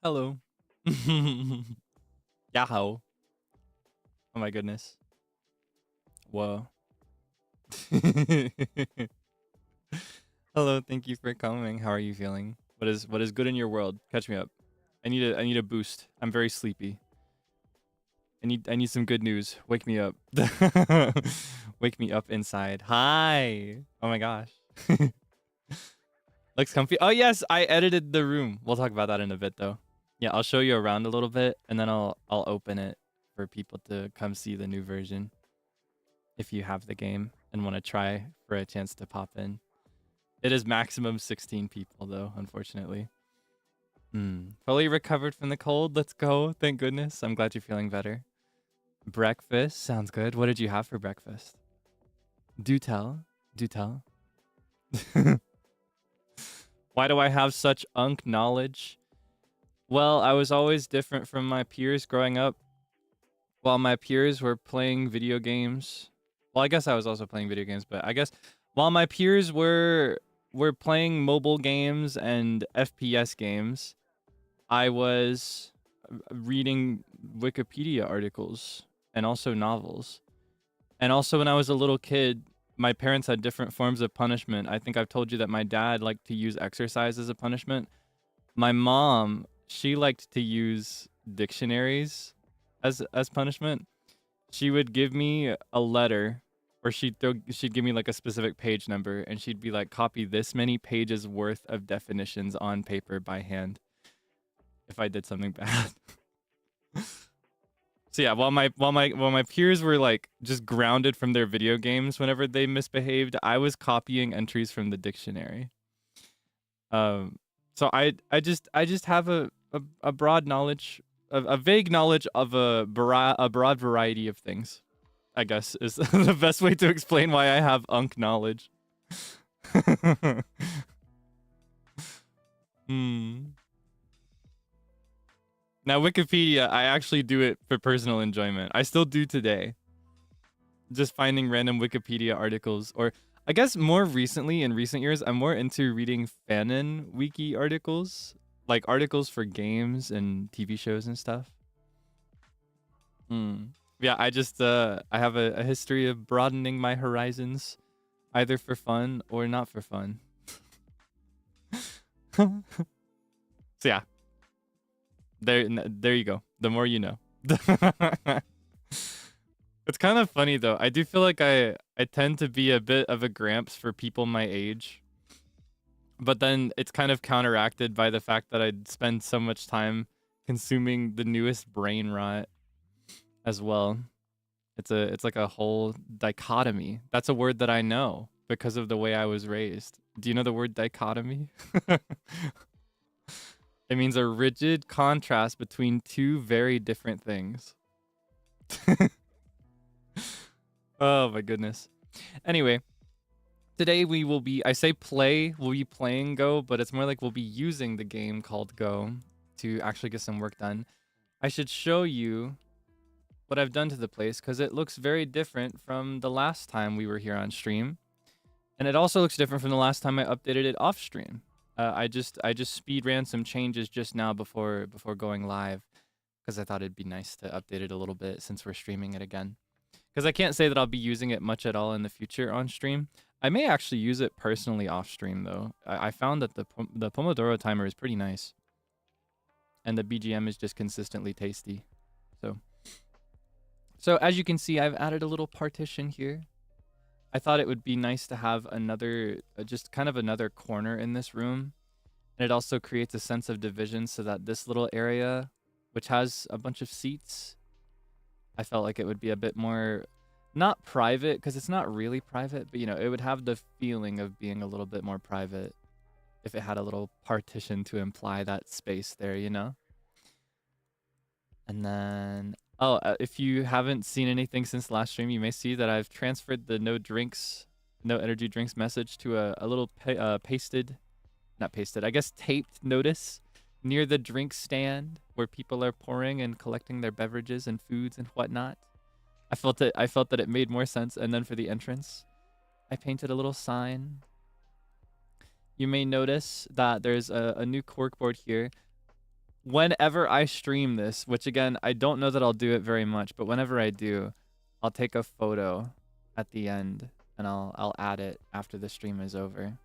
Hello. Yahoo. Oh my goodness. Whoa. Hello, thank you for coming. How are you feeling? What is good in your world? Catch me up. I need a boost. I'm very sleepy. I need some good news. Wake me up. Wake me up inside. Hi. Oh my gosh. Looks comfy. Oh yes, I edited the room. We'll talk about that in a bit though. Yeah, I'll show you around a little bit and then I'll open it for people to come see the new version if you have the game and want to try for a chance to pop in. It is maximum 16 people though, unfortunately. Fully recovered from the cold. Let's go. Thank goodness. I'm glad you're feeling better. Breakfast sounds good. What did you have for breakfast? Do tell. Do tell. Why do I have such unk knowledge? Well, I was always different from my peers growing up. While my peers were playing video games. Well, I guess I was also playing video games, but I guess while my peers were playing mobile games and FPS games, I was reading Wikipedia articles and also novels. And also when I was a little kid, my parents had different forms of punishment. I think I've told you that my dad liked to use exercise as a punishment. My mom, she liked to use dictionaries as punishment. She would give me a letter, or she'd give me like a specific page number, and she'd be like, copy this many pages worth of definitions on paper by hand if I did something bad. So yeah, while my peers were like just grounded from their video games whenever they misbehaved, I was copying entries from the dictionary. So I just have a broad knowledge, a vague knowledge of a broad variety of things, I guess is the best way to explain why I have unk knowledge. Now, Wikipedia, I actually do it for personal enjoyment. I still do today. Just finding random Wikipedia articles, or I guess more recently, in recent years, I'm more into reading fanon wiki articles, like articles for games and TV shows and stuff. Yeah, I just, I have a history of broadening my horizons, either for fun or not for fun. So yeah. There you go. The more you know. It's kind of funny though. I do feel like I tend to be a bit of a gramps for people my age. But then it's kind of counteracted by the fact that I spend so much time consuming the newest brain rot as well. It's like a whole dichotomy. That's a word that I know because of the way I was raised. Do you know the word dichotomy? It means a rigid contrast between two very different things. Oh my goodness. Anyway, today we will be, I say play, we'll be playing Go, but it's more like we'll be using the game called Go to actually get some work done. I should show you what I've done to the place because it looks very different from the last time we were here on stream. And it also looks different from the last time I updated it off stream. I just speed ran some changes just now before going live because I thought it'd be nice to update it a little bit since we're streaming it again. Because I can't say that I'll be using it much at all in the future on stream. I may actually use it personally off stream though. I found that the Pomodoro timer is pretty nice. And the BGM is just consistently tasty. So as you can see, I've added a little partition here. I thought it would be nice to have another, just kind of another corner in this room. And it also creates a sense of division so that this little area, which has a bunch of seats, I felt like it would be a bit more, not private, because it's not really private, but you know, it would have the feeling of being a little bit more private if it had a little partition to imply that space there, you know? And then, oh, if you haven't seen anything since last stream, you may see that I've transferred the no energy drinks message to a little I guess taped notice near the drink stand where people are pouring and collecting their beverages and foods and whatnot. I felt that it made more sense. And then for the entrance, I painted a little sign. you may notice that there's a new corkboard here. Whenever I stream this, which again, I don't know that I'll do it very much, but whenever I do, I'll take a photo at the end and I'll add it after the stream is over.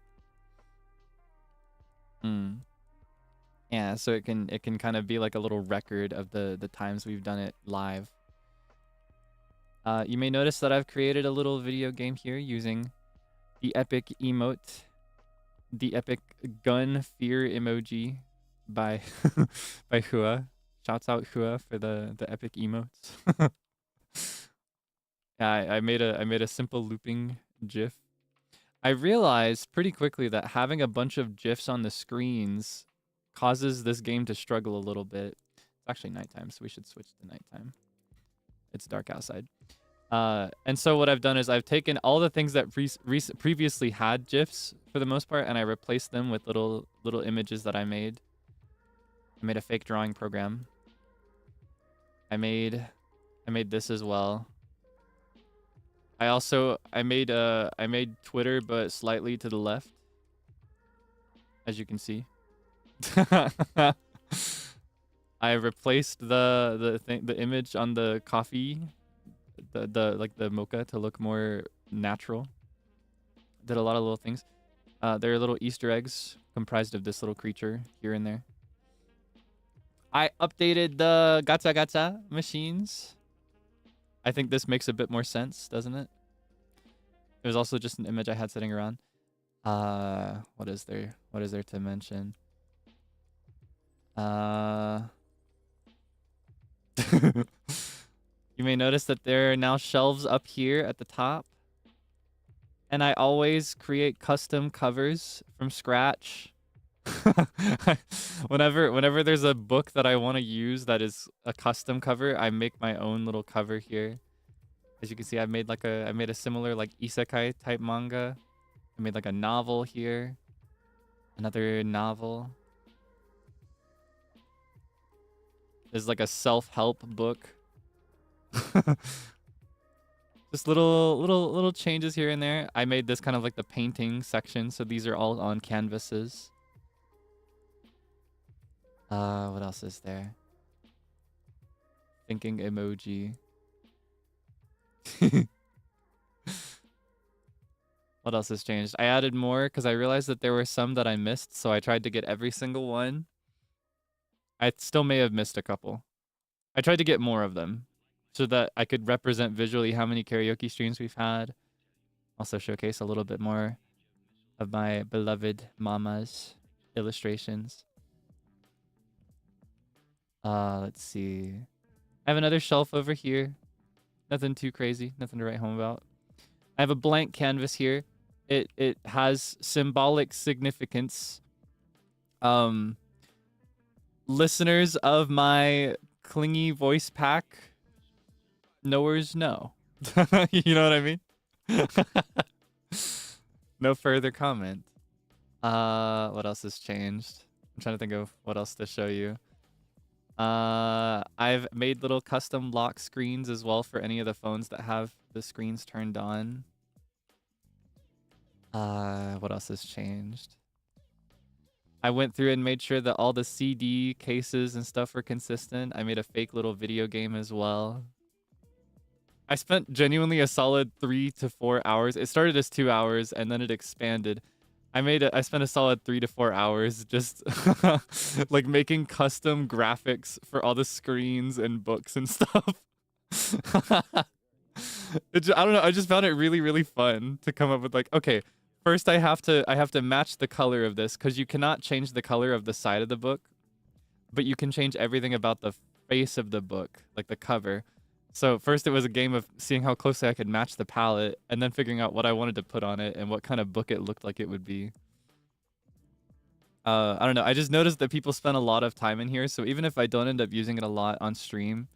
Yeah, so it can kind of be like a little record of the times we've done it live. You may notice that I've created a little video game here using the epic emote, the epic gun fear emoji by by Hua. Shouts out Hua for the epic emotes. Yeah, I made a simple looping GIF. I realized pretty quickly that having a bunch of GIFs on the screens causes this game to struggle a little bit. It's actually nighttime, so we should switch to nighttime. It's dark outside. And so what I've done is I've taken all the things that previously had GIFs for the most part, and I replaced them with little images that I made. I made a fake drawing program. I made this as well. I made Twitter, but slightly to the left, as you can see. I replaced the image on the coffee, the mocha, to look more natural. Did a lot of little things. There are little Easter eggs comprised of this little creature here and there. I updated the gacha machines. I think this makes a bit more sense, doesn't it? It was also just an image I had sitting around. What is there? What is there to mention? You may notice that there are now shelves up here at the top. And I always create custom covers from scratch. Whenever there's a book that I want to use that is a custom cover, I make my own little cover here. As you can see, I made a similar like isekai type manga. I made like a novel here. Another novel. There's like a self-help book. Just little changes here and there. I made this kind of like the painting section, so these are all on canvases. What else is there? Thinking emoji. What else has changed? I added more because I realized that there were some that I missed, so I tried to get every single one. I still may have missed a couple. I tried to get more of them so that I could represent visually how many karaoke streams we've had. Also showcase a little bit more of my beloved mama's illustrations. Let's see. I have another shelf over here. Nothing too crazy, nothing to write home about. I have a blank canvas here. It has symbolic significance. Listeners of my clingy voice pack knowers know. You know what I mean? No further comment. What else has changed? I'm trying to think of what else to show you. I've made little custom lock screens as well for any of the phones that have the screens turned on. What else has changed? I went through and made sure that all the CD cases and stuff were consistent. I made a fake little video game as well. I spent genuinely a solid 3 to 4 hours. It started as 2 hours and then it expanded. I spent a solid 3 to 4 hours just like making custom graphics for all the screens and books and stuff. I don't know. I just found it really, really fun to come up with like, okay, first I have to match the color of this because you cannot change the color of the side of the book, but you can change everything about the face of the book, like the cover. So first it was a game of seeing how closely I could match the palette and then figuring out what I wanted to put on it and what kind of book it looked like it would be. I don't know. I just noticed that people spend a lot of time in here. So even if I don't end up using it a lot on stream,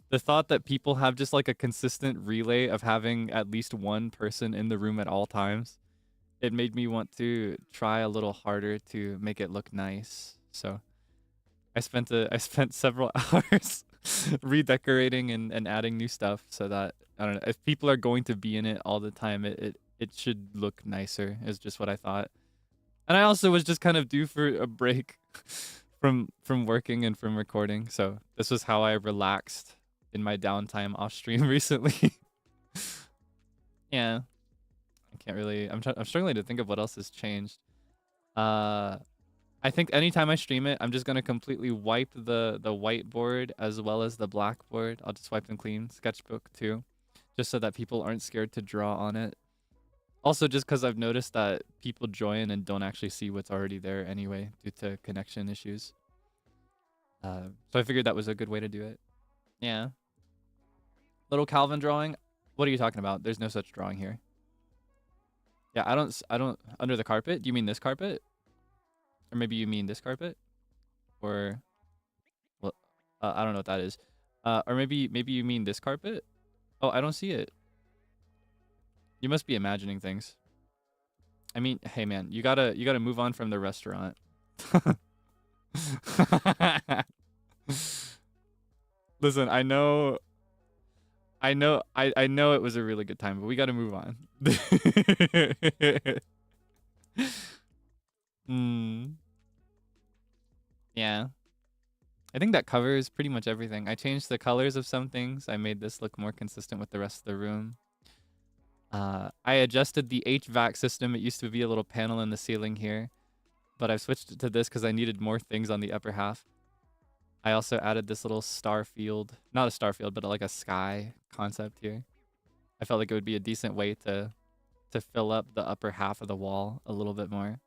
the thought that people have just like a consistent relay of having at least one person in the room at all times, it made me want to try a little harder to make it look nice. So I spent several hours redecorating and adding new stuff so that, I don't know, if people are going to be in it all the time, it should look nicer is just what I thought. And I also was just kind of due for a break from working and from recording. So this was how I relaxed in my downtime off stream recently. Yeah. I can't really I'm struggling to think of what else has changed. I think anytime I stream it, I'm just gonna completely wipe the whiteboard as well as the blackboard. I'll just wipe them clean. Sketchbook too, just so that people aren't scared to draw on it. Also, just because I've noticed that people join and don't actually see what's already there anyway due to connection issues. So I figured that was a good way to do it. Yeah. Little Calvin drawing. What are you talking about? There's no such drawing here. Yeah, I don't under the carpet. Do you mean this carpet? Or maybe you mean this carpet? Or well, I don't know what that is. Or maybe you mean this carpet? Oh, I don't see it. You must be imagining things. I mean, hey man, you gotta move on from the restaurant. Listen, I know it was a really good time, but we gotta move on. Yeah. I think that covers pretty much everything. I changed the colors of some things. I made this look more consistent with the rest of the room. I adjusted the HVAC system. It used to be a little panel in the ceiling here, but I've switched it to this because I needed more things on the upper half. I also added this little star field. Not a star field, but like a sky concept here. I felt like it would be a decent way to fill up the upper half of the wall a little bit more.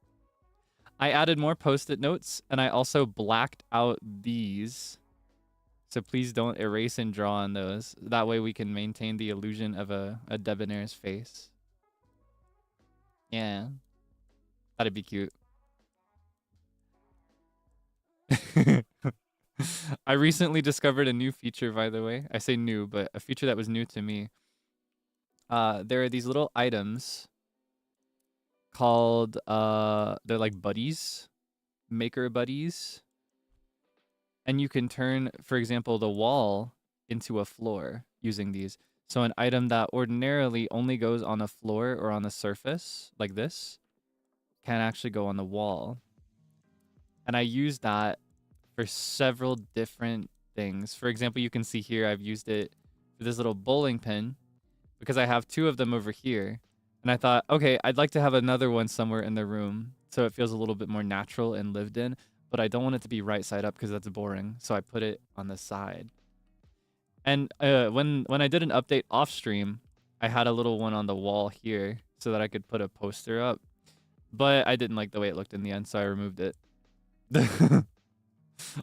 I added more post-it notes, and I also blacked out these. So please don't erase and draw on those. That way we can maintain the illusion of a Debonair's face. Yeah. That'd be cute. I recently discovered a new feature, by the way. I say new, but a feature that was new to me. There are these little items called they're like buddies, maker buddies, and you can turn, for example, the wall into a floor using these. So an item that ordinarily only goes on a floor or on a surface like this can actually go on the wall. And I use that for several different things. For example, you can see here I've used it for this little bowling pin because I have two of them over here. And I thought, okay, I'd like to have another one somewhere in the room so it feels a little bit more natural and lived in, but I don't want it to be right side up because that's boring. So I put it on the side. And when I did an update off stream, I had a little one on the wall here so that I could put a poster up. But I didn't like the way it looked in the end, so I removed it.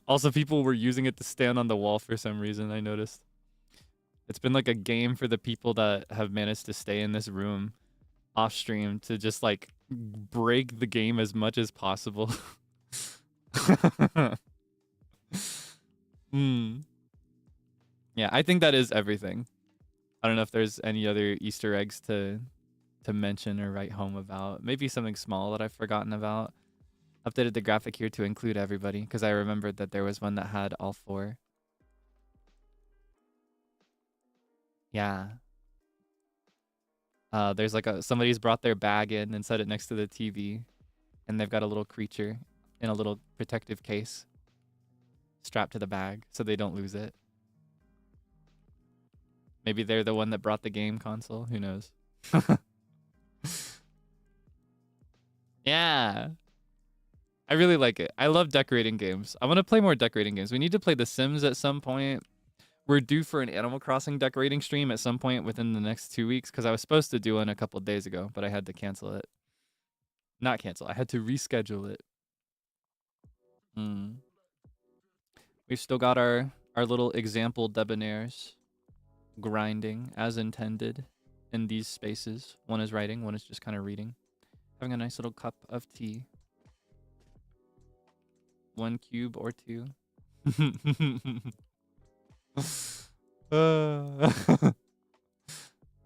Also, people were using it to stand on the wall for some reason, I noticed. It's been like a game for the people that have managed to stay in this room off stream to just like break the game as much as possible. Yeah, I think that is everything. I don't know if there's any other Easter eggs to mention or write home about. Maybe something small that I've forgotten about. Updated the graphic here to include everybody because I remembered that there was one that had all four. Yeah. There's like somebody's brought their bag in and set it next to the TV, and they've got a little creature in a little protective case strapped to the bag so they don't lose it. Maybe they're the one that brought the game console. Who knows? Yeah. I really like it. I love decorating games. I want to play more decorating games. We need to play The Sims at some point. We're due for an Animal Crossing decorating stream at some point within the next 2 weeks because I was supposed to do one a couple days ago, but I had to cancel it. Not cancel. I had to reschedule it. We've still got our little example debonairs grinding as intended in these spaces. One is writing, one is just kind of reading. Having a nice little cup of tea. 1 cube or 2.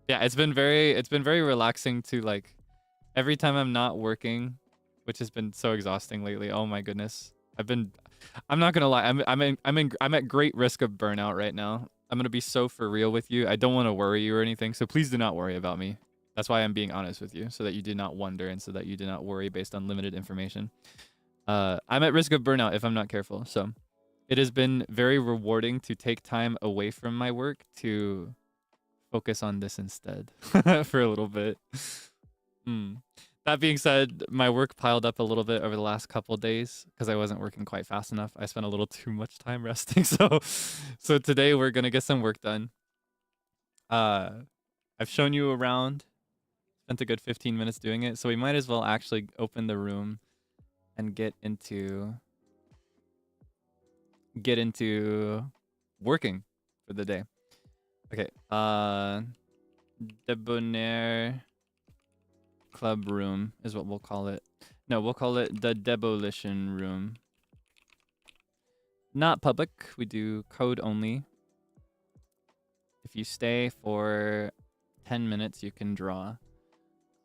Yeah, it's been very relaxing to like every time I'm not working, which has been so exhausting lately. Oh my goodness. I'm not gonna lie, I'm at great risk of burnout right now. I'm gonna be so for real with you. I don't want to worry you or anything, so please do not worry about me. That's why I'm being honest with you, so that you do not wonder and so that you do not worry based on limited information. I'm at risk of burnout if I'm not careful. So it has been very rewarding to take time away from my work to focus on this instead for a little bit. That being said, my work piled up a little bit over the last couple days because I wasn't working quite fast enough. I spent a little too much time resting. So today we're gonna get some work done. I've shown you around, spent a good 15 minutes doing it, so we might as well actually open the room and get into working for the day. Okay, Debonair club room is what we'll call it. No, we'll call it the Demolition room. Not public, we do code only. If you stay for 10 minutes, you can draw.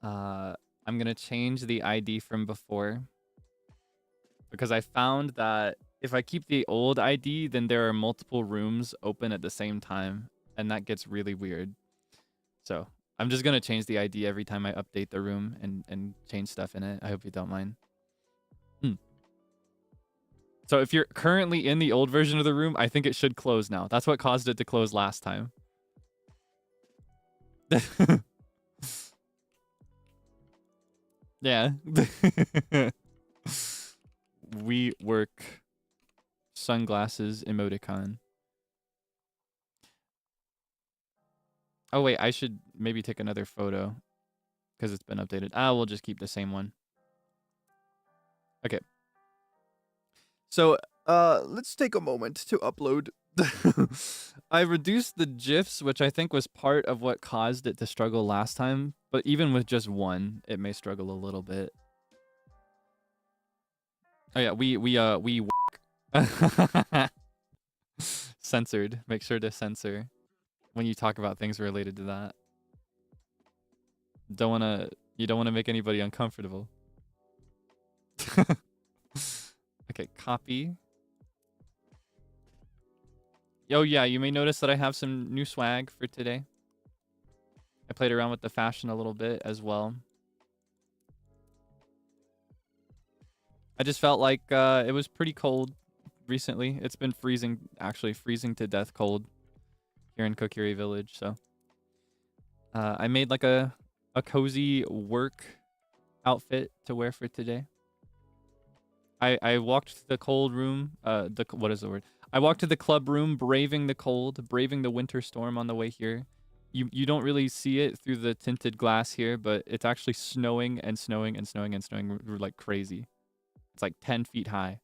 I'm gonna change the ID from before because I found that if I keep the old ID, then there are multiple rooms open at the same time, and that gets really weird. So I'm just gonna change the ID every time I update the room and change stuff in it. I hope you don't mind. So if you're currently in the old version of the room, I think it should close now. That's what caused it to close last time. Yeah. We work sunglasses emoticon. Oh wait, I should maybe take another photo because it's been updated. We'll just keep the same one. Okay. So, let's take a moment to upload. I reduced the GIFs, which I think was part of what caused it to struggle last time. But even with just one, it may struggle a little bit. Oh yeah, we work. Censored. Make sure to censor when you talk about things related to that. You don't wanna make anybody uncomfortable. Okay, copy. Oh yeah, you may notice that I have some new swag for today. I played around with the fashion a little bit as well. I just felt like it was pretty cold recently. It's been freezing, actually freezing to death cold here in Kokiri Village. So I made like a cozy work outfit to wear for today. I walked to the cold room. What is the word? I walked to the club room, braving the cold, braving the winter storm on the way here. You don't really see it through the tinted glass here, but it's actually snowing and snowing and snowing and snowing like crazy. It's like 10 feet high.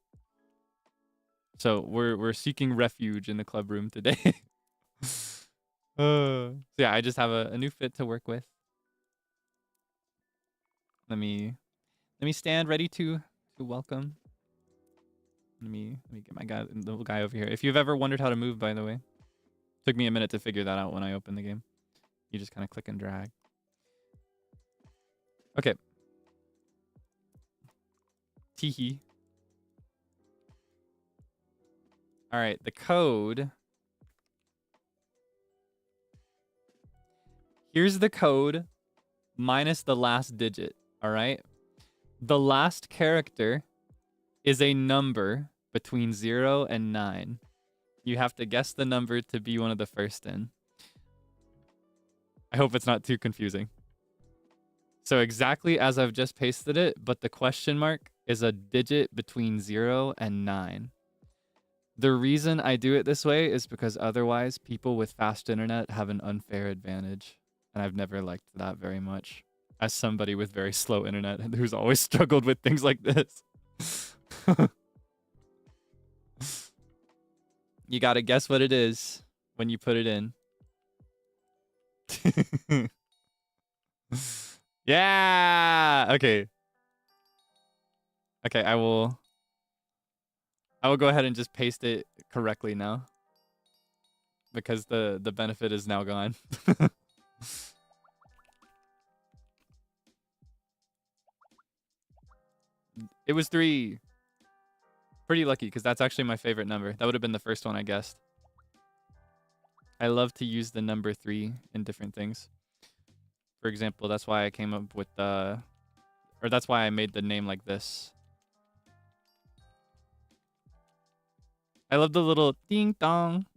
So we're seeking refuge in the club room today. So yeah, I just have a new fit to work with. Let me stand ready to welcome. Let me get my guy, the little guy over here. If you've ever wondered how to move, by the way, took me a minute to figure that out when I opened the game. You just kind of click and drag. Okay. Teehee. All right, the code. Here's the code minus the last digit, all right? The last character is a number between 0 and 9. You have to guess the number to be one of the first in. I hope it's not too confusing. So exactly as I've just pasted it, but the question mark is a digit between 0 and 9. The reason I do it this way is because otherwise people with fast internet have an unfair advantage. And I've never liked that very much. As somebody with very slow internet who's always struggled with things like this. You gotta guess what it is when you put it in. Yeah! Okay. Okay, I will go ahead and just paste it correctly now. Because the benefit is now gone. It was 3. Pretty lucky, because that's actually my favorite number. That would have been the first one I guessed. I love to use the number 3 in different things. For example, that's why I came up with the, or that's why I made the name like this. I love the little ding dong,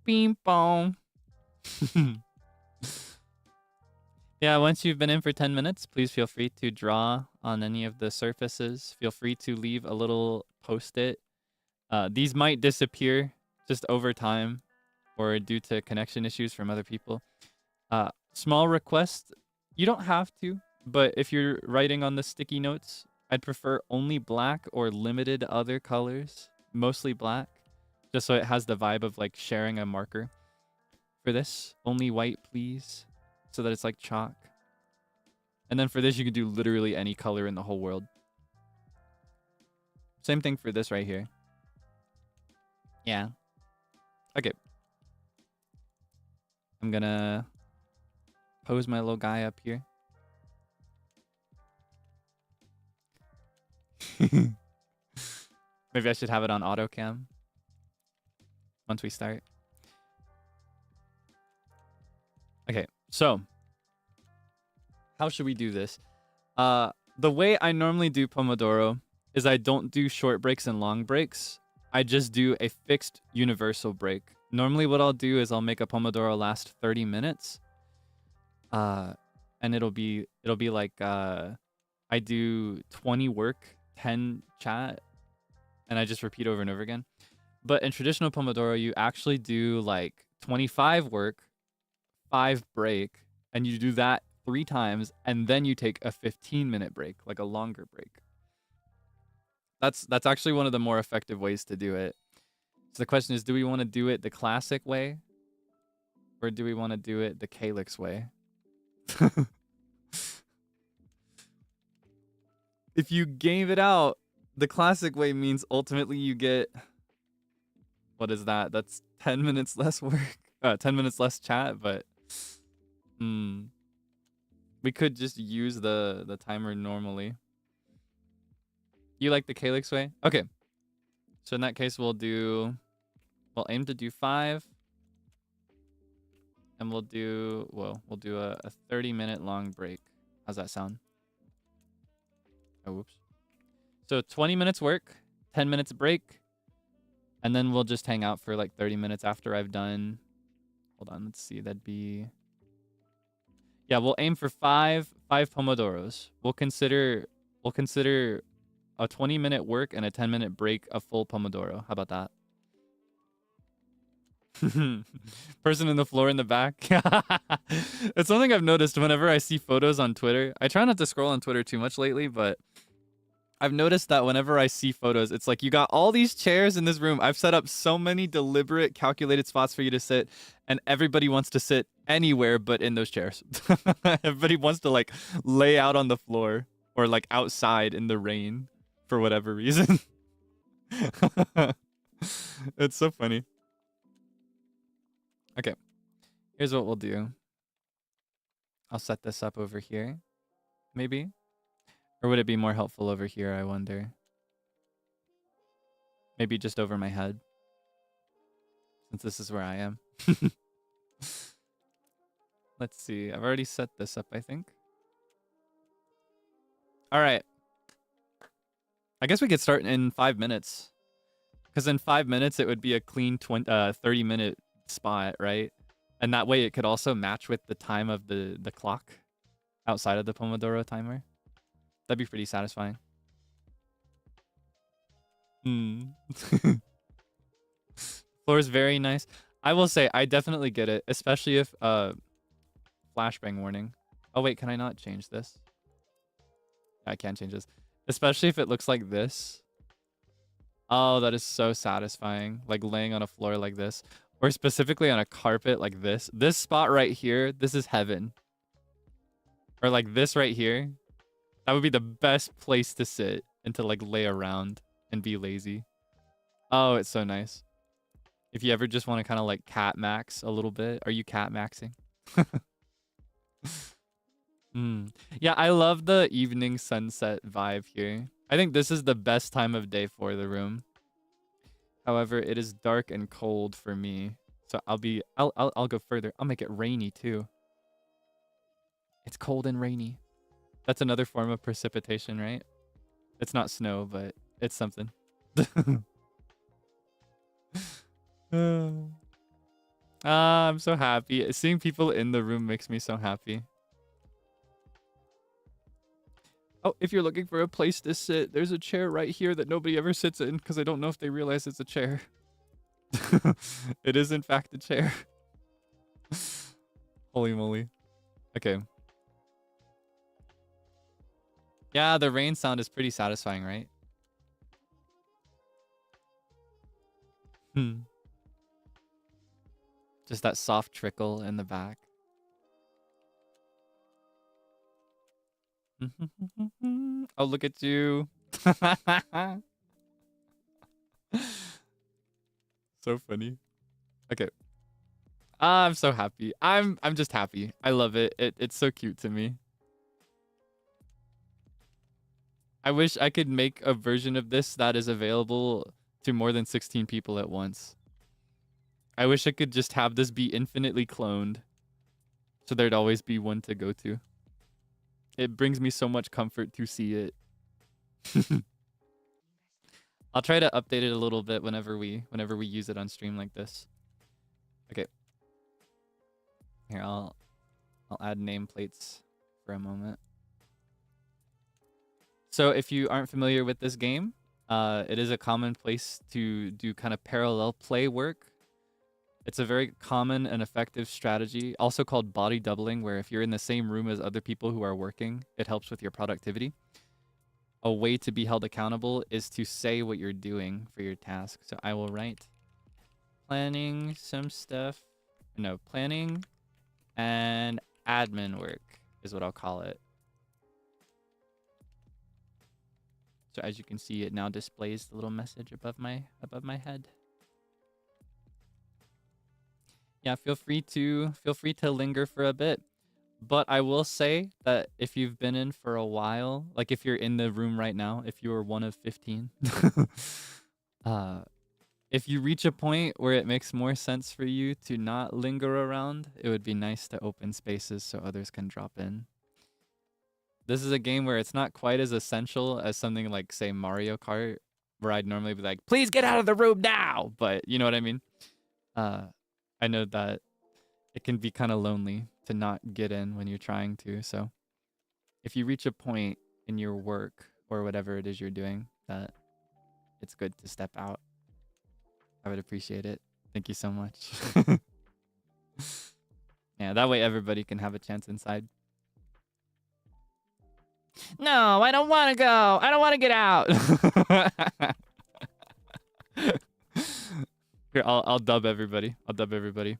bing bong. Yeah, once you've been in for 10 minutes, please feel free to draw on any of the surfaces. Feel free to leave a little post-it. These might disappear just over time or due to connection issues from other people. Small request, you don't have to, but if you're writing on the sticky notes, I'd prefer only black or limited other colors, mostly black, just so it has the vibe of like sharing a marker. For this, only white, please, so that it's like chalk. And then for this, you can do literally any color in the whole world. Same thing for this right here. Yeah. Okay. I'm gonna pose my little guy up here. Maybe I should have it on auto cam once we start. Okay, so how should we do this? The way I normally do Pomodoro is I don't do short breaks and long breaks. I just do a fixed universal break. Normally what I'll do is I'll make a Pomodoro last 30 minutes. And it'll be like I do 20 work, 10 chat, and I just repeat over and over again. But in traditional Pomodoro, you actually do like 25 work, 5 break, and you do that 3 times, and then you take a 15-minute break, like a longer break. That's actually one of the more effective ways to do it. So the question is, do we want to do it the classic way, or do we want to do it the Kaelix way? If you game it out, the classic way means ultimately you get, what is that? That's 10 minutes less work, 10 minutes less chat, but we could just use the timer normally. You like the Kaelix way? Okay. So in that case, we'll aim to do 5. And we'll do a 30-minute long break. How's that sound? Oh, whoops. So 20 minutes work, 10 minutes break, and then we'll just hang out for like 30 minutes after I've done. Hold on, let's see. That'd be, yeah, we'll aim for 5 Pomodoros. We'll consider a 20-minute work and a 10-minute break a full Pomodoro. How about that? Person in the floor in the back. It's something I've noticed whenever I see photos on Twitter. I try not to scroll on Twitter too much lately, but I've noticed that whenever I see photos, it's like you got all these chairs in this room. I've set up so many deliberate, calculated spots for you to sit, and everybody wants to sit anywhere but in those chairs. Everybody wants to like lay out on the floor or like outside in the rain for whatever reason. It's so funny. Okay, here's what we'll do. I'll set this up over here, maybe. Or would it be more helpful over here, I wonder? Maybe just over my head, since this is where I am. Let's see. I've already set this up, I think. All right. I guess we could start in 5 minutes. Because in 5 minutes, it would be a clean 30-minute spot, right? And that way it could also match with the time of the clock outside of the Pomodoro timer. That'd be pretty satisfying. Floor is very nice. I will say I definitely get it, especially if flashbang warning. Oh wait, can I not change this? I can't change this. Especially if it looks like this. Oh, that is so satisfying. Like laying on a floor like this. Or specifically on a carpet like this. This spot right here, this is heaven. Or like this right here. That would be the best place to sit and to like lay around and be lazy. Oh, it's so nice. If you ever just want to kind of like cat max a little bit. Are you cat maxing? Yeah, I love the evening sunset vibe here. I think this is the best time of day for the room. However, it is dark and cold for me. So I'll go further. I'll make it rainy too. It's cold and rainy. That's another form of precipitation, right? It's not snow, but it's something. I'm so happy. Seeing people in the room makes me so happy. Oh, if you're looking for a place to sit, there's a chair right here that nobody ever sits in because I don't know if they realize it's a chair. It is, in fact, a chair. Holy moly. Okay. Yeah, the rain sound is pretty satisfying, right? Just that soft trickle in the back. Oh, look at you. So funny. Okay. I'm so happy. I'm just happy. I love it. It's so cute to me. I wish I could make a version of this that is available to more than 16 people at once. I wish I could just have this be infinitely cloned, so there'd always be one to go to. It brings me so much comfort to see it. I'll try to update it a little bit whenever we use it on stream like this. Okay. Here, I'll add nameplates for a moment. So if you aren't familiar with this game, it is a common place to do kind of parallel play work. It's a very common and effective strategy, also called body doubling, where if you're in the same room as other people who are working, it helps with your productivity. A way to be held accountable is to say what you're doing for your task. So I will write planning some stuff. No, planning and admin work is what I'll call it. So as you can see, it now displays the little message above my head. Yeah, feel free to linger for a bit. But I will say that if you've been in for a while, like if you're in the room right now, if you are one of 15, if you reach a point where it makes more sense for you to not linger around, it would be nice to open spaces so others can drop in. This is a game where it's not quite as essential as something like, say, Mario Kart, where I'd normally be like, please get out of the room now! But you know what I mean? I know that it can be kind of lonely to not get in when you're trying to. So if you reach a point in your work or whatever it is you're doing that it's good to step out, I would appreciate it. Thank you so much. Yeah, that way everybody can have a chance inside. No, I don't want to go. I don't want to get out. Here, I'll dub everybody. I'll dub everybody.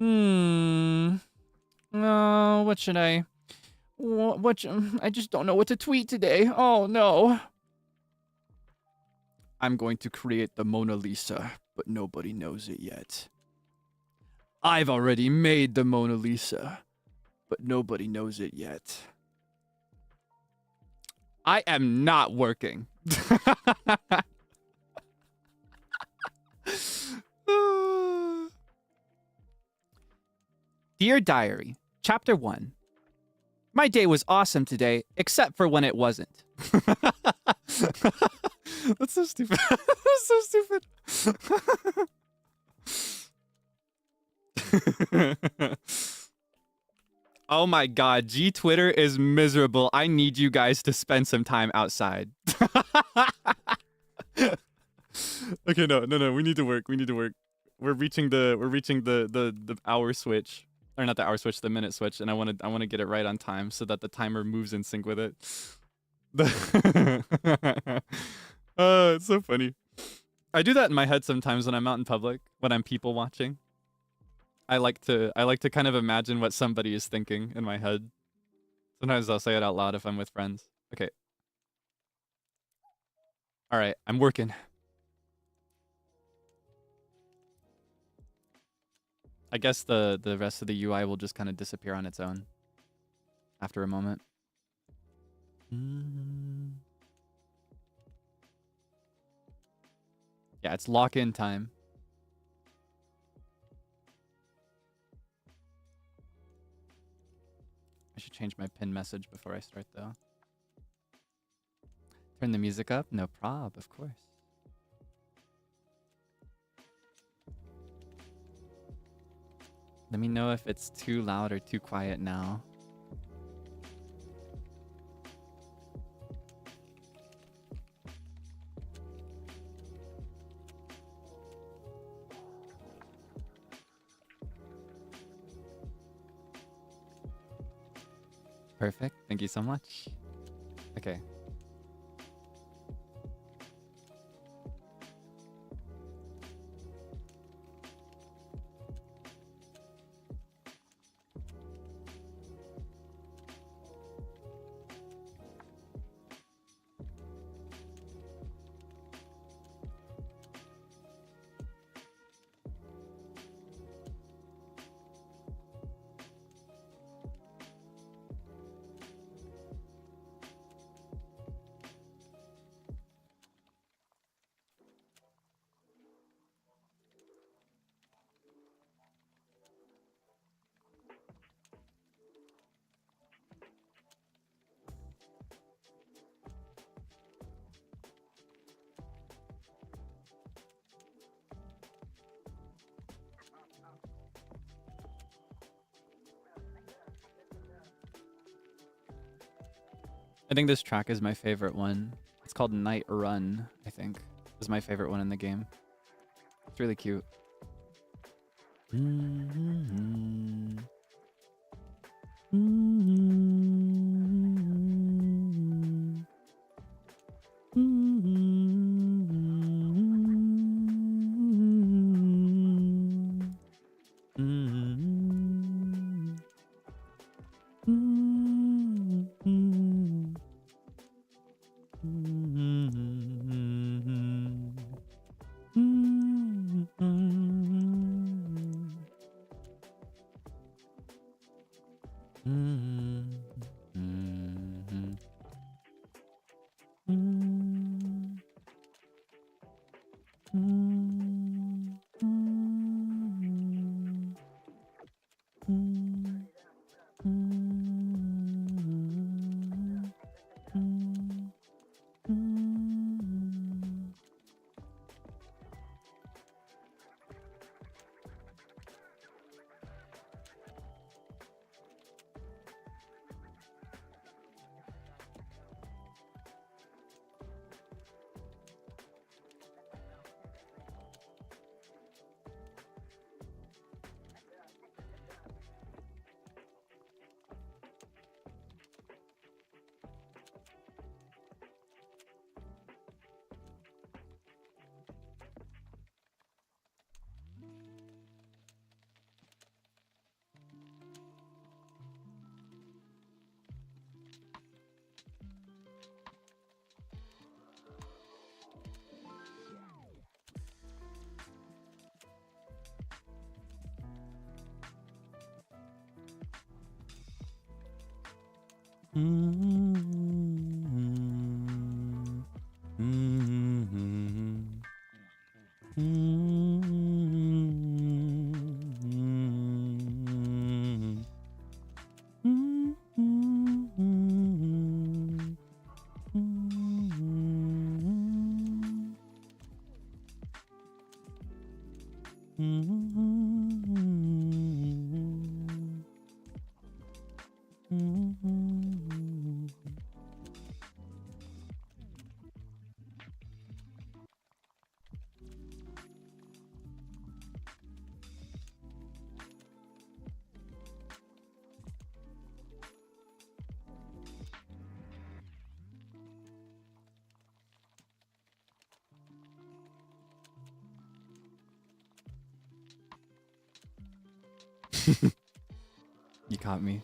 Oh, what should I? I just don't know what to tweet today. Oh no. I'm going to create the Mona Lisa, but nobody knows it yet. I've already made the Mona Lisa, but nobody knows it yet. I am not working. Dear Diary, Chapter 1. My day was awesome today, except for when it wasn't. That's so stupid. That's so stupid. Oh my god, G Twitter is miserable. I need you guys to spend some time outside. Okay, no, we need to work. We're reaching the hour switch. Or not the hour switch, the minute switch, and I want to get it right on time so that the timer moves in sync with it. It's so funny. I do that in my head sometimes when I'm out in public, when I'm people watching. I like to kind of imagine what somebody is thinking in my head. Sometimes I'll say it out loud if I'm with friends. Okay. All right, I'm working. I guess the rest of the UI will just kind of disappear on its own after a moment. Yeah, it's lock-in time. I should change my pin message before I start though. Turn the music up? No prob, of course. Let me know if it's too loud or too quiet now. Perfect. Thank you so much. Okay. I think this track is my favorite one. It's called Night Run, I think. Is my favorite one in the game. It's really cute. You caught me.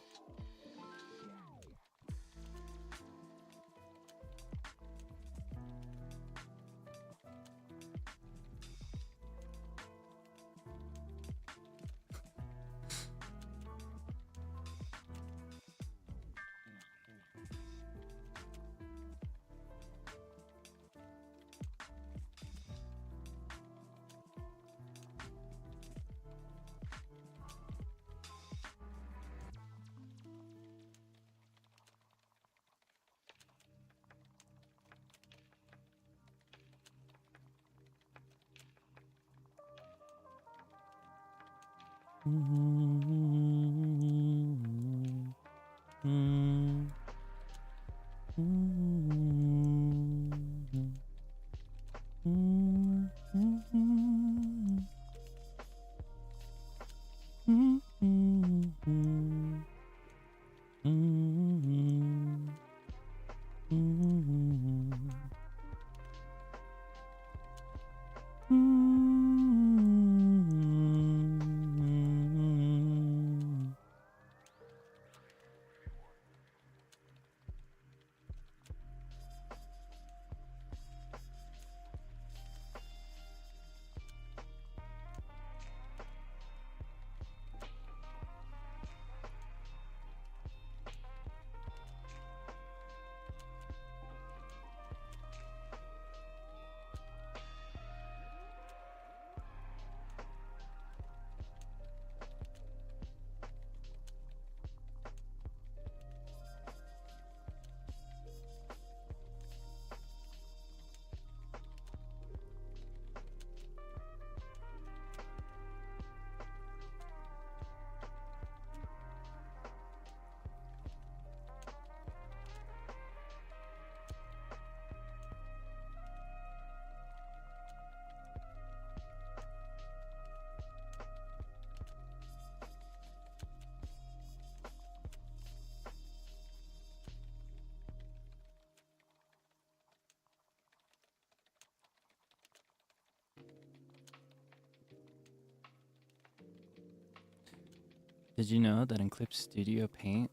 Did you know that in Clip Studio Paint,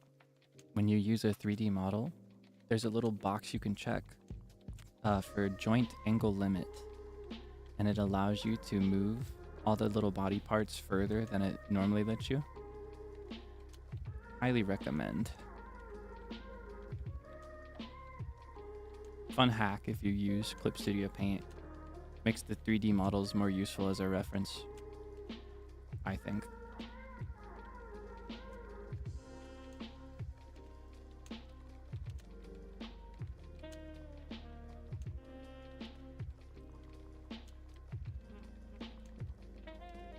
when you use a 3D model, there's a little box you can check for joint angle limit, and it allows you to move all the little body parts further than it normally lets you? Highly recommend. Fun hack if you use Clip Studio Paint. Makes the 3D models more useful as a reference, I think.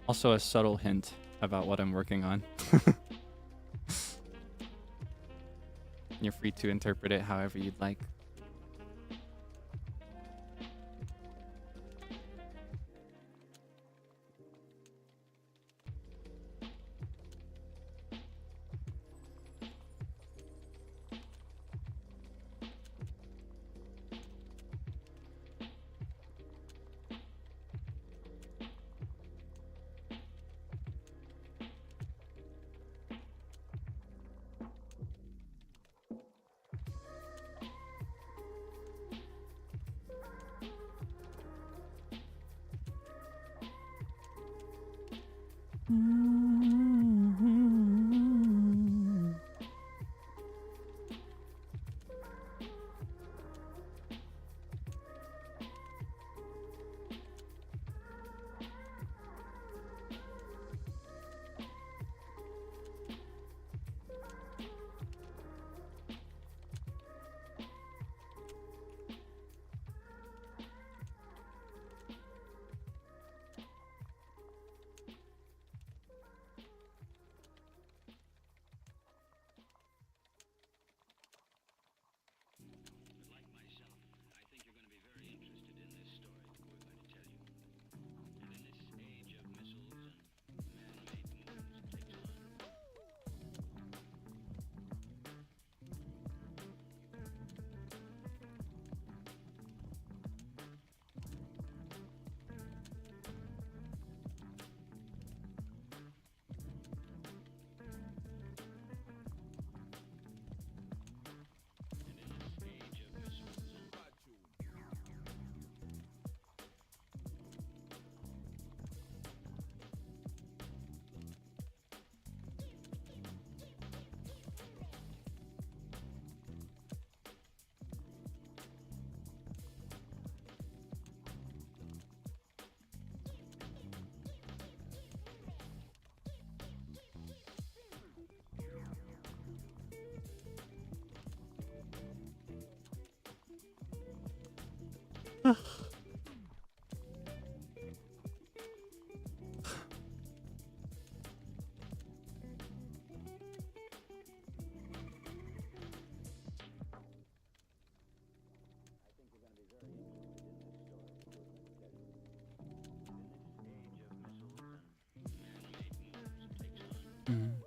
Also a subtle hint about what I'm working on. You're free to interpret it however you'd like. Mm.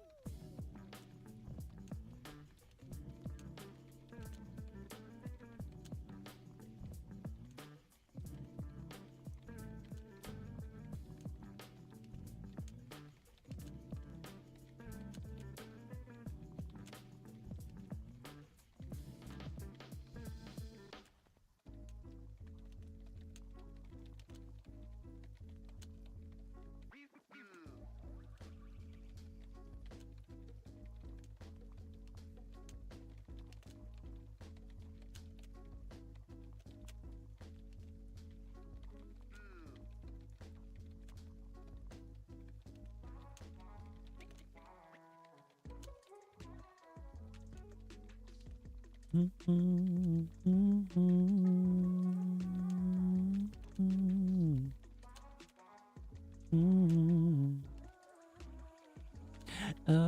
Oh.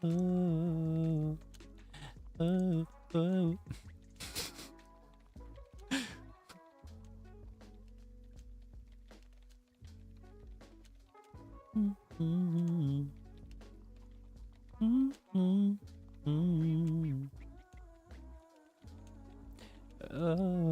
Oh. Oh. Oh. Oh.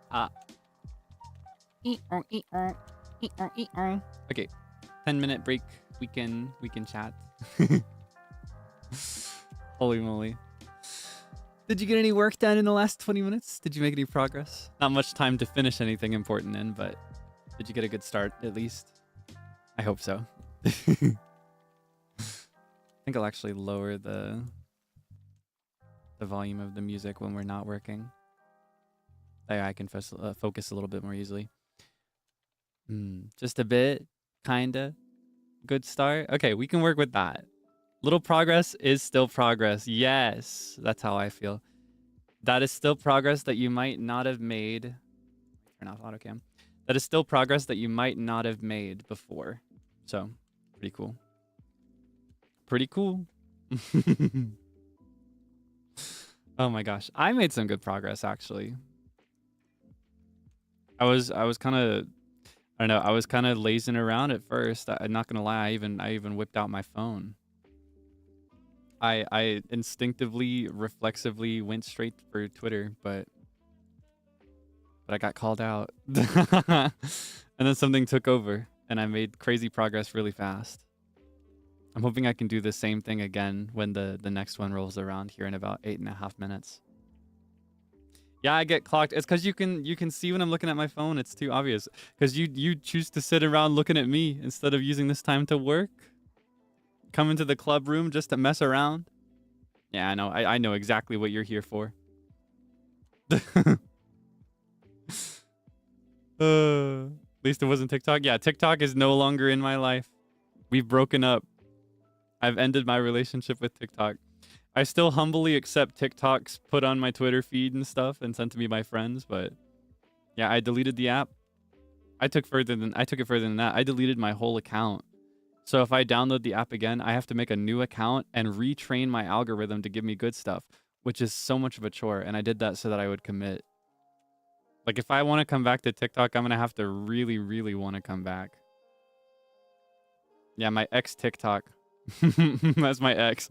Ah. Okay, 10-minute break. We can chat. Holy moly! Did you get any work done in the last 20 minutes? Did you make any progress? Not much time to finish anything important in, but did you get a good start at least? I hope so. I think I'll actually lower the volume of the music when we're not working. I can focus a little bit more easily. Just a bit, kinda. Good start. Okay, we can work with that. Little progress is still progress. Yes, that's how I feel. That is still progress that you might not have made. Turn off autocam. That is still progress that you might not have made before. So, pretty cool. Pretty cool. Oh my gosh, I made some good progress actually. I was kind of, I don't know, I was kind of lazing around at first. I'm not gonna lie, I even whipped out my phone. I instinctively, reflexively went straight for Twitter, but I got called out. And then something took over and I made crazy progress really fast. I'm hoping I can do the same thing again when the next one rolls around here in about 8.5 minutes. Yeah, I get clocked. It's because you can see when I'm looking at my phone. It's too obvious. Because you choose to sit around looking at me instead of using this time to work. Come into the club room just to mess around. Yeah, I know. I know exactly what you're here for. At least it wasn't TikTok. Yeah, TikTok is no longer in my life. We've broken up. I've ended my relationship with TikTok. I still humbly accept TikToks put on my Twitter feed and stuff and sent to me by friends, but yeah, I deleted the app. I took it further than that. I deleted my whole account. So if I download the app again, I have to make a new account and retrain my algorithm to give me good stuff, which is so much of a chore. And I did that so that I would commit. Like if I want to come back to TikTok, I'm going to have to really, really want to come back. Yeah, my ex TikTok. That's my ex.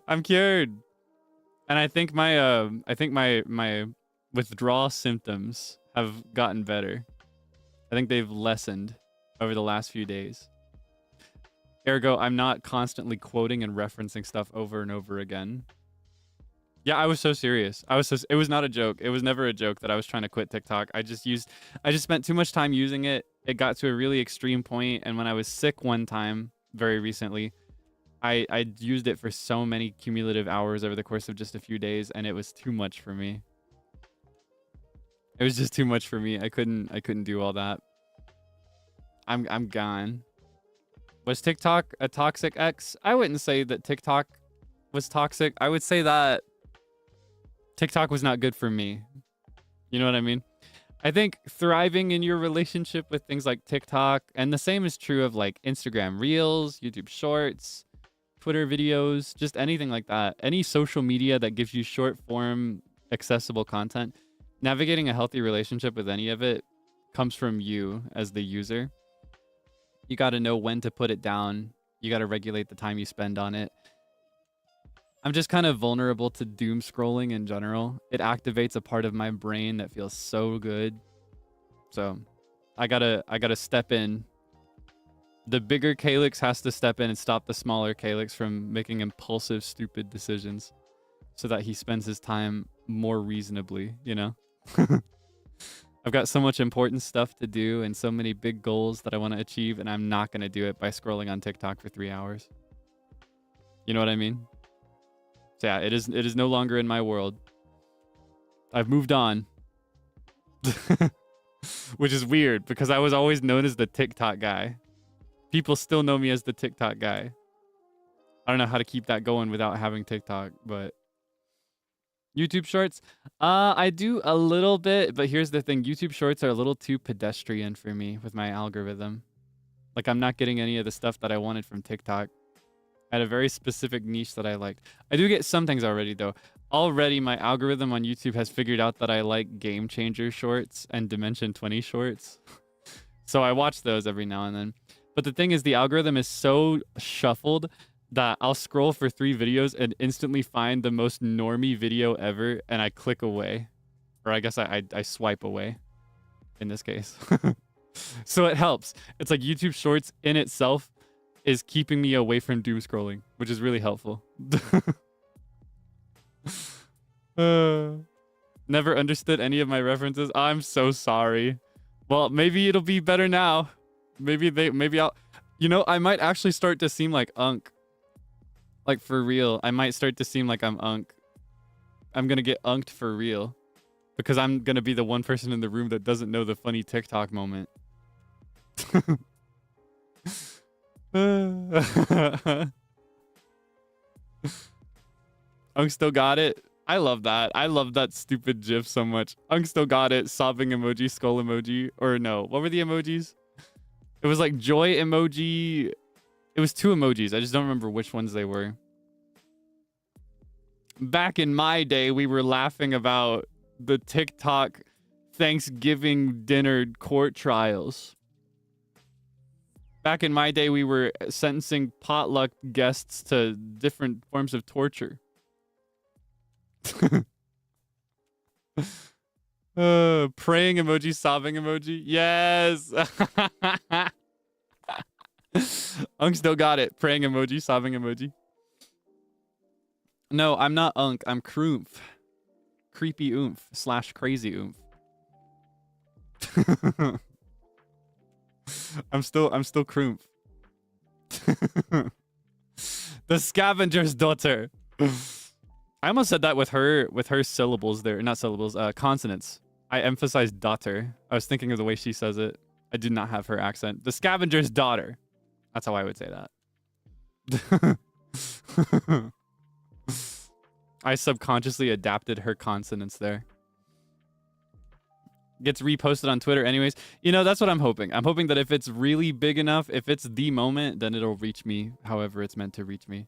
I'm cured. And I think my withdrawal symptoms have gotten better. I think they've lessened over the last few days. Ergo, I'm not constantly quoting and referencing stuff over and over again. Yeah, I was so serious. It was not a joke. It was never a joke that I was trying to quit TikTok. I just spent too much time using it. It got to a really extreme point, and when I was sick one time very recently, I used it for so many cumulative hours over the course of just a few days, and it was too much for me. It was just too much for me. I couldn't do all that. I'm gone. Was TikTok a toxic ex? I wouldn't say that TikTok was toxic. I would say that TikTok was not good for me. You know what I mean? I think thriving in your relationship with things like TikTok, and the same is true of like Instagram Reels, YouTube Shorts, Twitter videos, just anything like that. Any social media that gives you short form, accessible content. Navigating a healthy relationship with any of it comes from you as the user. You got to know when to put it down. You got to regulate the time you spend on it. I'm just kind of vulnerable to doom scrolling in general. It activates a part of my brain that feels so good. So I gotta step in. The bigger Kaelix has to step in and stop the smaller Kaelix from making impulsive, stupid decisions so that he spends his time more reasonably, you know? I've got so much important stuff to do and so many big goals that I want to achieve, and I'm not going to do it by scrolling on TikTok for 3 hours. You know what I mean? So yeah, it is no longer in my world. I've moved on. Which is weird because I was always known as the TikTok guy. People still know me as the TikTok guy. I don't know how to keep that going without having TikTok, but YouTube Shorts, I do a little bit, but here's the thing. YouTube Shorts are a little too pedestrian for me with my algorithm. Like, I'm not getting any of the stuff that I wanted from TikTok. I had a very specific niche that I liked. I do get some things already, though. Already, my algorithm on YouTube has figured out that I like Game Changer shorts and Dimension 20 shorts. So I watch those every now and then. But the thing is, the algorithm is so shuffled that I'll scroll for 3 videos and instantly find the most normie video ever, and I click away. Or I guess I swipe away in this case. So it helps. It's like YouTube Shorts in itself is keeping me away from doom scrolling, which is really helpful. Never understood any of my references. I'm so sorry. Well, maybe it'll be better now. Maybe I'll, you know, I might actually start to seem like Unk. Like, for real. I might start to seem like I'm Unk. I'm gonna get unked for real. Because I'm gonna be the one person in the room that doesn't know the funny TikTok moment. Unk still got it. I love that. I love that stupid gif so much. Unk still got it. Sobbing emoji, skull emoji. Or no, what were the emojis? It was like joy emoji. It was 2 emojis. I just don't remember which ones they were. Back in my day, we were laughing about the TikTok Thanksgiving dinner court trials. Back in my day, we were sentencing potluck guests to different forms of torture. Praying emoji, sobbing emoji. Yes. Unk still got it. Praying emoji, sobbing emoji. No, I'm not Unk. I'm Kroomph. Creepy oomph / crazy oomph. I'm still Kroomph. The scavenger's daughter. I almost said that with her syllables there. Not syllables, consonants. I emphasized daughter. I was thinking of the way she says it. I did not have her accent. The scavenger's daughter. That's how I would say that. I subconsciously adapted her consonants there. Gets reposted on Twitter anyways. You know, that's what I'm hoping. I'm hoping that if it's really big enough, if it's the moment, then it'll reach me however it's meant to reach me.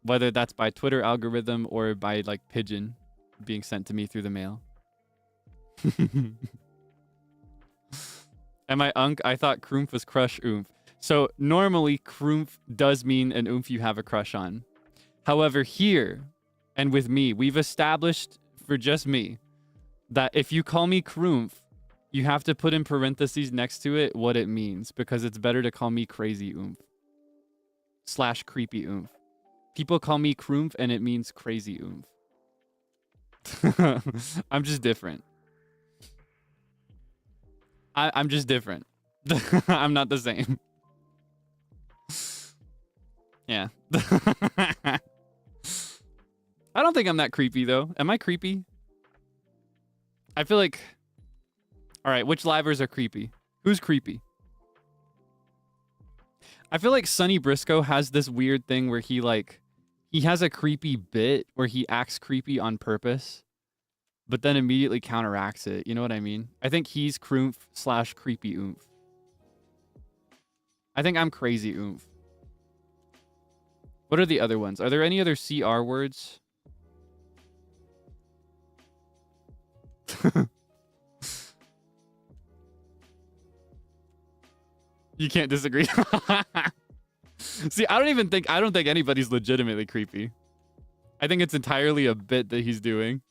Whether that's by Twitter algorithm or by like pigeon being sent to me through the mail. Am I Unk? I thought Kroomph was crush oomph. So normally Krumph does mean an oomph you have a crush on. However, here and with me, we've established for just me that if you call me Krumph, you have to put in parentheses next to it what it means, because it's better to call me crazy oomph / creepy oomph. People call me Krumph and it means crazy oomph. I'm just different. I'm just different. I'm not the same. Yeah. I don't think I'm that creepy, though. Am I creepy? I feel like... All right, which livers are creepy? Who's creepy? I feel like Sonny Briscoe has this weird thing where he has a creepy bit where he acts creepy on purpose, but then immediately counteracts it. You know what I mean? I think he's Krumph / creepy oomph. I think I'm crazy oomph. What are the other ones? Are there any other CR words? You can't disagree. See, I don't think anybody's legitimately creepy. I think it's entirely a bit that he's doing.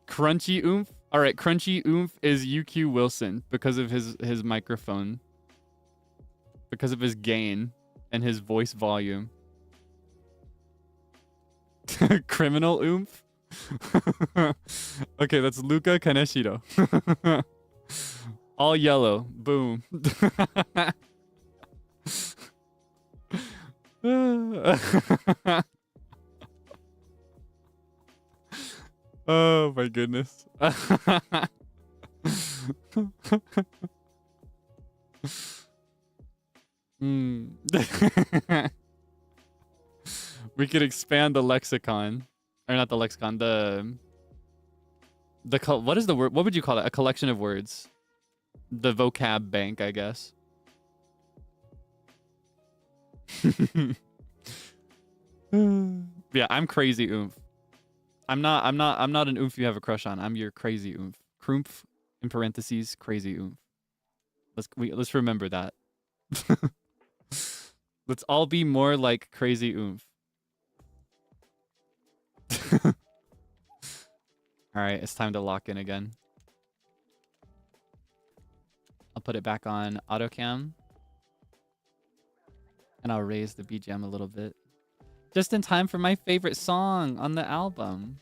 Crunchy oomph. All right, crunchy oomph is UQ Wilson because of his microphone. Because of his gain and his voice volume. Criminal oomph. Okay, that's Luca Kaneshiro. All yellow. Boom. Oh my goodness. We could expand the lexicon. Or not the lexicon, what is the word? What would you call it? A collection of words. The vocab bank, I guess. Yeah, I'm crazy oomph. I'm not an oomph you have a crush on. I'm your crazy oomph. Krumph in parentheses, crazy oomph. Let's remember that. Let's all be more like crazy oomph. All right, it's time to lock in again. I'll put it back on AutoCam. And I'll raise the BGM a little bit. Just in time for my favorite song on the album.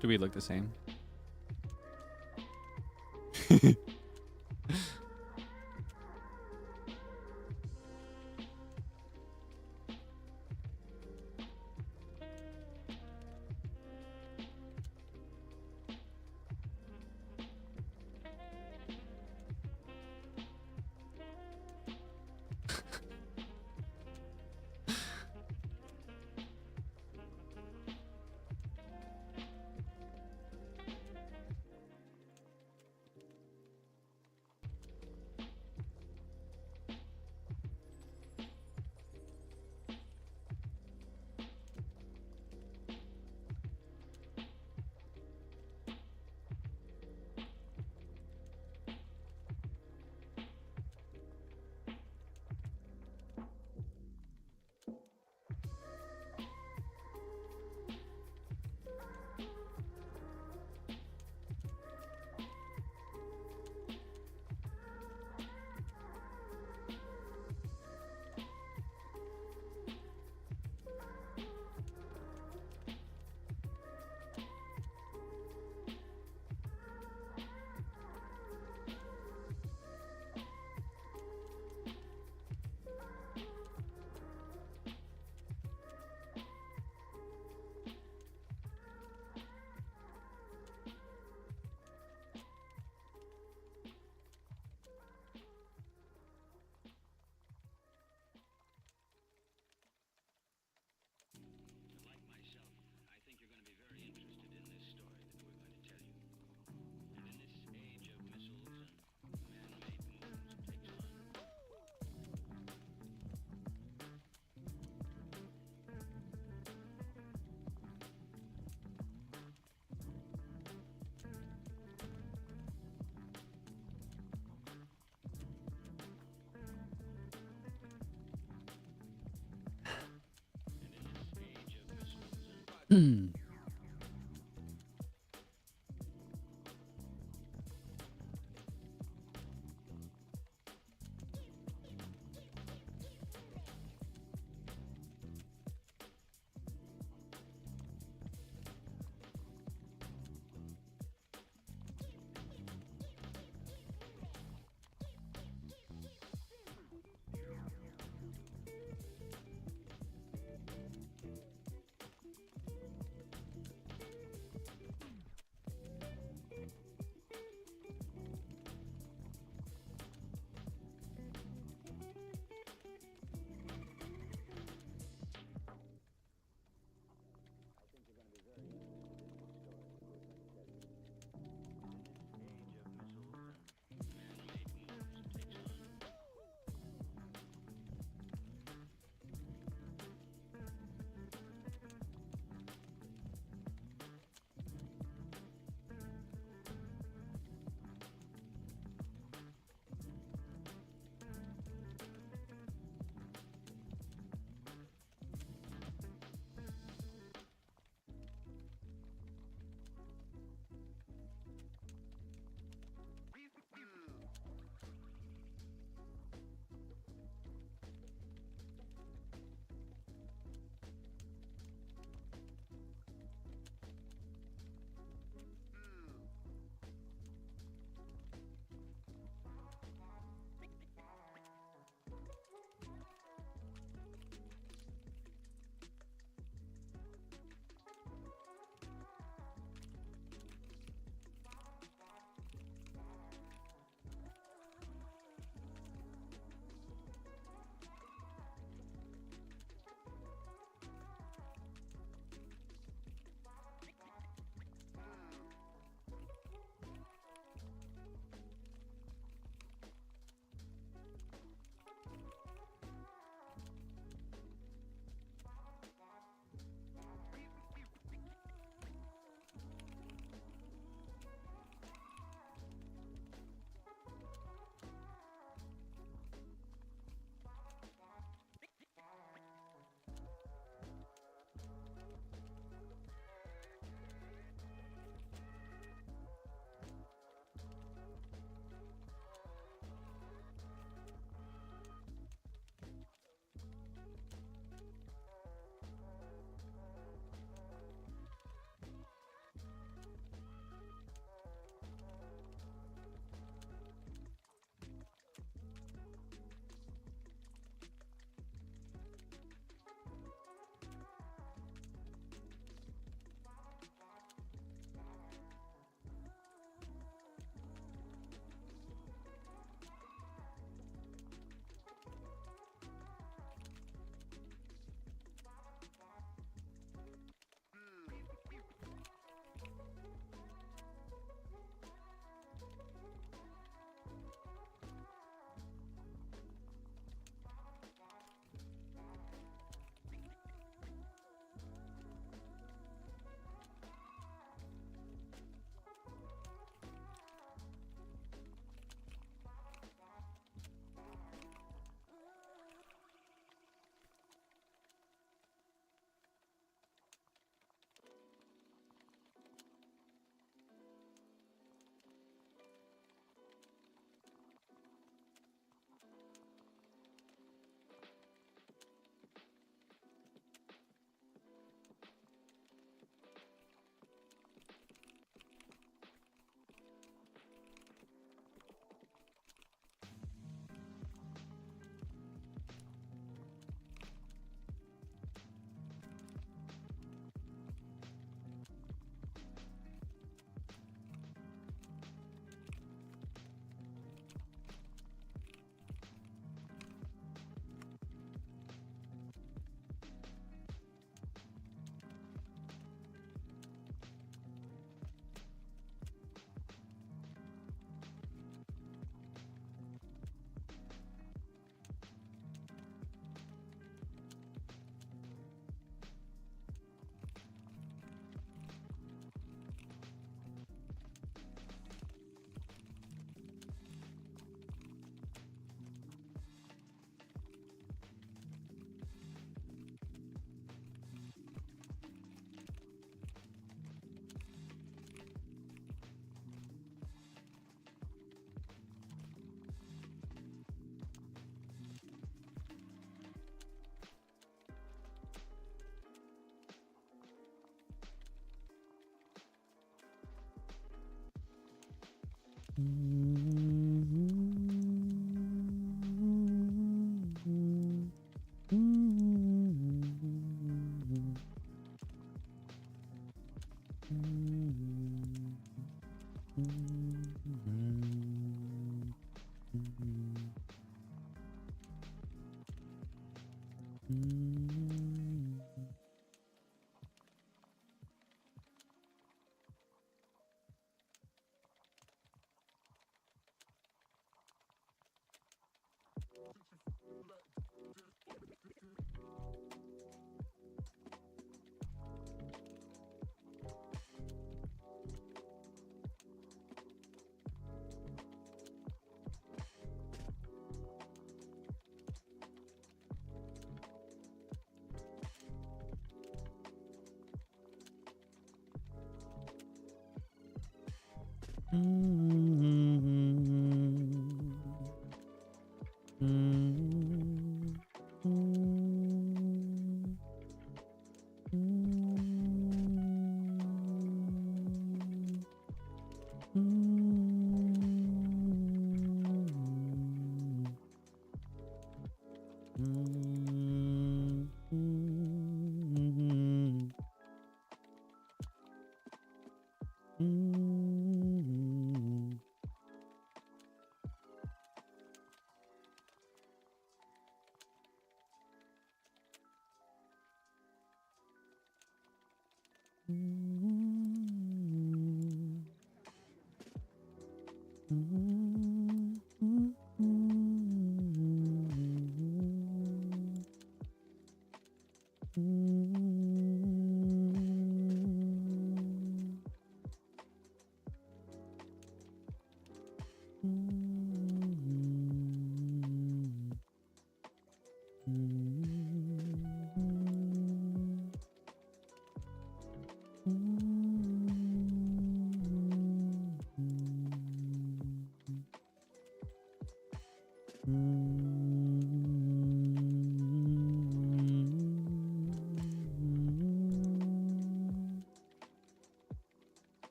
Do we look the same?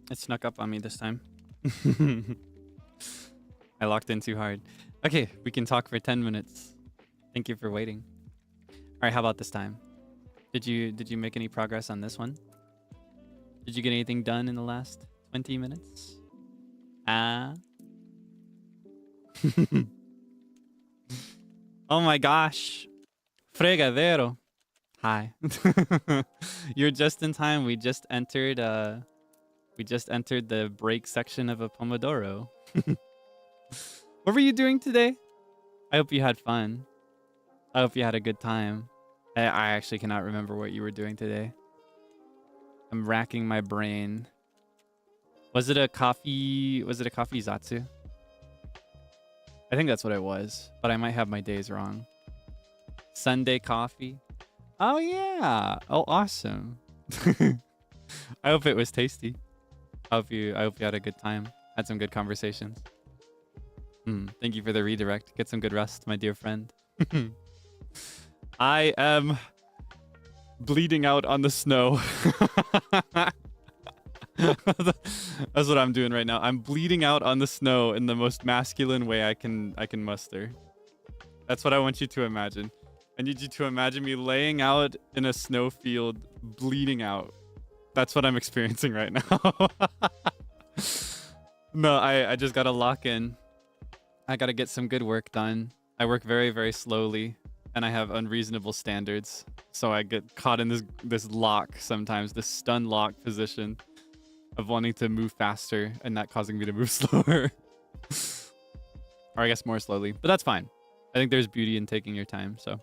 It snuck up on me this time. I locked in too hard. Okay, we can talk for 10 minutes. Thank you for waiting. All right, how about this time? Did you make any progress on this one? Did you get anything done in the last 20 minutes? Ah. Oh my gosh. Fregadero. Hi. You're just in time. We just entered the break section of a Pomodoro. What were you doing today? I hope you had fun. I hope you had a good time. I actually cannot remember what you were doing today. I'm racking my brain. Was it a coffee zatsu? I think that's what it was, but I might have my days wrong. Sunday coffee. Oh yeah. Oh awesome. I hope it was tasty. I hope you had a good time. Had some good conversations. Thank you for the redirect. Get some good rest, my dear friend. I am bleeding out on the snow. That's what I'm doing right now. I'm bleeding out on the snow in the most masculine way I can muster. That's what I want you to imagine. I need you to imagine me laying out in a snow field, bleeding out. That's what I'm experiencing right now. No, I just gotta lock in. I gotta get some good work done. I work very, very slowly, and I have unreasonable standards. So I get caught in this lock sometimes, this stun lock position of wanting to move faster and not causing me to move slower. Or I guess more slowly, but that's fine. I think there's beauty in taking your time, so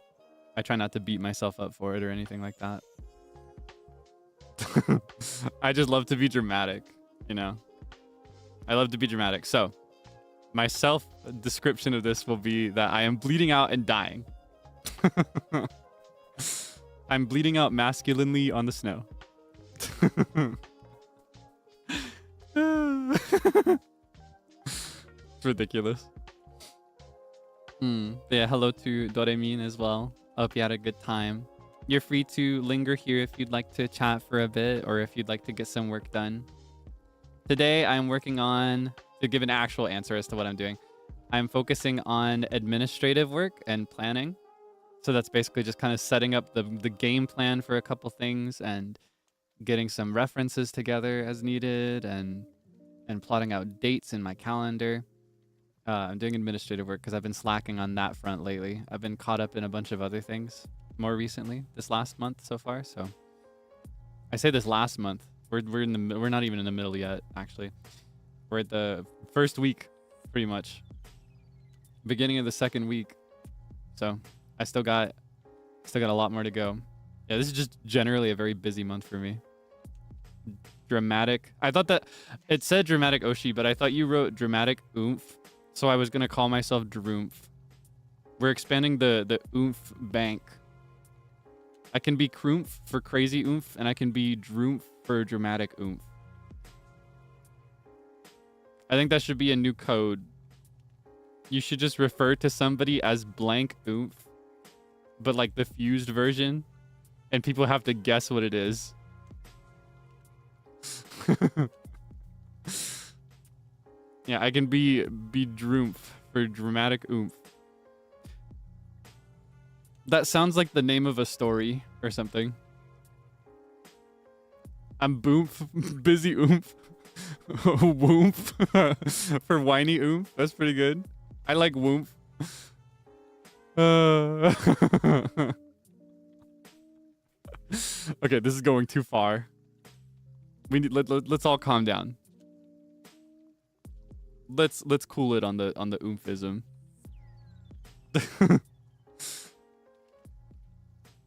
I try not to beat myself up for it or anything like that. I just love to be dramatic, you know? I love to be dramatic. So my self-description of this will be that I am bleeding out and dying. I'm bleeding out masculinely on the snow. It's ridiculous. Yeah, hello to Doremin as well. Hope you had a good time. You're free to linger here if you'd like to chat for a bit or if you'd like to get some work done. Today, I'm working on, to give an actual answer as to what I'm doing, I'm focusing on administrative work and planning. So that's basically just kind of setting up the game plan for a couple things and getting some references together as needed and plotting out dates in my calendar. I'm doing administrative work because I've been slacking on that front lately. I've been caught up in a bunch of other things more recently, this last month so far. So I say this last month. We're not even in the middle yet, actually. We're at the first week, pretty much. Beginning of the second week. So I still got a lot more to go. Yeah, this is just generally a very busy month for me. Dramatic. I thought that it said dramatic Oshi, but I thought you wrote dramatic oomph. So I was gonna call myself Droomph. We're expanding the oomph bank. I can be Kroomph for crazy oomph, and I can be Droomph for dramatic oomph. I think that should be a new code. You should just refer to somebody as blank oomph, but like the fused version, and people have to guess what it is. Yeah, I can be Droomph for dramatic oomph. That sounds like the name of a story or something. I'm Boomph, busy oomph. Woomph for whiny oomph. That's pretty good. I like woomph. Okay, this is going too far. We need let's all calm down. Let's cool it on the oomphism.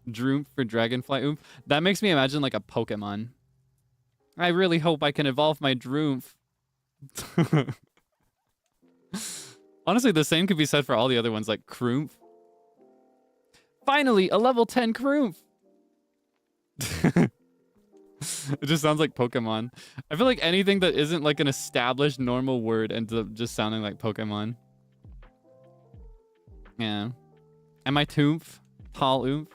Droomp for dragonfly oomph. That makes me imagine like a Pokemon. I really hope I can evolve my Droomph. Honestly, the same could be said for all the other ones like Kroomph. Finally, a level 10 Kroomph. It just sounds like Pokemon. I feel like anything that isn't like an established normal word ends up just sounding like Pokemon. Yeah. Am I Toomph? Tall Oomph?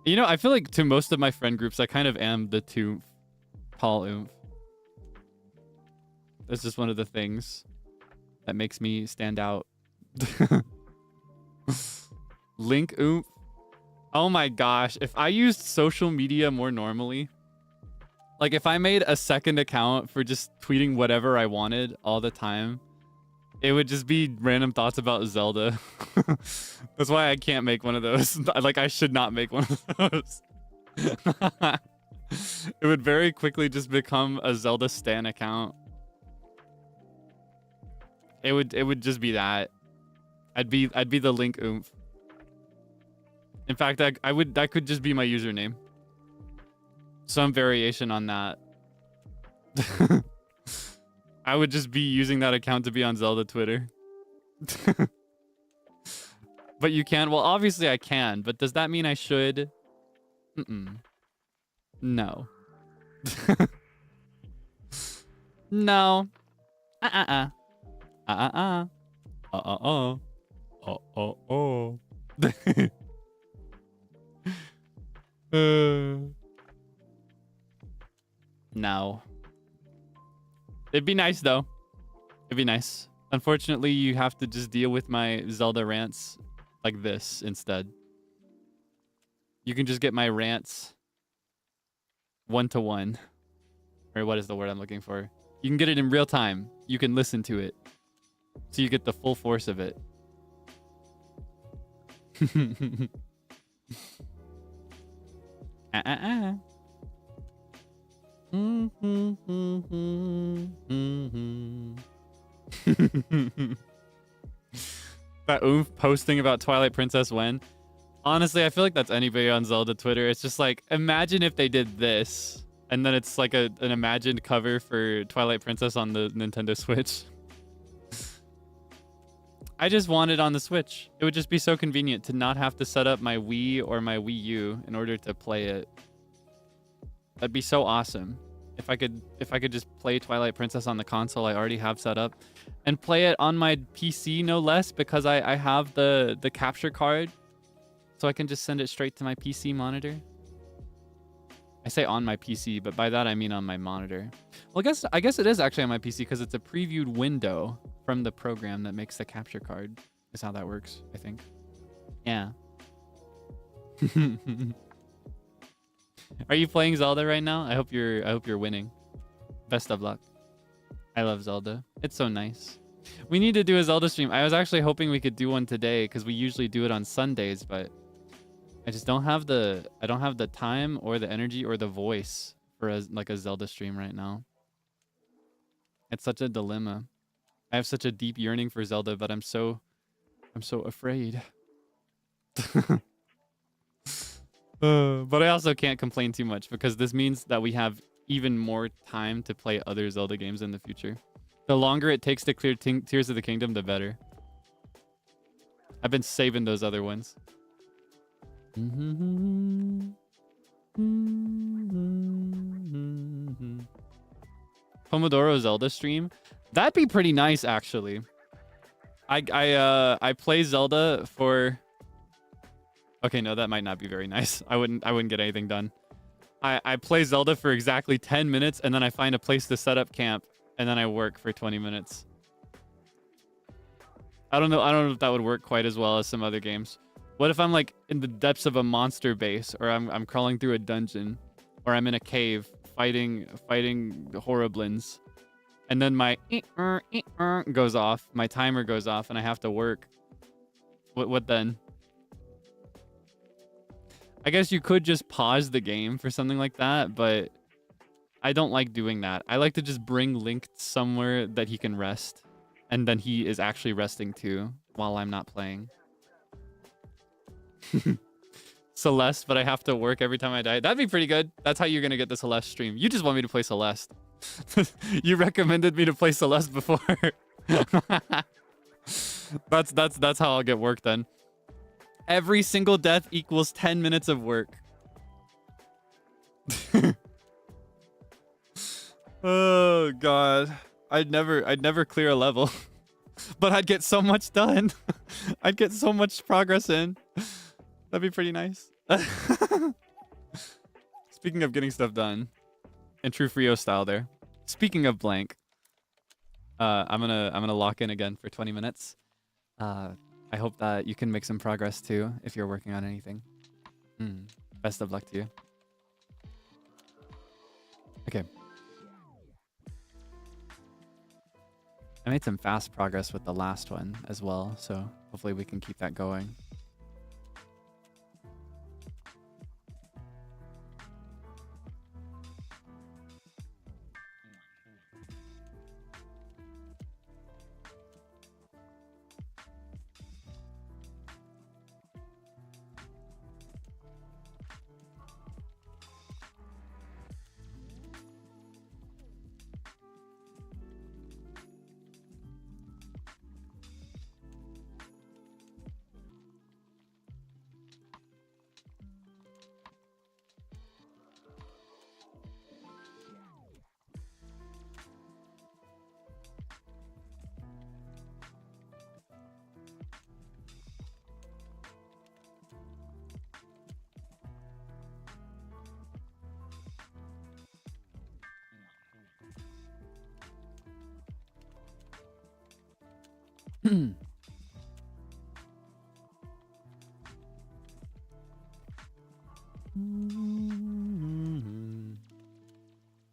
You know, I feel like to most of my friend groups, I kind of am the too tall oomph. That's just one of the things that makes me stand out. Link oomph. Oh my gosh. If I used social media more normally, like if I made a second account for just tweeting whatever I wanted all the time, it would just be random thoughts about Zelda. That's why I can't make one of those. Like, I should not make one of those. It would very quickly just become a Zelda Stan account. It would just be that. I'd be the Link oomph. In fact, that could just be my username. Some variation on that. I would just be using that account to be on Zelda Twitter. But you can? Well, obviously I can, but does that mean I should? No. No. No. It'd be nice though. It'd be nice. Unfortunately, you have to just deal with my Zelda rants like this instead. You can just get my rants 1-to-1. Or what is the word I'm looking for? You can get it in real time. You can listen to it. So you get the full force of it. That oomph posting about Twilight Princess when? Honestly, I feel like that's anybody on Zelda Twitter. It's just like, imagine if they did this. And then it's like an imagined cover for Twilight Princess on the Nintendo Switch. I just want it on the Switch. It would just be so convenient to not have to set up my Wii or my Wii U in order to play it. That'd be so awesome. If I could just play Twilight Princess on the console I already have set up and play it on my PC no less, because I have the capture card, so I can just send it straight to my PC monitor. I say on my PC, but by that I mean on my monitor. Well, I guess it is actually on my PC because it's a previewed window from the program that makes the capture card. Is how that works, I think. Yeah. Are you playing Zelda right now? I hope you're winning. Best of luck. I love Zelda. It's so nice. We need to do a Zelda stream. I was actually hoping we could do one today because we usually do it on Sundays, but I just don't have the time or the energy or the voice for a Zelda stream right now. It's such a dilemma. I have such a deep yearning for Zelda, but I'm so afraid. But I also can't complain too much because this means that we have even more time to play other Zelda games in the future. The longer it takes to clear Tears of the Kingdom, the better. I've been saving those other ones. Pomodoro Zelda stream? That'd be pretty nice, actually. I play Zelda for... Okay, no, that might not be very nice. I wouldn't get anything done. I play Zelda for exactly 10 minutes, and then I find a place to set up camp, and then I work for 20 minutes. I don't know if that would work quite as well as some other games. What if I'm like in the depths of a monster base, or I'm crawling through a dungeon, or I'm in a cave fighting horriblins, and then my goes off, my timer goes off, and I have to work. What then? I guess you could just pause the game for something like that, but I don't like doing that. I like to just bring Link somewhere that he can rest, and then he is actually resting too while I'm not playing. Celeste, but I have to work every time I die. That'd be pretty good. That's how you're gonna get the Celeste stream. You just want me to play Celeste. You recommended me to play Celeste before. That's how I'll get work done. Every single death equals 10 minutes of work. Oh god. I'd never clear a level. But I'd get so much done. I'd get so much progress in. That'd be pretty nice. Speaking of getting stuff done, in true Frio style there. Speaking of blank, I'm gonna lock in again for 20 minutes. I hope that you can make some progress too if you're working on anything. Best of luck to you. Okay. I made some fast progress with the last one as well, so hopefully we can keep that going.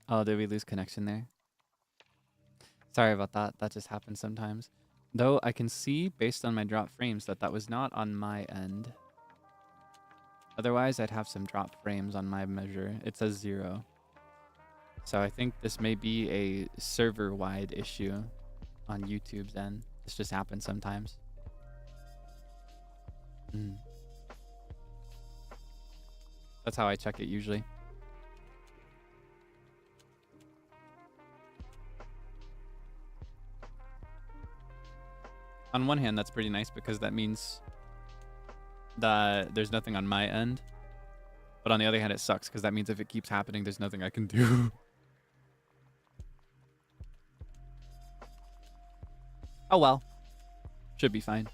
Oh, did we lose connection there? Sorry about that. That just happens sometimes. Though I can see, based on my drop frames, that was not on my end. Otherwise, I'd have some drop frames on my measure. It says 0. So I think this may be a server-wide issue on YouTube's end. This just happens sometimes. That's how I check it usually. On one hand, that's pretty nice because that means that there's nothing on my end. But on the other hand, it sucks because that means if it keeps happening, there's nothing I can do. Oh well. Should be fine.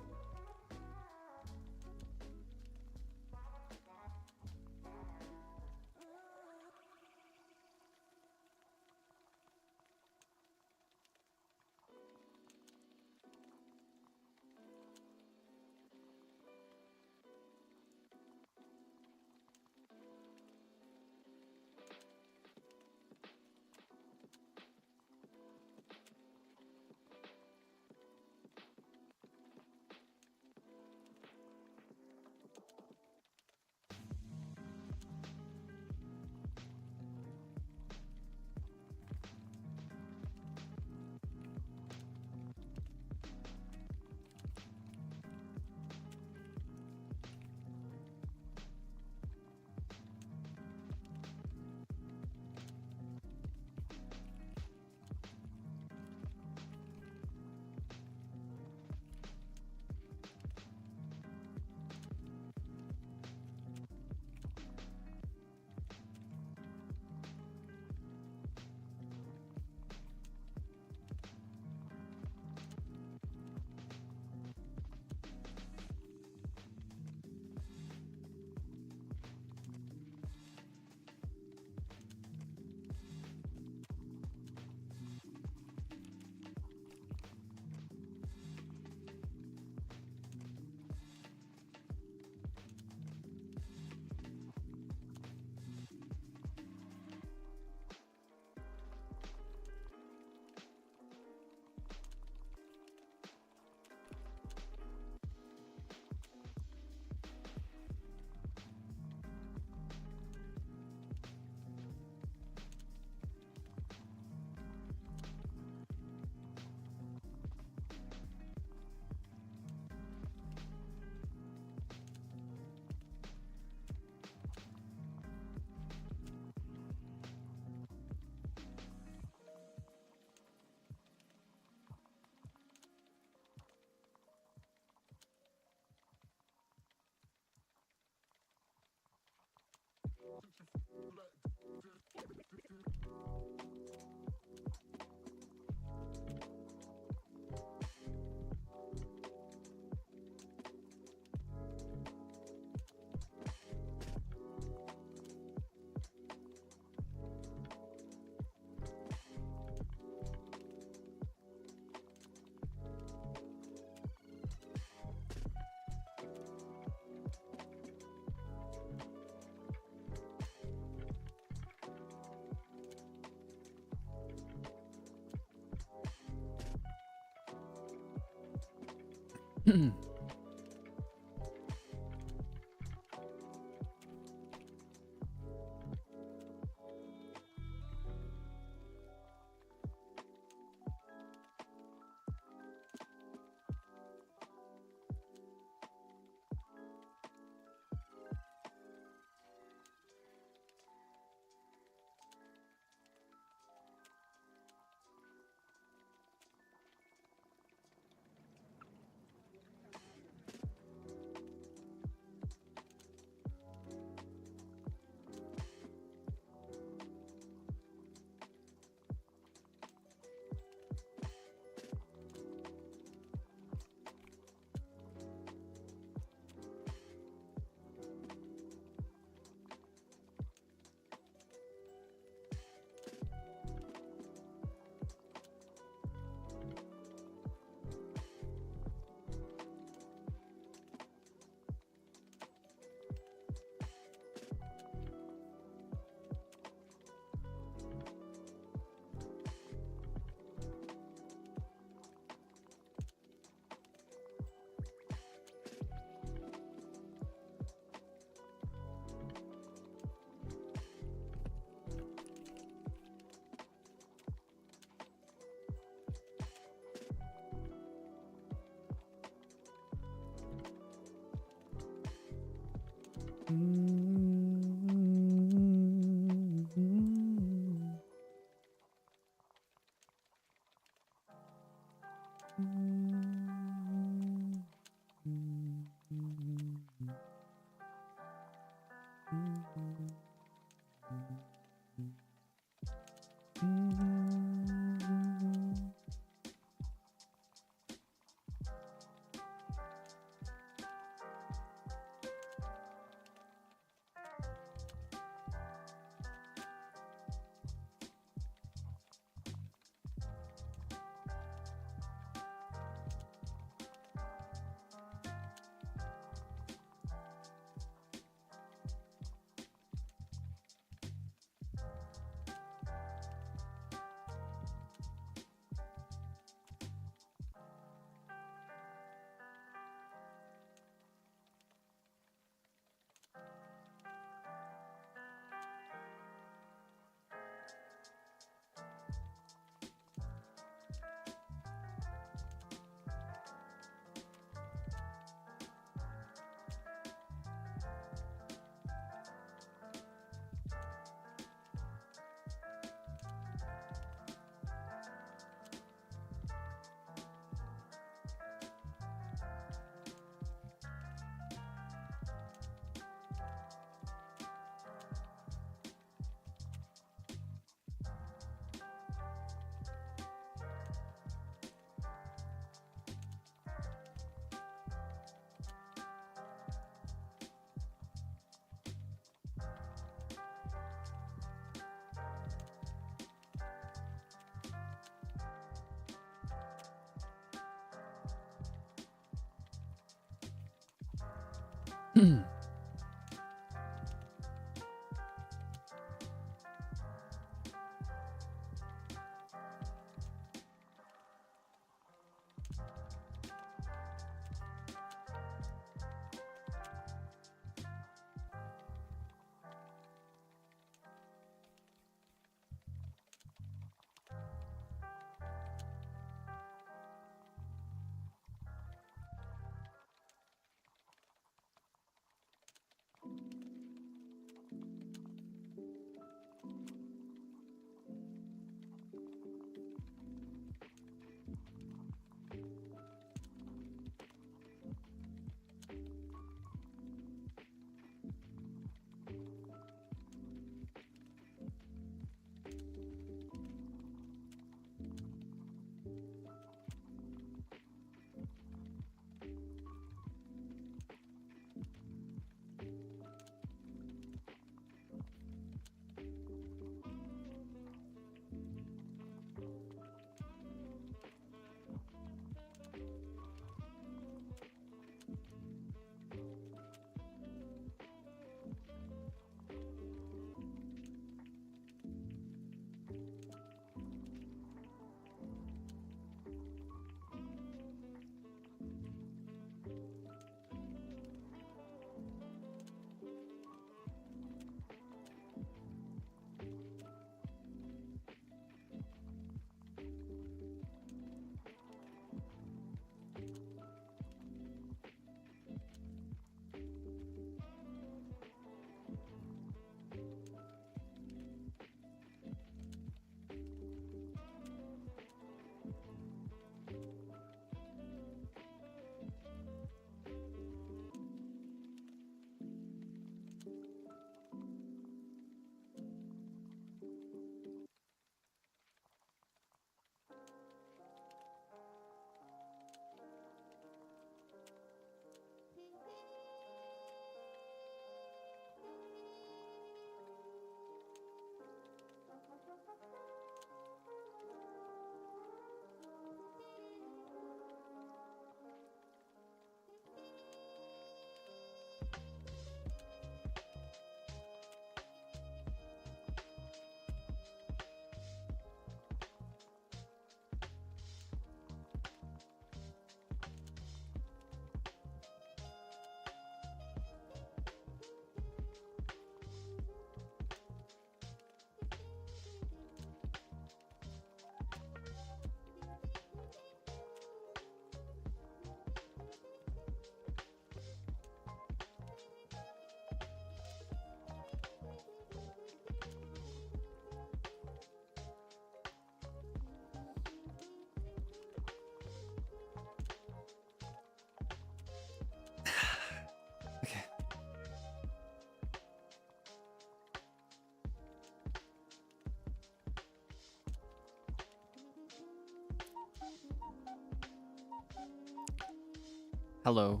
Hello.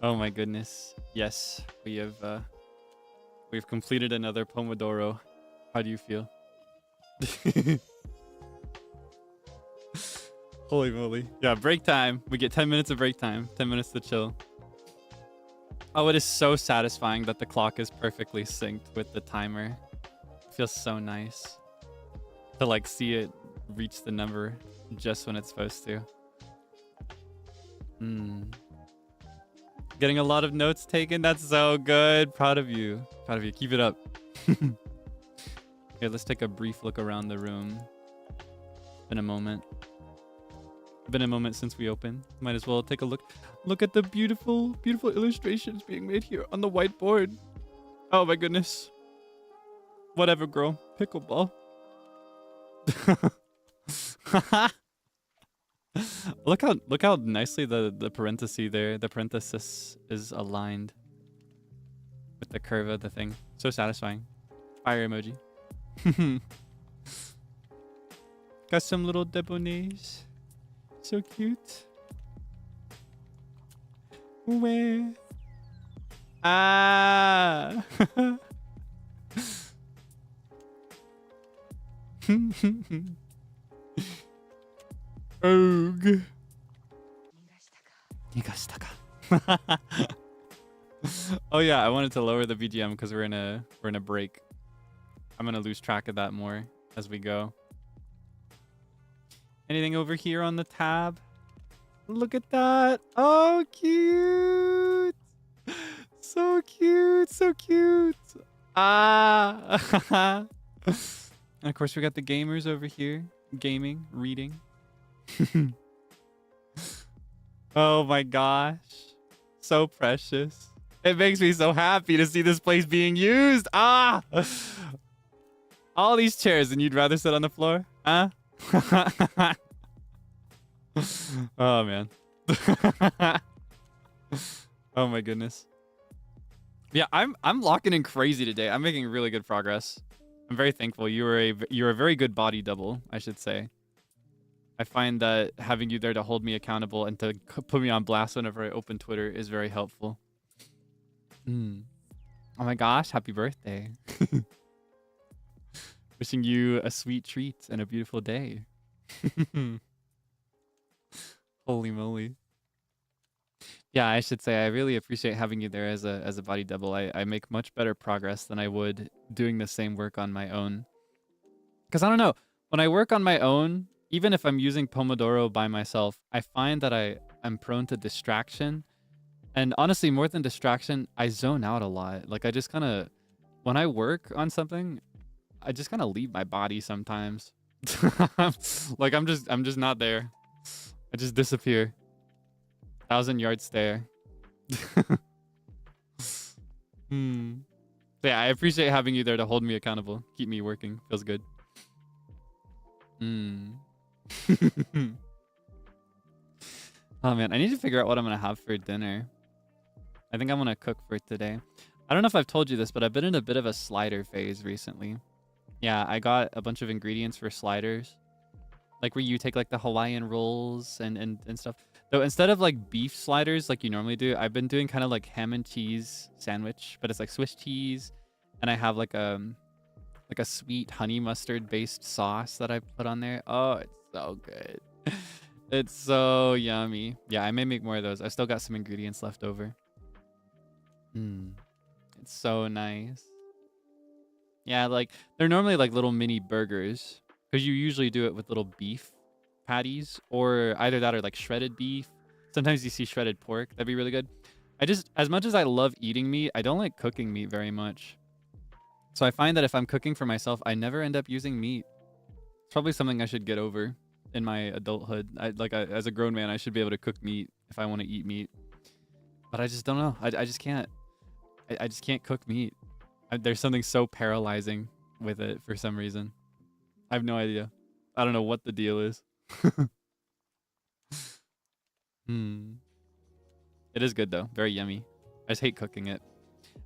Oh my goodness. Yes, we've completed another Pomodoro. How do you feel? Holy moly. Yeah, break time. We get 10 minutes of break time. 10 minutes to chill. Oh, it is so satisfying that the clock is perfectly synced with the timer. It feels so nice to like see it reach the number just when it's supposed to. Getting a lot of notes taken. That's so good. Proud of you. Proud of you. Keep it up. Okay, let's take a brief look around the room. Been a moment. Been a moment since we opened. Might as well take a look. Look at the beautiful, beautiful illustrations being made here on the whiteboard. Oh my goodness. Whatever, girl. Pickleball. Look how nicely the parenthesis there, the parenthesis is aligned with the curve of the thing. So satisfying. Fire emoji. Got some little debonairs. So cute. Where? Ah. Oog. Oh yeah, I wanted to lower the BGM because we're in a break. I'm gonna lose track of that more as we go. Anything over here on the tab? Look at that. Oh, cute. So cute. So cute. Ah. And of course, we got the gamers over here. Gaming, reading. Oh my gosh. So precious. It makes me so happy to see this place being used. Ah. All these chairs and you'd rather sit on the floor? Huh? Oh man. Oh my goodness. Yeah, I'm locking in crazy today. I'm making really good progress. I'm very thankful. You're a very good body double, I should say. I find that having you there to hold me accountable and to put me on blast whenever I open Twitter is very helpful. Oh my gosh, happy birthday. Wishing you a sweet treat and a beautiful day. Holy moly. Yeah, I should say I really appreciate having you there as a body double. I make much better progress than I would doing the same work on my own. Because I don't know, when I work on my own, even if I'm using Pomodoro by myself, I find that I'm prone to distraction. And honestly, more than distraction, I zone out a lot. Like I just kind of, when I work on something, I just kind of leave my body sometimes. Like I'm just not there. I just disappear. 1,000-yard stare. So yeah, I appreciate having you there to hold me accountable. Keep me working. Feels good. Oh man, I need to figure out what I'm gonna have for dinner. I think I'm gonna cook for today. I don't know if I've told you this, but I've been in a bit of a slider phase recently. Yeah, I got a bunch of ingredients for sliders. Like where you take like the Hawaiian rolls and stuff. So instead of like beef sliders like you normally do, I've been doing kind of like ham and cheese sandwich, but it's like Swiss cheese. And I have like a sweet honey mustard based sauce that I put on there. Oh, it's so good. It's so yummy. Yeah, I may make more of those. I still got some ingredients left over. It's so nice. Yeah, like they're normally like little mini burgers because you usually do it with little beef patties or either that or like shredded beef. Sometimes you see shredded pork. That'd be really good. As much as I love eating meat, I don't like cooking meat very much. So I find that if I'm cooking for myself, I never end up using meat. It's probably something I should get over in my adulthood. As a grown man, I should be able to cook meat if I want to eat meat. But I just don't know. I just can't. I just can't cook meat. There's something so paralyzing with it for some reason. I have no idea. I don't know what the deal is. It is good though. Very yummy. I just hate cooking it.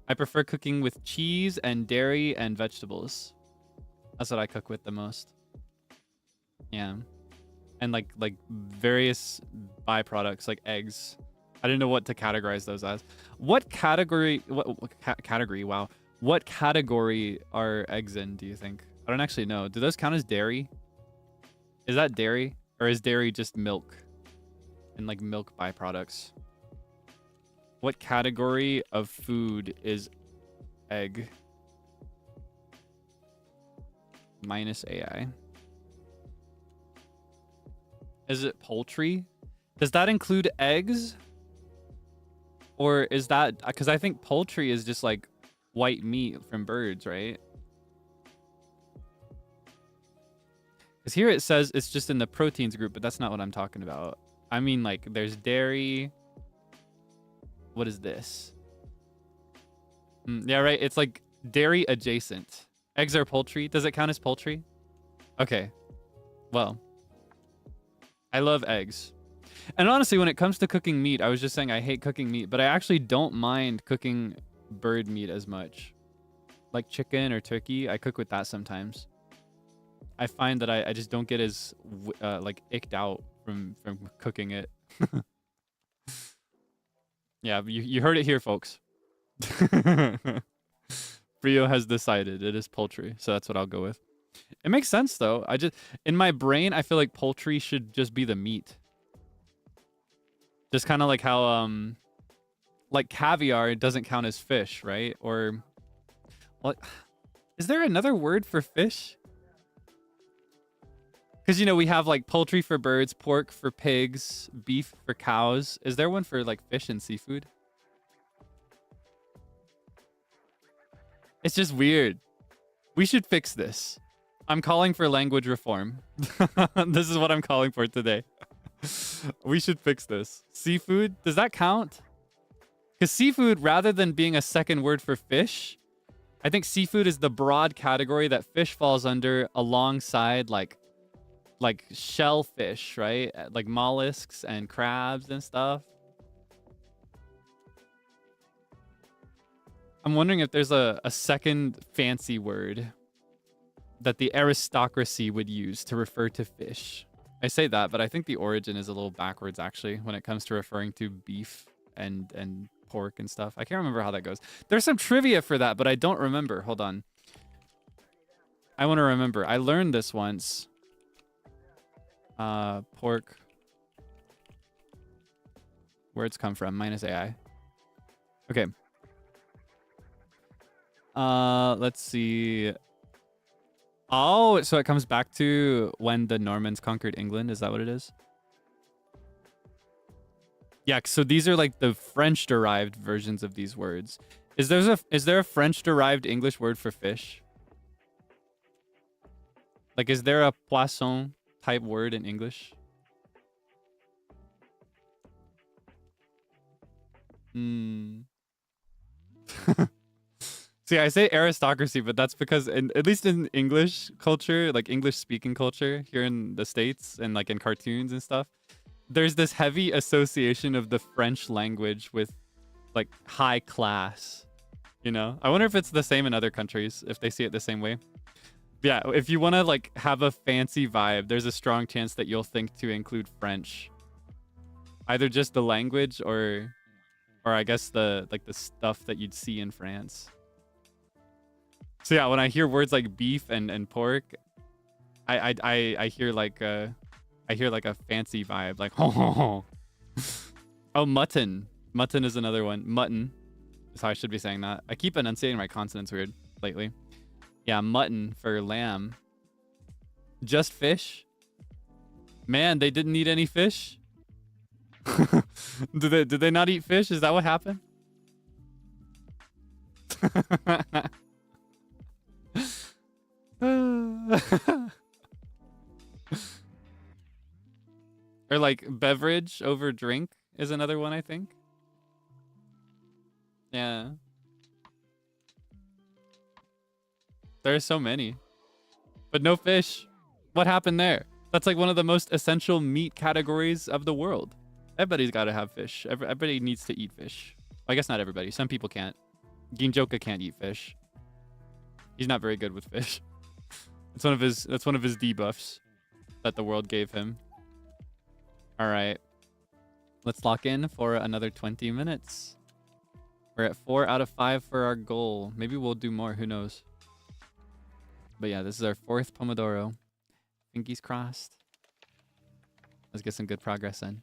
I prefer cooking with cheese and dairy and vegetables. That's what I cook with the most. Yeah. and like various byproducts like eggs. I didn't know what to categorize those as. What category? What category? Wow. What category are eggs in? Do you think? I don't actually know. Do those count as dairy? Is that dairy, or is dairy just milk and like milk byproducts? What category of food is egg? Minus AI. Is it poultry? Does that include eggs? Or is that, because I think poultry is just like white meat from birds, right? Because here it says it's just in the proteins group, but that's not what I'm talking about. I mean, like, there's dairy. What is this? Yeah, right. It's like dairy adjacent. Eggs are poultry. Does it count as poultry? Okay. Well, I love eggs. And honestly, when it comes to cooking meat, I was just saying I hate cooking meat, but I actually don't mind cooking bird meat as much. Like chicken or turkey, I cook with that sometimes. I find that I just don't get as like icked out from cooking it. Yeah, you heard it here, folks. Brio has decided it is poultry, so that's what I'll go with. It makes sense though. In my brain, I feel like poultry should just be the meat. Just kind of like how like caviar doesn't count as fish, right? Or what? Is there another word for fish? Because, you know, we have like poultry for birds, pork for pigs, beef for cows. Is there one for like fish and seafood? It's just weird. We should fix this. I'm calling for language reform. This is what I'm calling for today. We should fix this. Seafood, does that count? Because seafood, rather than being a second word for fish, I think seafood is the broad category that fish falls under alongside like shellfish, right? Like mollusks and crabs and stuff. I'm wondering if there's a second fancy word that the aristocracy would use to refer to fish. I say that, but I think the origin is a little backwards, actually, when it comes to referring to beef and pork and stuff. I can't remember how that goes. There's some trivia for that, but I don't remember. Hold on. I want to remember. I learned this once. Pork. Words come from. Minus AI. Okay. Let's see. Oh, so it comes back to when the Normans conquered England. Is that what it is? Yeah, so these are like the French-derived versions of these words. Is there a French-derived English word for fish? Like, is there a poisson type word in English? See, I say aristocracy, but that's because at least in English culture, like English speaking culture here in the States and like in cartoons and stuff, there's this heavy association of the French language with like high class, you know? I wonder if it's the same in other countries, if they see it the same way. Yeah, if you want to like have a fancy vibe, there's a strong chance that you'll think to include French. Either just the language or I guess the stuff that you'd see in France. So yeah, when I hear words like beef and pork, I hear like a fancy vibe, like oh mutton. Mutton is another one. Mutton is how I should be saying that. I keep enunciating my consonants weird lately. Yeah, mutton for lamb. Just fish? Man, they didn't eat any fish? Did they not eat fish? Is that what happened? Or like beverage over drink is another one, I think. Yeah. There's so many. But no fish. What happened there? That's like one of the most essential meat categories of the world. Everybody's got to have fish. Everybody needs to eat fish. I guess not everybody. Some people can't. Ginjoka can't eat fish. He's not very good with fish. That's one of his debuffs that the world gave him. All right. Let's lock in for another 20 minutes. We're at 4 out of 5 for our goal. Maybe we'll do more. Who knows? But yeah, this is our 4th Pomodoro. Pinkies crossed. Let's get some good progress in.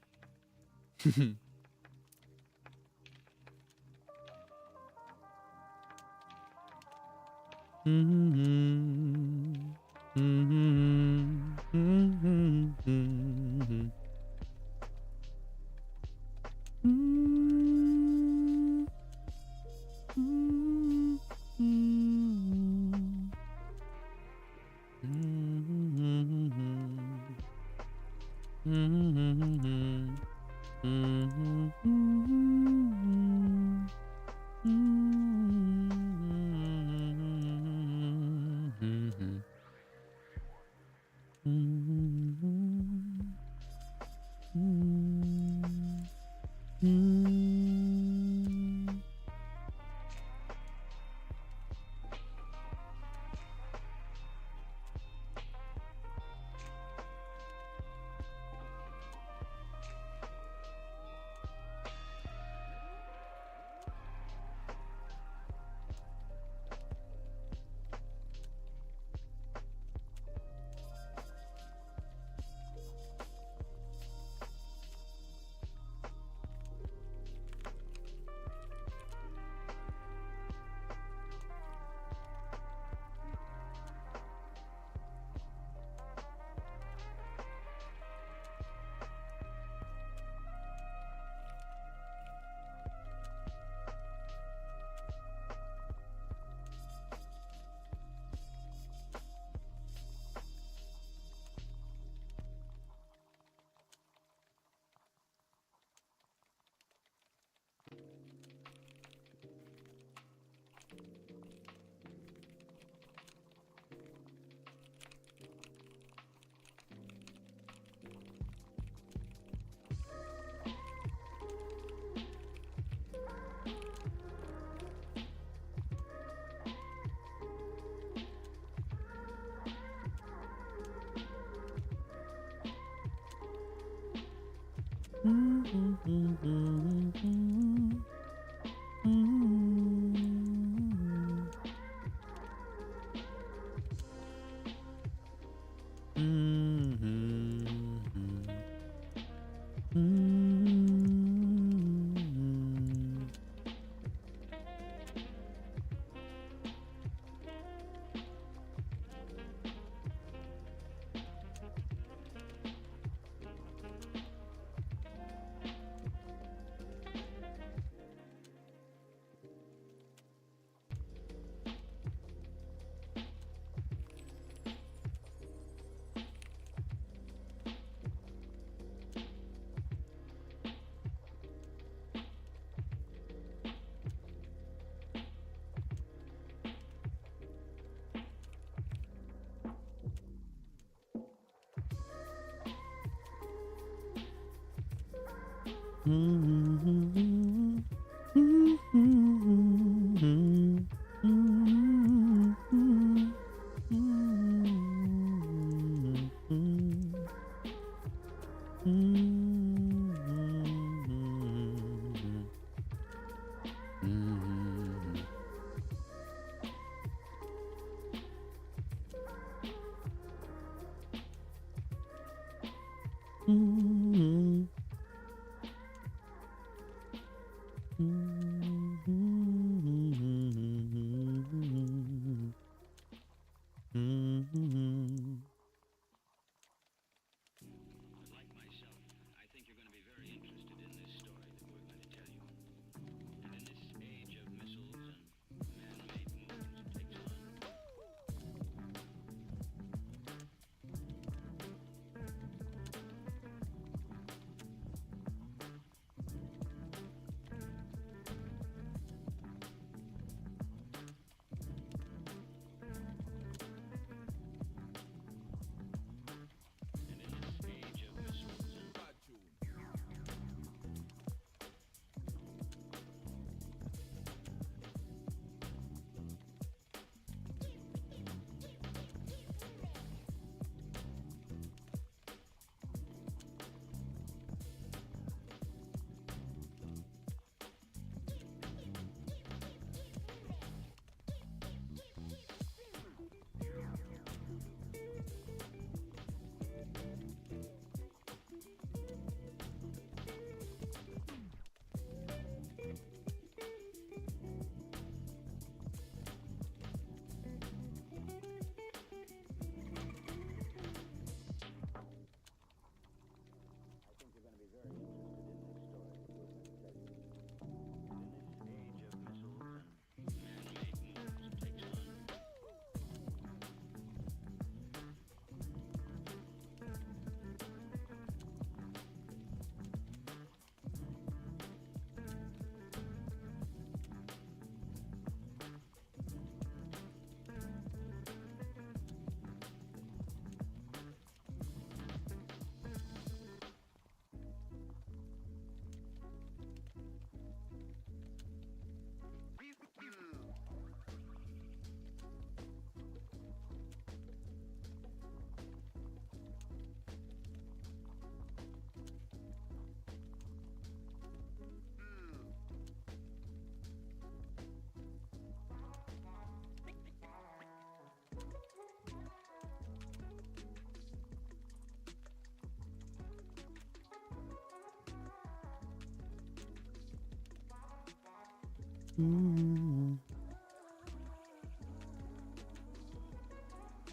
Mm.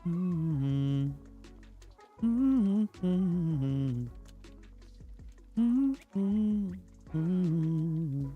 Mm. Mm. Mm. Mm. Mm.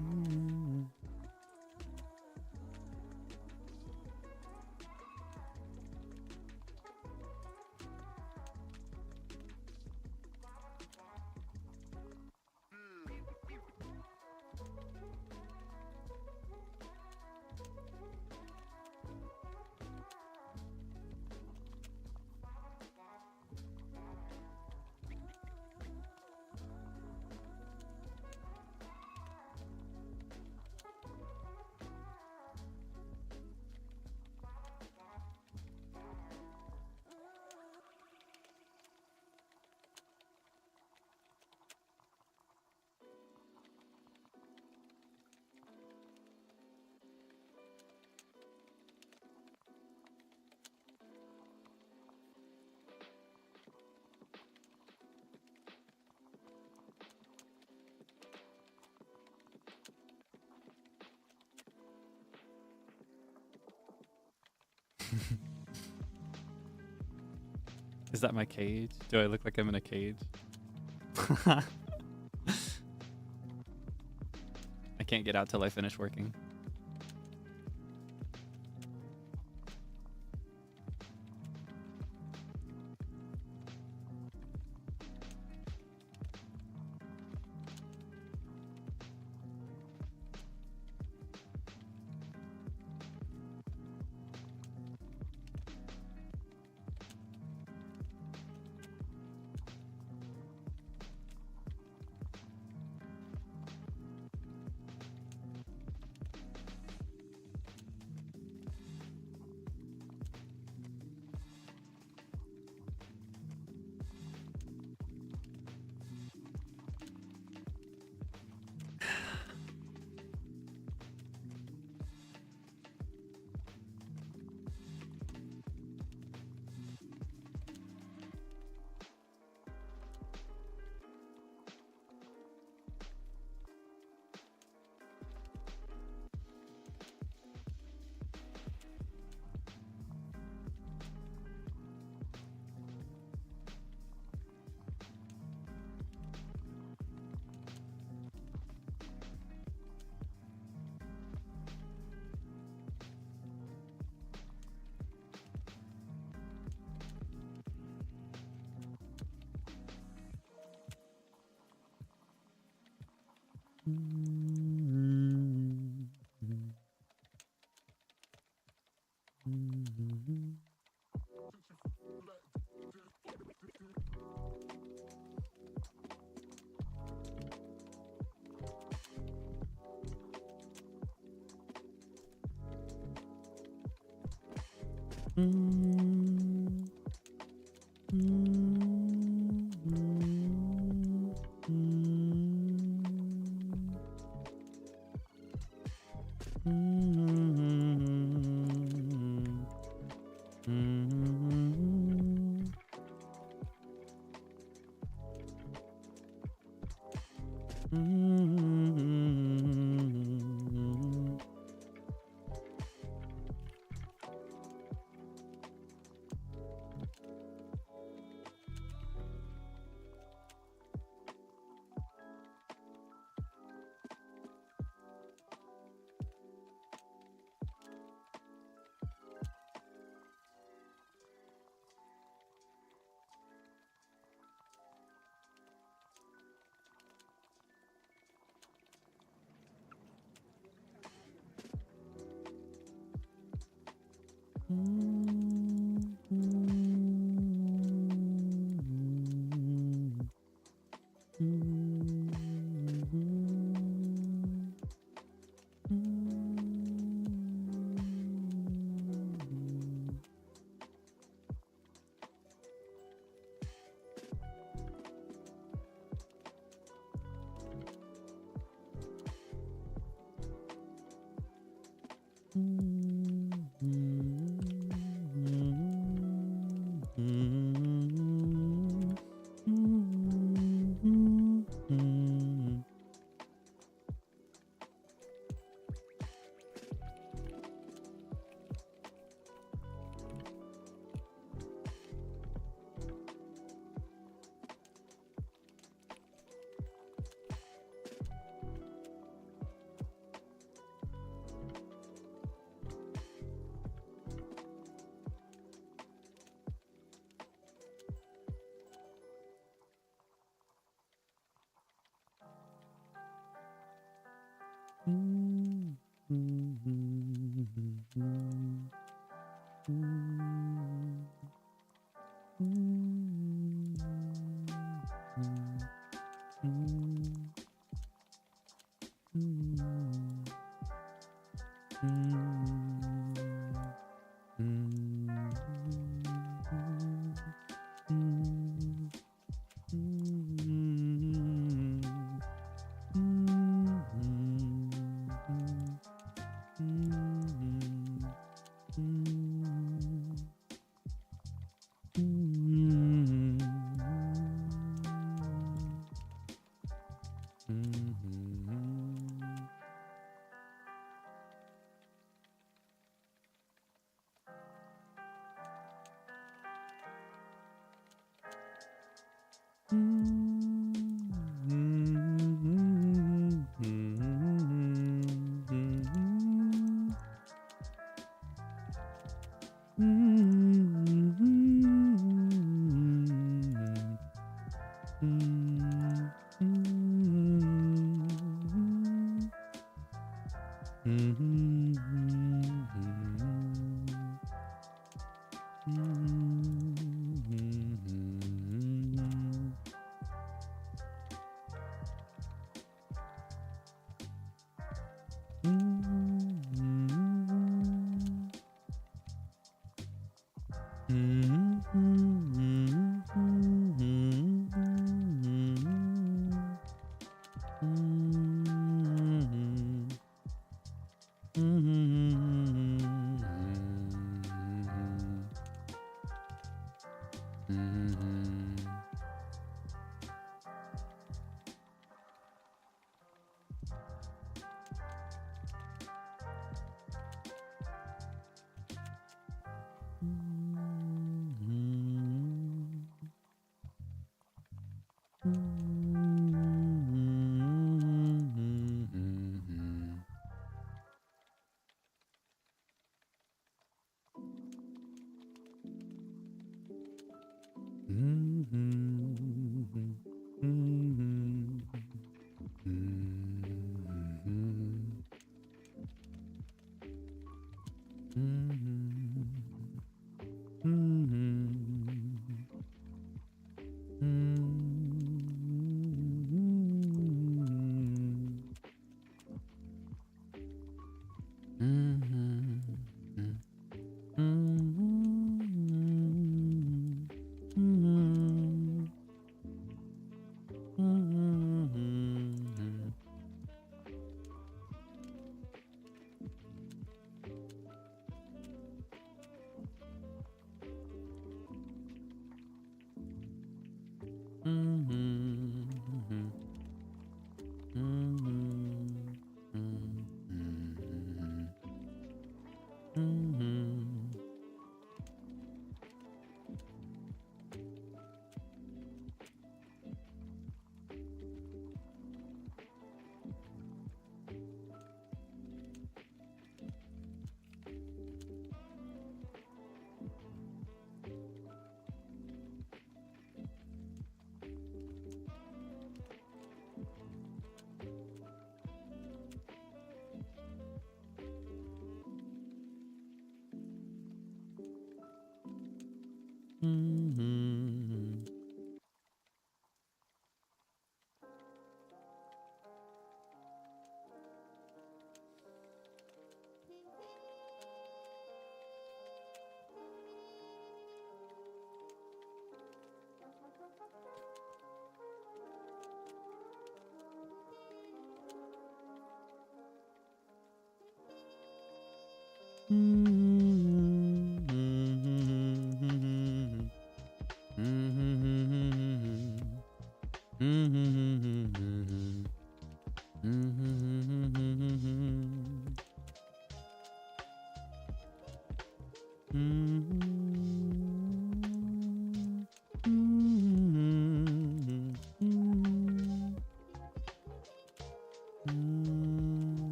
Mm. Is that my cage? Do I look like I'm in a cage? I can't get out till I finish working.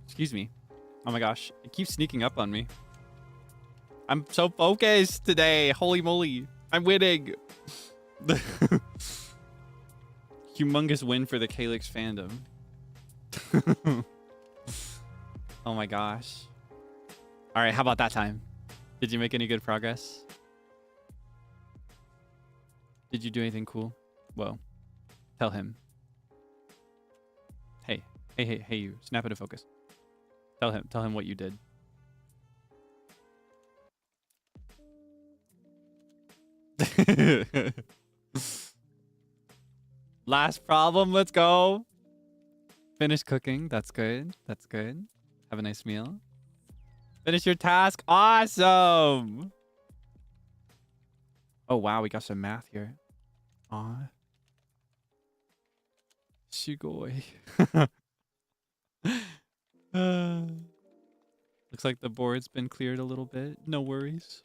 Excuse me. Oh my gosh. It keeps sneaking up on me. I'm so focused today. Holy moly. I'm winning. Humongous win for the Kaelix fandom. Oh my gosh. All right, how about that time? Did you make any good progress? Did you do anything cool? Whoa. Tell him. Hey, hey, you. Snap into focus. Tell him what you did. Last problem, let's go. Finish cooking, that's good. That's good. Have a nice meal. Finish your task, awesome. Oh wow, we got some math here. Aw. Sugoi. Looks like the board's been cleared a little bit. No worries.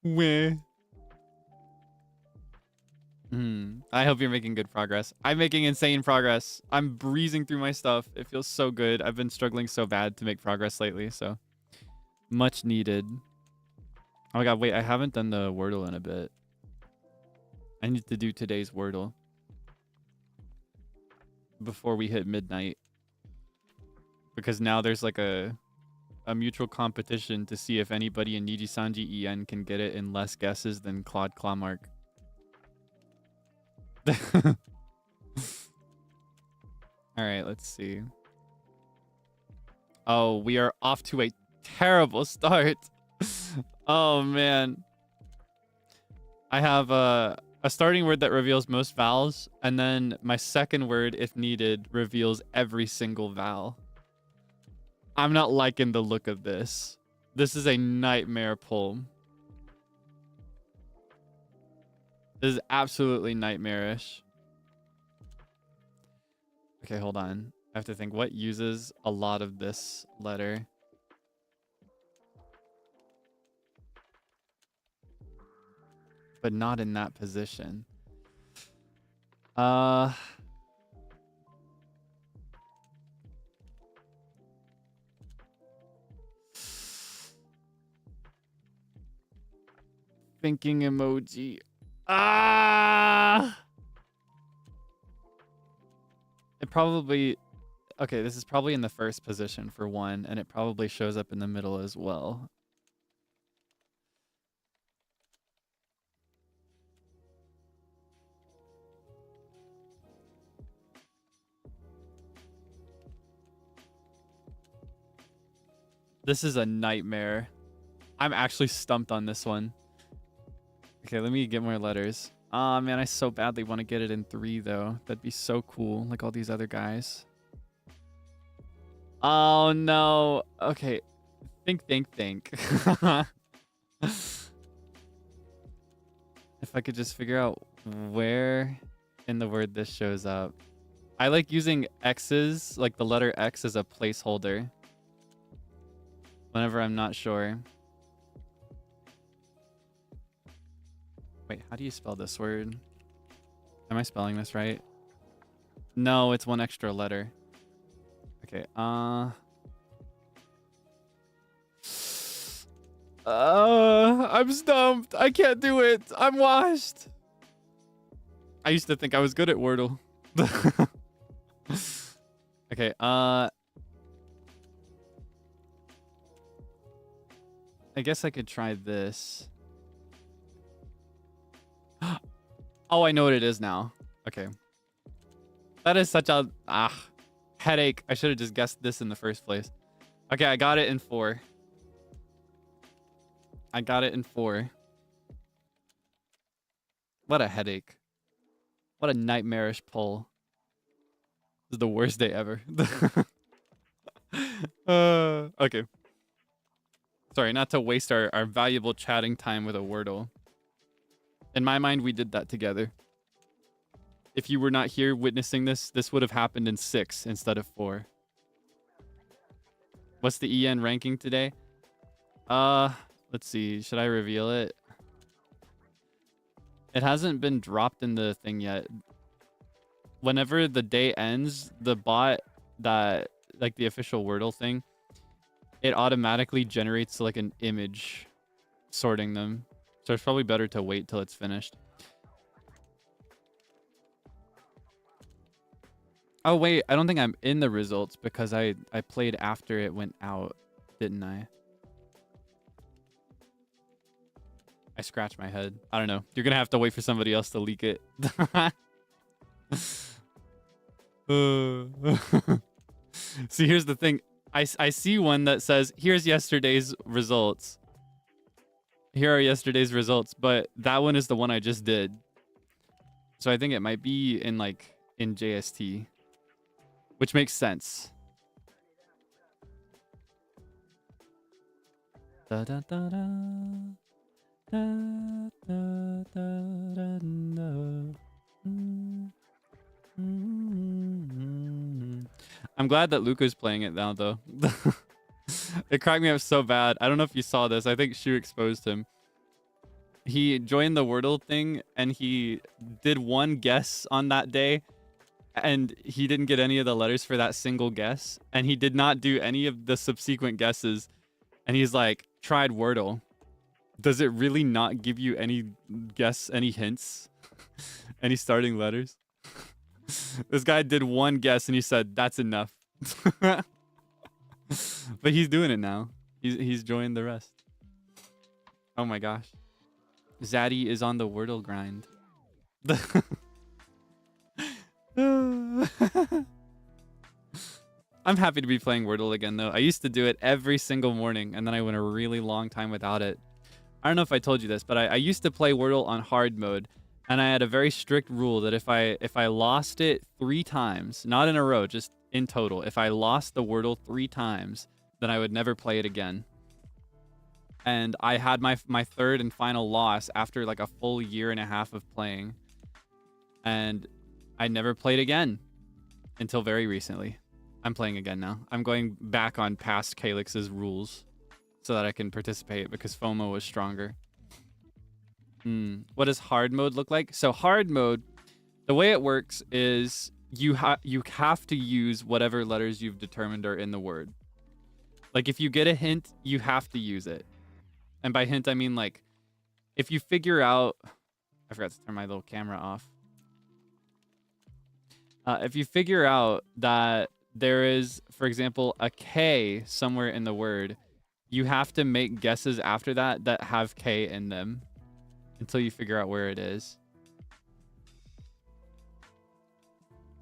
Where? I hope you're making good progress. I'm making insane progress. I'm breezing through my stuff. It feels so good. I've been struggling so bad to make progress lately, so much needed. Oh my god, wait, I haven't done the Wordle in a bit. I need to do today's Wordle before we hit midnight. Because now there's like a mutual competition to see if anybody in NIJISANJI EN can get it in less guesses than Claude Clamark. Alright, let's see. Oh, we are off to a terrible start. Oh, man. I have a starting word that reveals most vowels, and then my second word, if needed, reveals every single vowel. I'm not liking the look of this. This is a nightmare pull. This is absolutely nightmarish. Okay, hold on. I have to think what uses a lot of this letter. But not in that position. Thinking emoji. It probably... Okay, this is probably in the first position for one, and it probably shows up in the middle as well. This is a nightmare. I'm actually stumped on this one. Okay, let me get more letters. Aw, man, I so badly want to get it in 3, though. That'd be so cool, like all these other guys. Oh, no. Okay. Think. If I could just figure out where in the word this shows up. I like using X's, like the letter X as a placeholder. Whenever I'm not sure. Wait, how do you spell this word? Am I spelling this right? No, it's one extra letter. Okay, I'm stumped. I can't do it. I'm washed. I used to think I was good at Wordle. Okay, I guess I could try this. Oh, I know what it is now. Okay. That is such a headache. I should have just guessed this in the first place. Okay, I got it in 4. I got it in 4. What a headache. What a nightmarish pull. This is the worst day ever. Okay. Sorry, not to waste our valuable chatting time with a Wordle. In my mind, we did that together. If you were not here witnessing this, this would have happened in 6 instead of 4. What's the EN ranking today? Let's see. Should I reveal it? It hasn't been dropped in the thing yet. Whenever the day ends, the bot that, like the official Wordle thing, it automatically generates like an image sorting them. So it's probably better to wait till it's finished. Oh, wait. I don't think I'm in the results because I played after it went out, didn't I? I scratched my head. I don't know. You're going to have to wait for somebody else to leak it. See, here's the thing. I see one that says, here's yesterday's results. Here are yesterday's results, but that one is the one I just did. So I think it might be in like in JST, which makes sense. Da, da, da, da. Da, da, da, da, da. I'm glad that Luca's playing it now, though. It cracked me up so bad. I don't know if you saw this. I think Shu exposed him. He joined the Wordle thing, and he did one guess on that day, and he didn't get any of the letters for that single guess, and he did not do any of the subsequent guesses. And he's like, tried Wordle. Does it really not give you any any hints? Any starting letters? This guy did one guess and he said, that's enough. But he's doing it now. He's joined the rest. Oh my gosh. Zaddy is on the Wordle grind. I'm happy to be playing Wordle again, though. I used to do it every single morning, and then I went a really long time without it. I don't know if I told you this, but I used to play Wordle on hard mode, and I had a very strict rule that if I lost it 3 times, not in a row, just in total, if I lost the Wordle 3 times, then I would never play it again. And I had my third and final loss after like a full year and a half of playing. And I never played again until very recently. I'm playing again now. I'm going back on past Kaelix's rules so that I can participate because FOMO was stronger. What does hard mode look like? So hard mode, the way it works is you have to use whatever letters you've determined are in the word. Like if you get a hint, you have to use it. And by hint, I mean like if you figure out, I forgot to turn my little camera off. If you figure out that there is, for example, a K somewhere in the word, you have to make guesses after that that have K in them until you figure out where it is.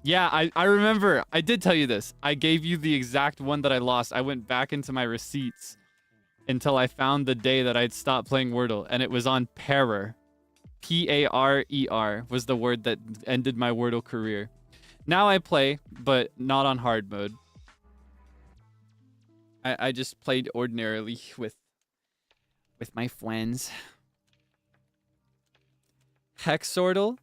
Yeah, I remember. I did tell you this. I gave you the exact one that I lost. I went back into my receipts until I found the day that I'd stopped playing Wordle, and it was on Parer. Parer was the word that ended my Wordle career. Now I play, but not on hard mode. I just played ordinarily with my friends. Hexortle?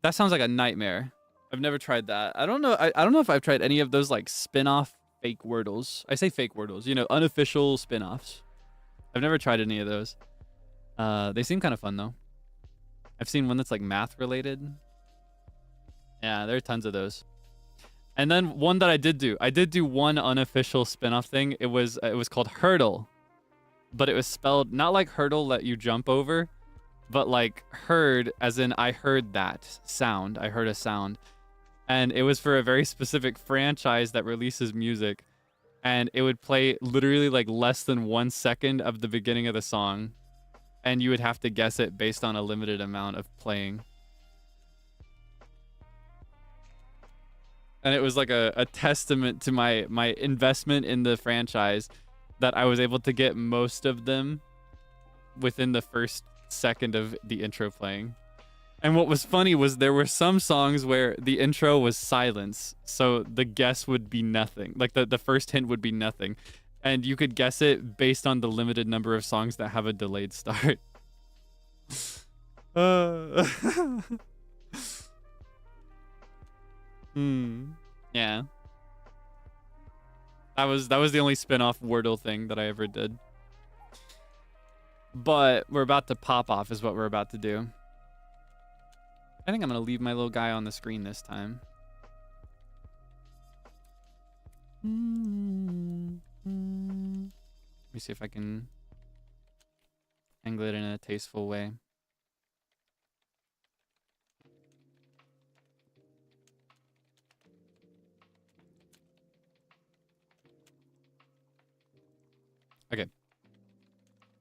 That sounds like a nightmare. I've never tried that. I don't know. I don't know if I've tried any of those like spin-off fake Wordles. I say fake Wordles, you know, unofficial spin-offs. I've never tried any of those. They seem kind of fun though. I've seen one that's like math related. Yeah, there are tons of those. And then one that I did do one unofficial spin-off thing. It was called Hurdle, but it was spelled not like hurdle that you jump over, but like heard as in I heard that sound. I heard a sound. And it was for a very specific franchise that releases music. And it would play literally like less than 1 second of the beginning of the song. And you would have to guess it based on a limited amount of playing. And it was like a testament to my investment in the franchise that I was able to get most of them within the first second of the intro playing. And what was funny was there were some songs where the intro was silence, so the guess would be nothing. Like the first hint would be nothing. And you could guess it based on the limited number of songs that have a delayed start. Yeah. That was the only spin-off Wordle thing that I ever did. But we're about to pop off is what we're about to do. I think I'm going to leave my little guy on the screen this time. Let me see if I can angle it in a tasteful way. Okay.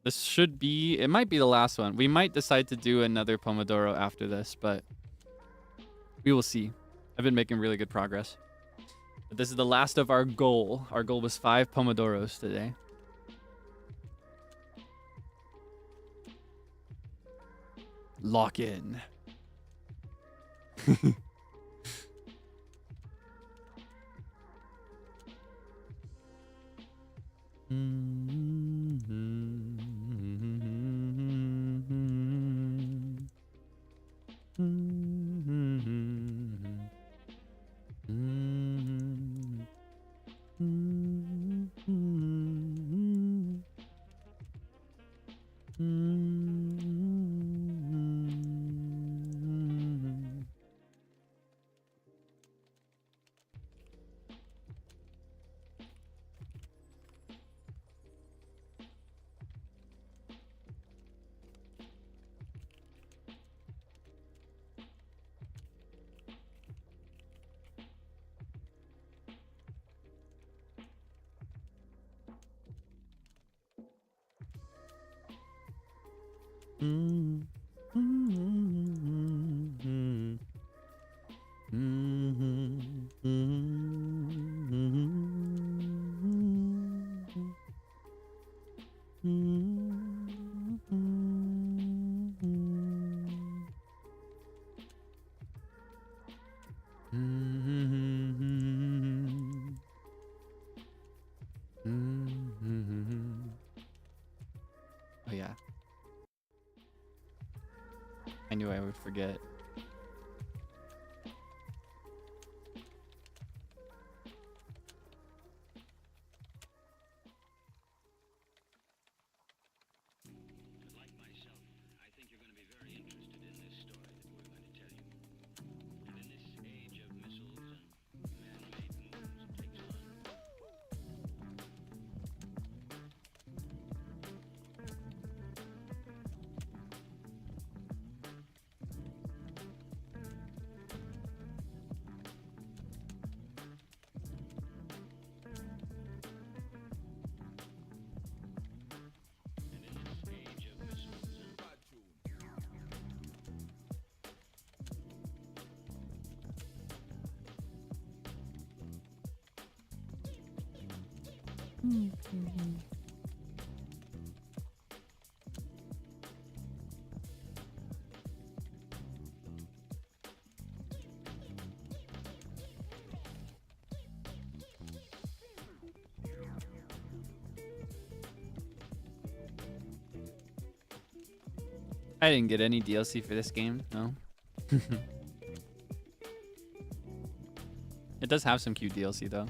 This should be, it might be the last one. We might decide to do another Pomodoro after this, but we will see. I've been making really good progress. But this is the last of our goal. Our goal was 5 Pomodoros today. Lock in. knew I would forget. I didn't get any DLC for this game, no. It does have some cute DLC though.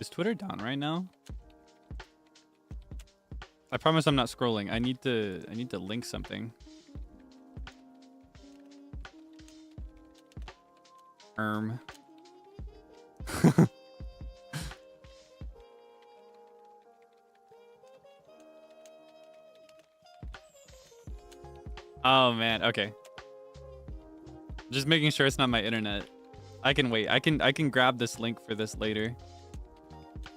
Is Twitter down right now? I promise I'm not scrolling. I need to link something. Oh man, okay. Just making sure it's not my internet. I can wait. I can grab this link for this later.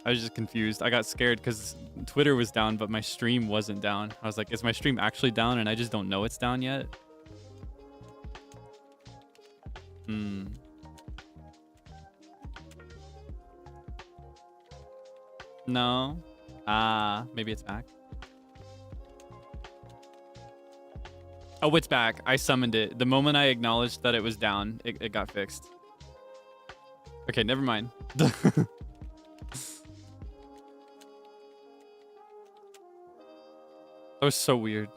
I was just confused. I got scared because Twitter was down, but my stream wasn't down. I was like, is my stream actually down and I just don't know it's down yet? No. Maybe it's back. Oh, it's back. I summoned it. The moment I acknowledged that it was down, it got fixed. Okay, never mind. That was so weird.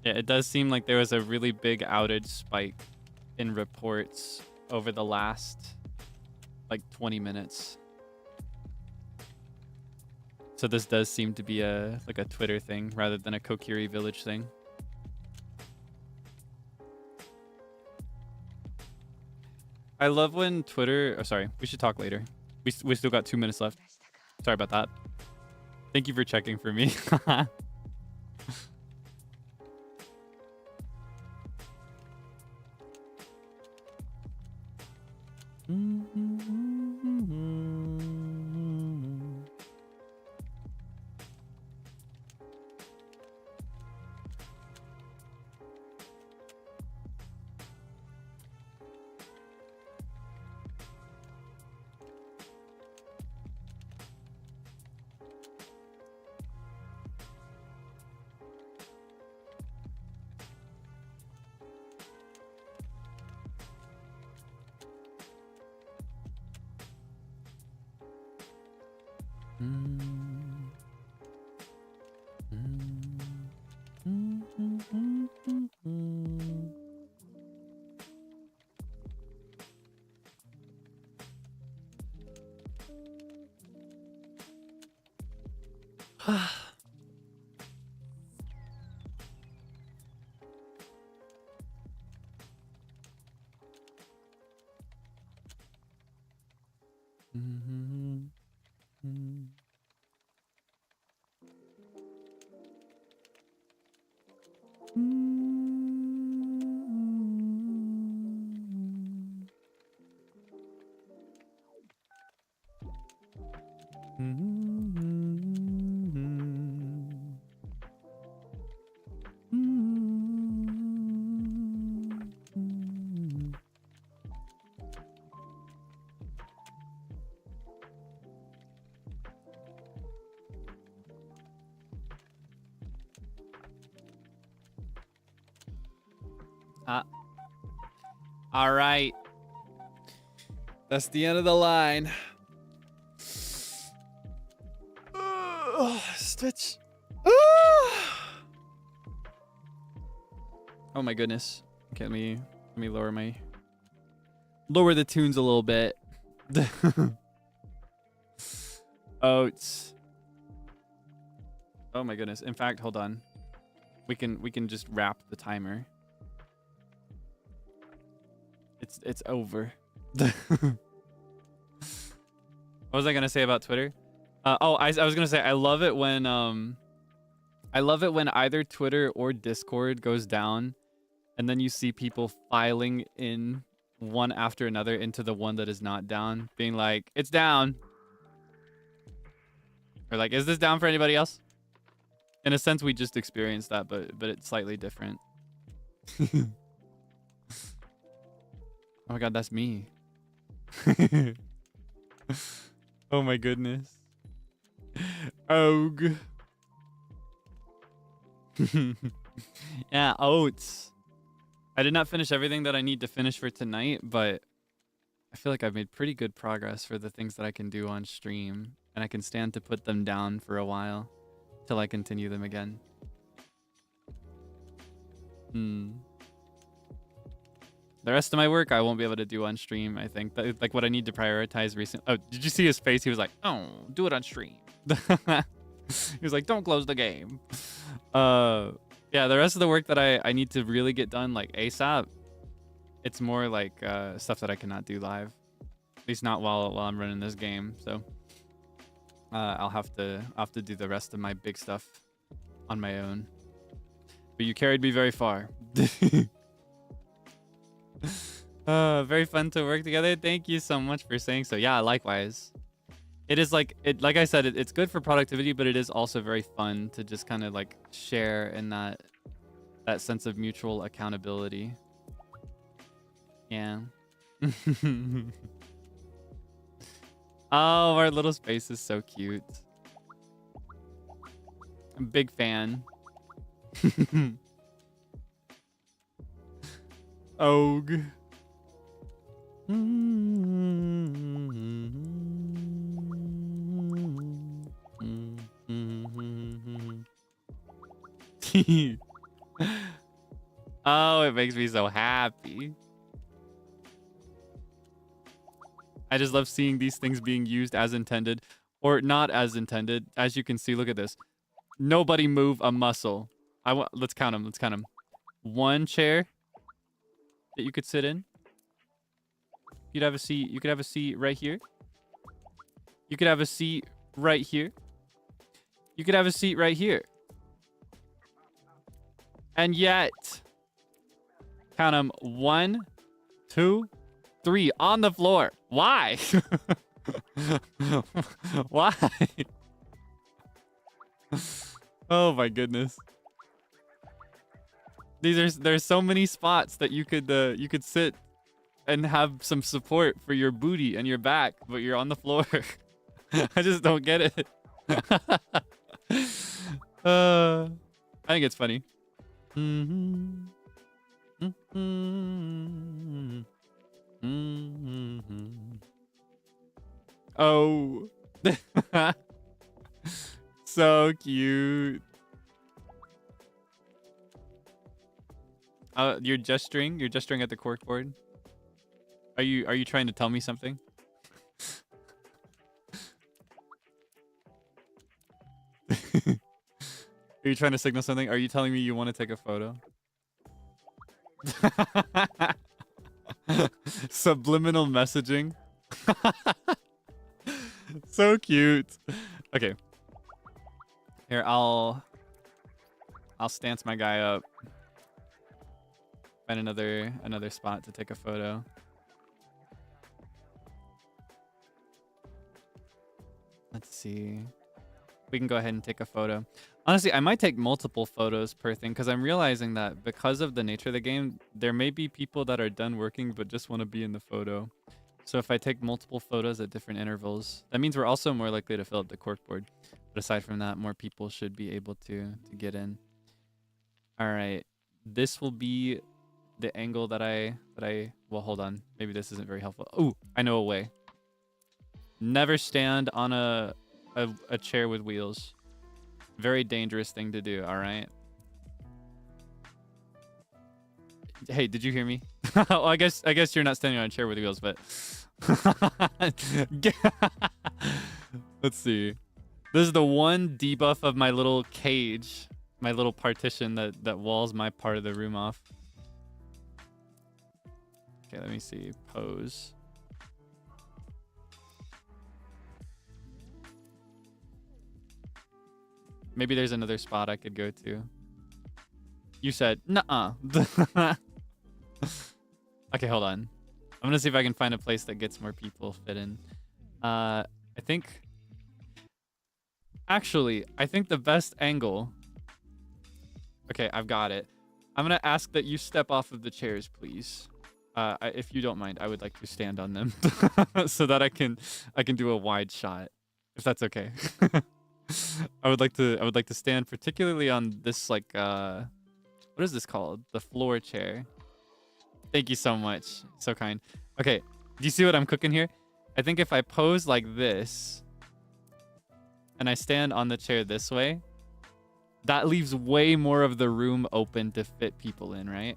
Yeah, it does seem like there was a really big outage spike in reports over the last like 20 minutes. So this does seem to be a Twitter thing rather than a Kokiri Village thing. I love when Twitter... Oh, sorry. We should talk later. We still got 2 minutes left. Sorry about that. Thank you for checking for me. All right. That's the end of the line. Stitch. Oh my goodness. Okay, let me lower the tunes a little bit. Oats. Oh my goodness. In fact, hold on. We can just wrap the timer. It's over. What was I gonna say about Twitter? I was gonna say I love it when either Twitter or Discord goes down, and then you see people filing in one after another into the one that is not down, being like, "It's down," or like, "Is this down for anybody else?" In a sense, we just experienced that, but it's slightly different. Oh my god, that's me. Oh my goodness. Ogue. Yeah, oats. I did not finish everything that I need to finish for tonight, but I feel like I've made pretty good progress for the things that I can do on stream, and I can stand to put them down for a while till I continue them again. The rest of my work I won't be able to do on stream, I think. Like what I need to prioritize recently. Oh, did you see his face? He was like, "Oh, do it on stream." He was like, "Don't close the game." Yeah, the rest of the work that I need to really get done like ASAP, it's more like stuff that I cannot do live. At least not while I'm running this game. So I'll have to do the rest of my big stuff on my own. But you carried me very far. Very fun to work together. Thank you so much for saying so. Yeah, likewise. It is like I said, it's good for productivity, but it is also very fun to just kind of like share in that sense of mutual accountability. Yeah. Oh, our little space is so cute. I'm a big fan. Ogue. Oh, it makes me so happy. I just love seeing these things being used as intended or not as intended. As you can see, look at this. Nobody move a muscle. Let's count them. Let's count them. One chair that you could sit in. You'd have a seat. You could have a seat right here. You could have a seat right here. You could have a seat right here. And yet, count them. 1, 2, 3 on the floor. Why? Why? Oh my goodness. There's so many spots that you could sit and have some support for your booty and your back, but you're on the floor. I just don't get it. I think it's funny. Oh. So cute. You're gesturing at the corkboard. Are you trying to tell me something? Are you trying to signal something? Are you telling me you want to take a photo? Subliminal messaging. So cute. Okay. Here, I'll stance my guy up. Find another spot to take a photo. Let's see. We can go ahead and take a photo. Honestly, I might take multiple photos per thing because I'm realizing that because of the nature of the game, there may be people that are done working but just want to be in the photo. So if I take multiple photos at different intervals, that means we're also more likely to fill up the corkboard. But aside from that, more people should be able to get in. All right. This will be the angle that I well, hold on. Maybe this isn't very helpful. Oh, I know a way. Never stand on a chair with wheels. Very dangerous thing to do, all right? Hey, did you hear me? Well, I guess you're not standing on a chair with wheels, but let's see. This is the one debuff of my little cage, my little partition that walls my part of the room off. Okay, let me see. Pose. Maybe there's another spot I could go to. You said, nuh-uh. Okay, hold on. I'm gonna see if I can find a place that gets more people fit in. I think... Actually, I think the best angle... Okay, I've got it. I'm gonna ask that you step off of the chairs, please. If you don't mind, I would like to stand on them so that I can do a wide shot, if that's okay. I would like to stand particularly on this, like, what is this called? The floor chair. Thank you so much. So kind. Okay, do you see what I'm cooking here? I think if I pose like this and I stand on the chair this way, that leaves way more of the room open to fit people in, right?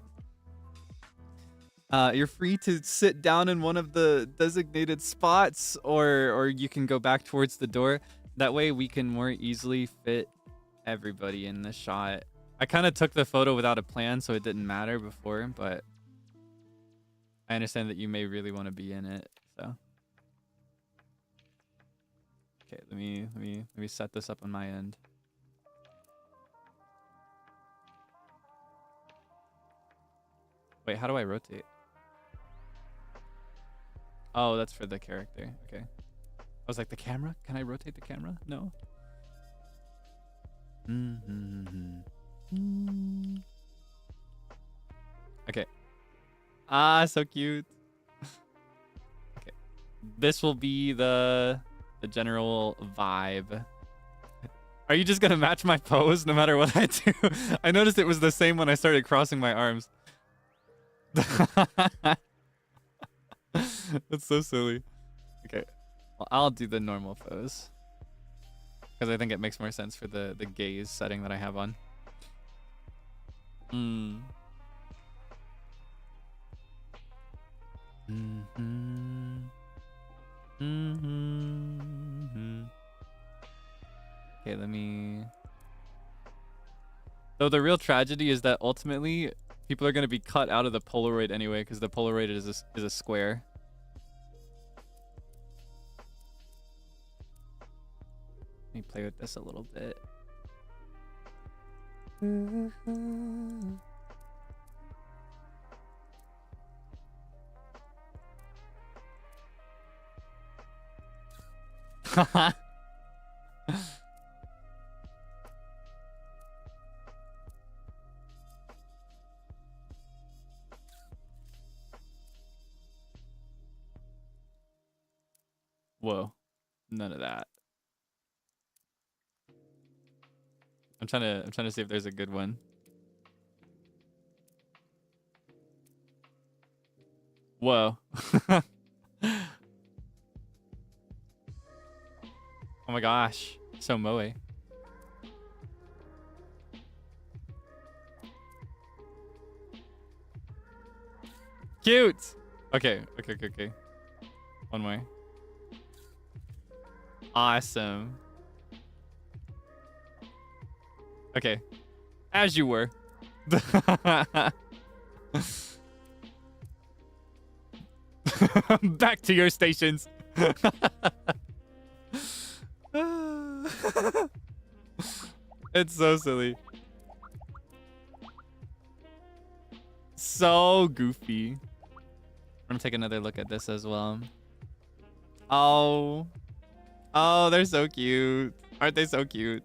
You're free to sit down in one of the designated spots, or you can go back towards the door. That way we can more easily fit everybody in the shot. I kind of took the photo without a plan, so it didn't matter before, but I understand that you may really want to be in it, so. Okay, let me set this up on my end. Wait, how do I rotate? Oh, that's for the character. Okay. I was like, the camera? Can I rotate the camera? No. Okay. Ah, so cute. Okay. This will be the general vibe. Are you just gonna match my pose no matter what I do? I noticed it was the same when I started crossing my arms. That's so silly. Okay. Well, I'll do the normal pose. Because I think it makes more sense for the gaze setting that I have on. Okay, let me... Though the real tragedy is that ultimately people are going to be cut out of the Polaroid anyway, because the Polaroid is a square. Let me play with this a little bit. Whoa, none of that. I'm trying to see if there's a good one. Whoa. Oh my gosh, so moe. Cute. Okay. One more. Awesome. Okay. As you were. Back to your stations. It's so silly. So goofy. I'm gonna take another look at this as well. Oh. Oh, they're so cute. Aren't they so cute?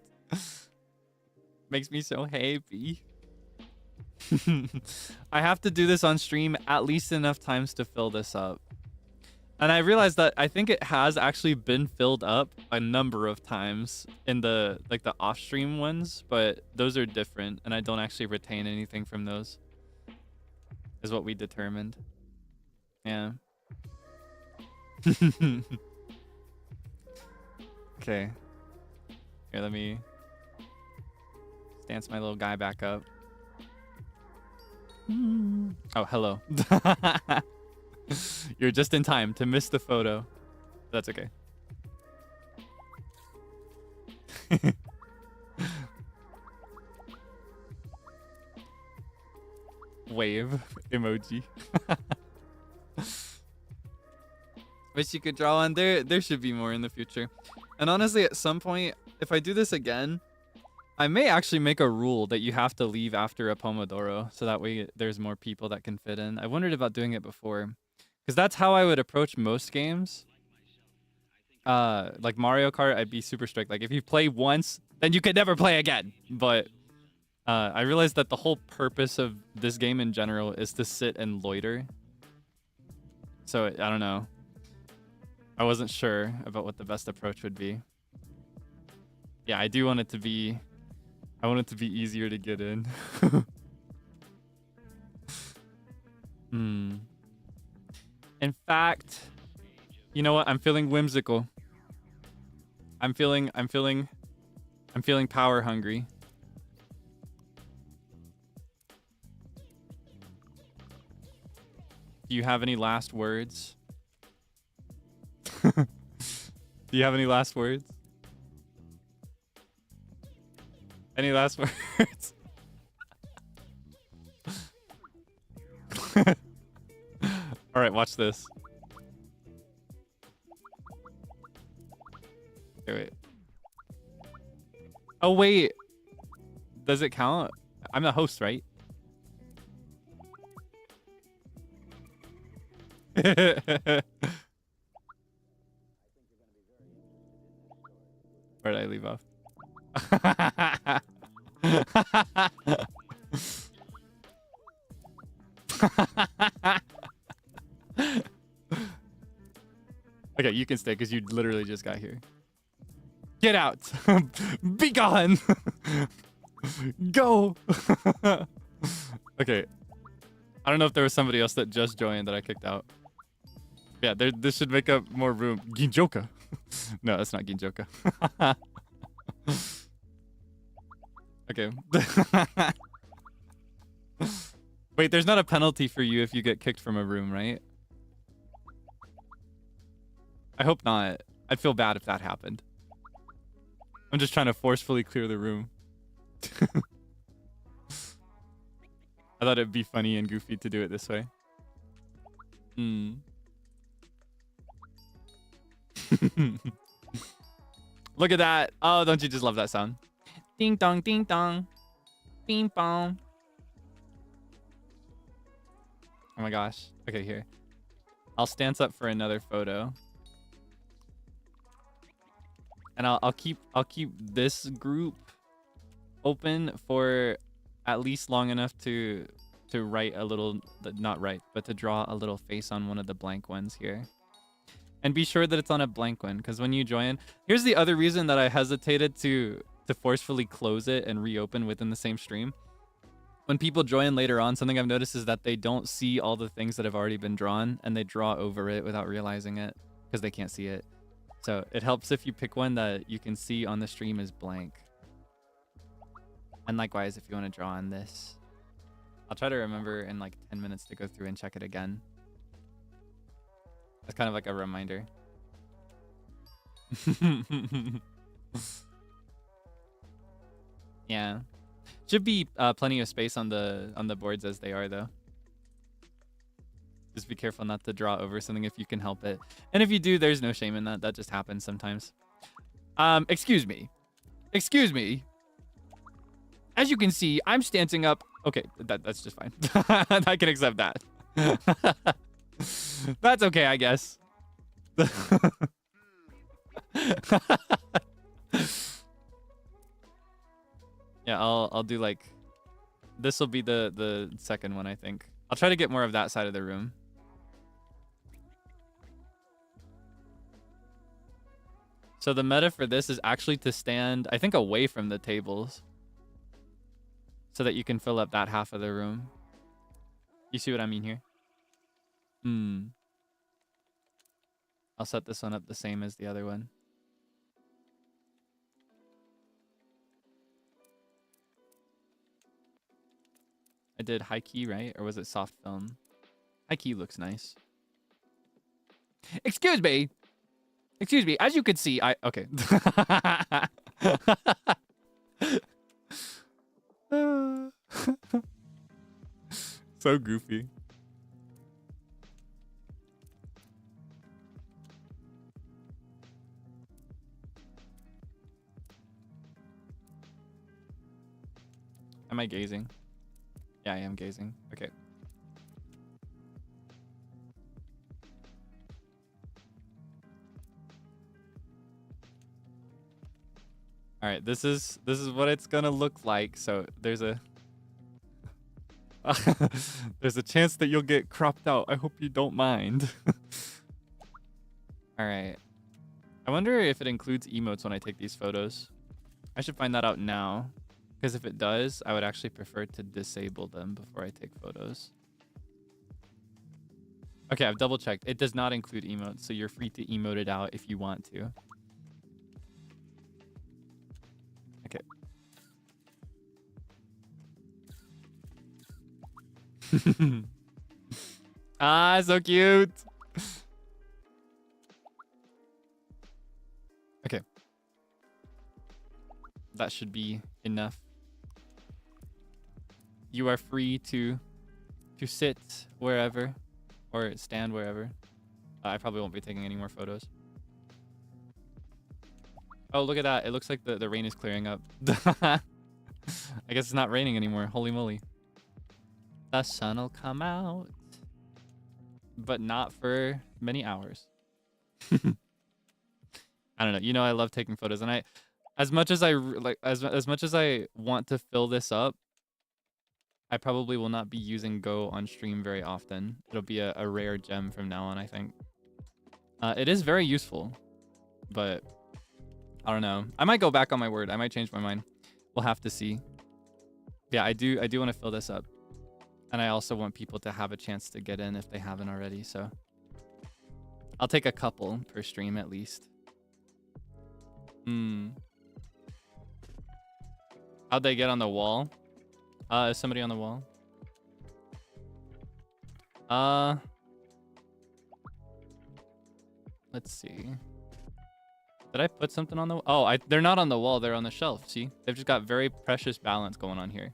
Makes me so happy. I have to do this on stream at least enough times to fill this up. And I realized that I think it has actually been filled up a number of times in the like the off-stream ones, but those are different and I don't actually retain anything from those. Is what we determined. Yeah. Okay. Here, let me stance my little guy back up. Oh, hello. You're just in time to miss the photo. That's okay. Wave emoji. Wish you could draw on there. There should be more in the future. And honestly, at some point, if I do this again, I may actually make a rule that you have to leave after a Pomodoro, so that way there's more people that can fit in. I wondered about doing it before, because that's how I would approach most games. Like Mario Kart, I'd be super strict. Like if you play once, then you can never play again. But I realized that the whole purpose of this game in general is to sit and loiter. So I don't know. I wasn't sure about what the best approach would be. Yeah, I do want it to be... I want it to be easier to get in. In fact, you know what? I'm feeling whimsical. I'm feeling power hungry. Do you have any last words? Do you have any last words? Any last words? All right, watch this. Okay, wait. Oh, wait. Does it count? I'm the host, right? Where did I leave off? Okay, you can stay because you literally just got here. Get out! Be gone! Go! Okay. I don't know if there was somebody else that just joined that I kicked out. Yeah, this should make up more room. Ginjoka. No, that's not Ginjoka. Okay. Wait, there's not a penalty for you if you get kicked from a room, right? I hope not. I'd feel bad if that happened. I'm just trying to forcefully clear the room. I thought it'd be funny and goofy to do it this way. Look at that. Oh, don't you just love that sound? Ding dong, ding dong. Bing bong. Oh my gosh. Okay, here. I'll stance up for another photo. And I'll keep this group open for at least long enough to write a little, not write, but to draw a little face on one of the blank ones here. And be sure that it's on a blank one, because when you join, here's the other reason that I hesitated to forcefully close it and reopen within the same stream. When people join later on, something I've noticed is that they don't see all the things that have already been drawn, and they draw over it without realizing it because they can't see it. So it helps if you pick one that you can see on the stream is blank. And likewise, if you want to draw on this, I'll try to remember in like 10 minutes to go through and check it again. That's kind of like a reminder. Yeah. Should be plenty of space on the boards as they are, though. Just be careful not to draw over something if you can help it. And if you do, there's no shame in that. That just happens sometimes. Excuse me. Excuse me. As you can see, I'm stancing up. Okay, that's just fine. I can accept that. That's okay, I guess. Yeah, I'll do like, this will be the second one, I think. I'll try to get more of that side of the room. So the meta for this is actually to stand, I think, away from the tables, so that you can fill up that half of the room. You see what I mean here? I'll set this one up the same as the other one. I did high key, right? Or was it soft film? High key looks nice. Excuse me. Excuse me. As you can see, okay. So goofy. Am I gazing? Yeah, I am gazing. Okay. All right, this is what it's gonna look like. So there's a there's a chance that you'll get cropped out. I hope you don't mind. All right. I wonder if it includes emotes when I take these photos. I should find that out now, because if it does, I would actually prefer to disable them before I take photos. Okay, I've double checked. It does not include emotes, so you're free to emote it out if you want to. Okay. Ah, so cute. Okay. That should be enough. You are free to sit wherever or stand wherever. I probably won't be taking any more photos. Oh, look at that. It looks like the rain is clearing up. I guess it's not raining anymore. Holy moly. The sun will come out, but not for many hours. I don't know. You know, I love taking photos, and as much as I want to fill this up, I probably will not be using Go on stream very often. It'll be a rare gem from now on, I think. It is very useful, but I don't know. I might go back on my word. I might change my mind. We'll have to see. Yeah, I do want to fill this up. And I also want people to have a chance to get in if they haven't already, so I'll take a couple per stream at least. How'd they get on the wall? Is somebody on the wall? Let's see. Did I put something on the wall? Oh, they're not on the wall. They're on the shelf. See? They've just got very precious balance going on here.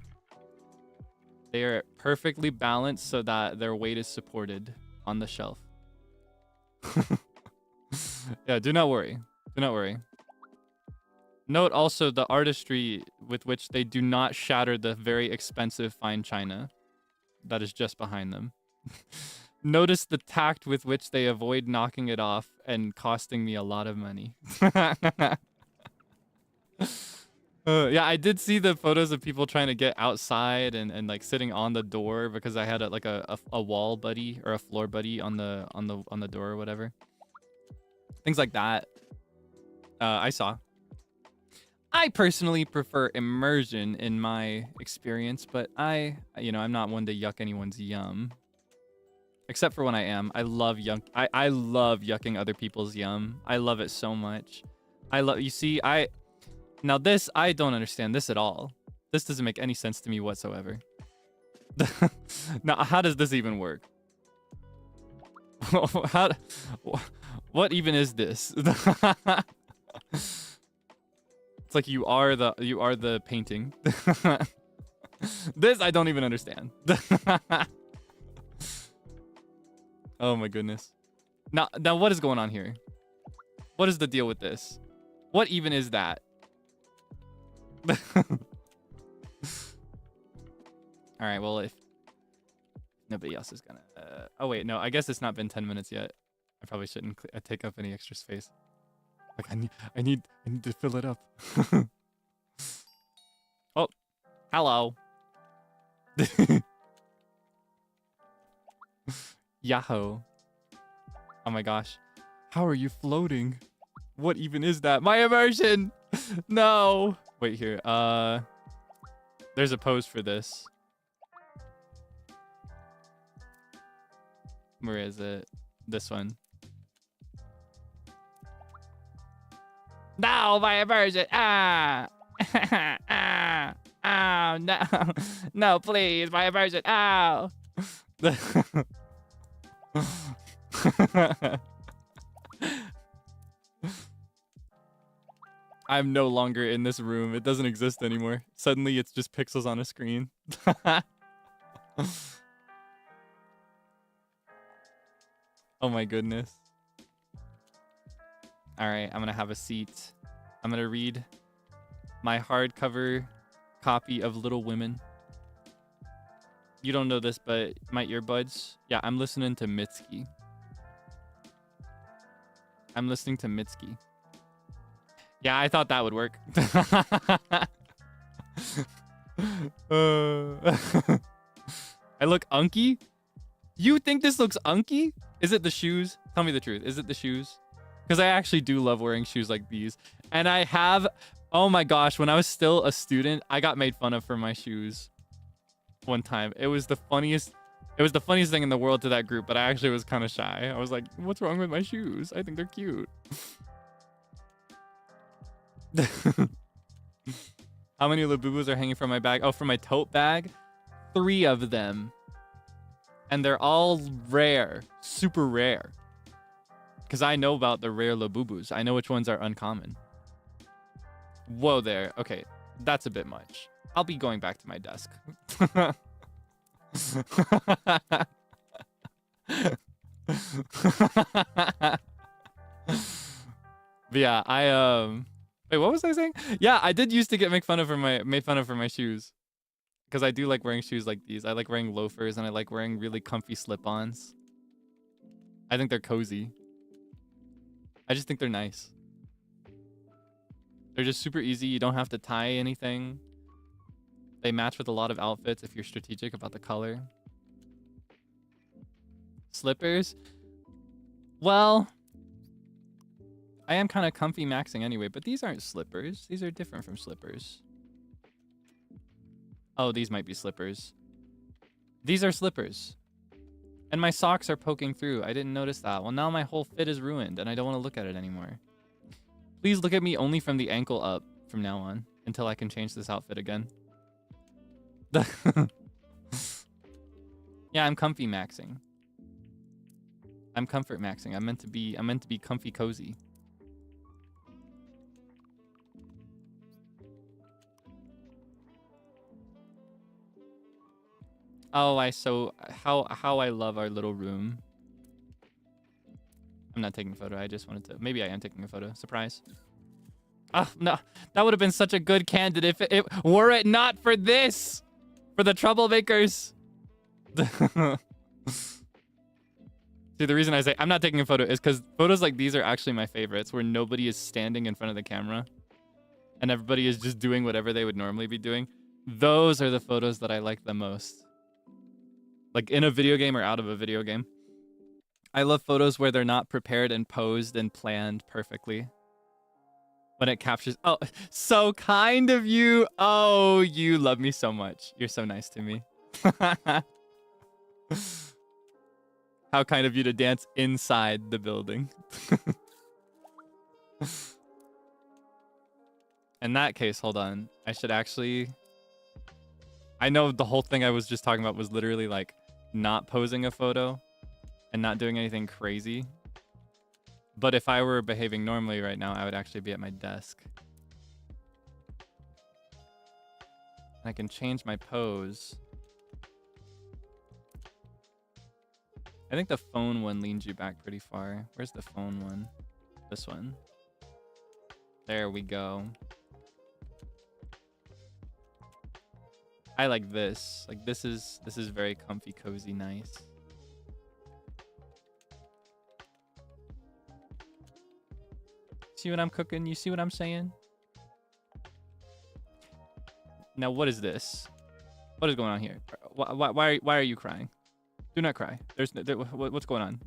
They are perfectly balanced so that their weight is supported on the shelf. Yeah, do not worry. Do not worry. Note also the artistry with which they do not shatter the very expensive fine china that is just behind them. Notice the tact with which they avoid knocking it off and costing me a lot of money. Yeah, I did see the photos of people trying to get outside and like sitting on the door because I had a wall buddy or a floor buddy on the door or whatever. Things like that. I saw. I personally prefer immersion in my experience, but I'm not one to yuck anyone's yum. Except for when I am. I love yucking other people's yum. I love it so much. Now this, I don't understand this at all. This doesn't make any sense to me whatsoever. Now, how does this even work? What even is this? It's like you are the painting. This I don't even understand. Oh my goodness. Now what is going on here? What is the deal with this? What even is that? All right, well, if nobody else is gonna oh wait, no, I guess it's not been 10 minutes yet. I probably shouldn't take up any extra space. Like I need to fill it up. Oh, hello. Yahoo. Oh my gosh. How are you floating? What even is that? My immersion. No. Wait here. There's a pose for this. Where is it? This one. No, my immersion. Ah. Ah. Oh, no. No, please. My immersion. Ow. I'm no longer in this room. It doesn't exist anymore. Suddenly, it's just pixels on a screen. Oh my goodness. All right, I'm gonna have a seat. I'm gonna read my hardcover copy of Little Women. You don't know this, but my earbuds. Yeah, I'm listening to Mitski. I'm listening to Mitski. Yeah, I thought that would work. I look unky? You think this looks unky? Is it the shoes? Tell me the truth. Is it the shoes? Because I actually do love wearing shoes like these. And I have, oh my gosh, when I was still a student, I got made fun of for my shoes one time. It was the funniest thing in the world to that group, but I actually was kind of shy. I was like, what's wrong with my shoes? I think they're cute. How many Labubus are hanging from my bag? Oh, from my tote bag? 3 of them. And they're all rare. Super rare. Because I know about the rare Labubus. I know which ones are uncommon. Whoa there. Okay, that's a bit much. I'll be going back to my desk. But yeah, wait, what was I saying? Yeah, I did used to get made fun of for my shoes. Because I do like wearing shoes like these. I like wearing loafers and I like wearing really comfy slip-ons. I think they're cozy. I just think they're nice. They're just super easy. You don't have to tie anything. They match with a lot of outfits if you're strategic about the color. Slippers? Well, I am kind of comfy maxing anyway, but these aren't slippers. These are different from slippers. Oh, these might be slippers. These are slippers. And my socks are poking through. I didn't notice that. Well, now my whole fit is ruined and I don't want to look at it anymore. Please look at me only from the ankle up from now on until I can change this outfit again. Yeah, I'm comfy maxing. I'm comfort maxing. I'm meant to be comfy cozy. Oh, how I love our little room. I'm not taking a photo. I just wanted to. Maybe I am taking a photo. Surprise. Oh, no. That would have been such a good candidate if it were it not for this. For the troublemakers. See, the reason I say I'm not taking a photo is because photos like these are actually my favorites, where nobody is standing in front of the camera and everybody is just doing whatever they would normally be doing. Those are the photos that I like the most. Like in a video game or out of a video game. I love photos where they're not prepared and posed and planned perfectly. When it captures... Oh, so kind of you. Oh, you love me so much. You're so nice to me. How kind of you to dance inside the building. In that case, hold on. I should actually... I know the whole thing I was just talking about was literally like not posing a photo and not doing anything crazy. But if I were behaving normally right now, I would actually be at my desk. I can change my pose. I think the phone one leans you back pretty far. Where's the phone one? This one. There we go. I like this. Like this is very comfy, cozy, nice. See what I'm cooking? You see what I'm saying? Now what is this? What is going on here? Why are you crying? Do not cry. What's going on?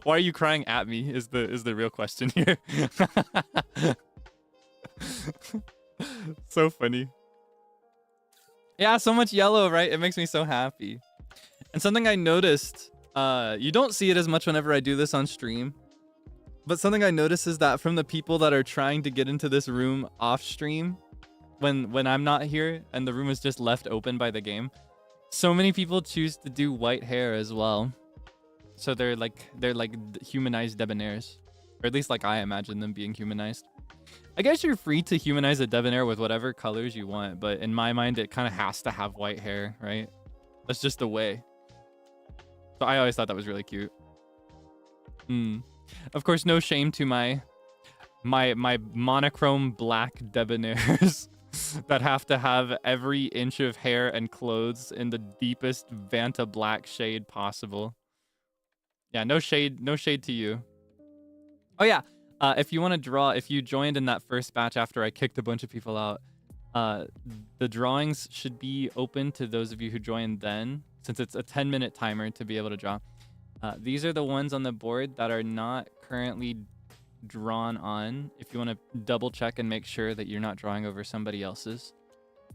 Why are you crying at me? Is the real question here. So funny. Yeah, so much yellow, right? It makes me so happy. And something I noticed, you don't see it as much whenever I do this on stream, but something I noticed is that from the people that are trying to get into this room off stream, when I'm not here and the room is just left open by the game, so many people choose to do white hair as well. So they're like humanized debonairs, or at least like I imagine them being humanized. I guess you're free to humanize a debonair with whatever colors you want, but in my mind, it kind of has to have white hair, right? That's just the way. So I always thought that was really cute. Of course, no shame to my monochrome black debonairs that have to have every inch of hair and clothes in the deepest Vanta black shade possible. Yeah, no shade to you. Oh yeah, if you want to draw, if you joined in that first batch after I kicked a bunch of people out, the drawings should be open to those of you who joined then, since it's a 10-minute timer to be able to draw. These are the ones on the board that are not currently drawn on. If you want to double check and make sure that you're not drawing over somebody else's,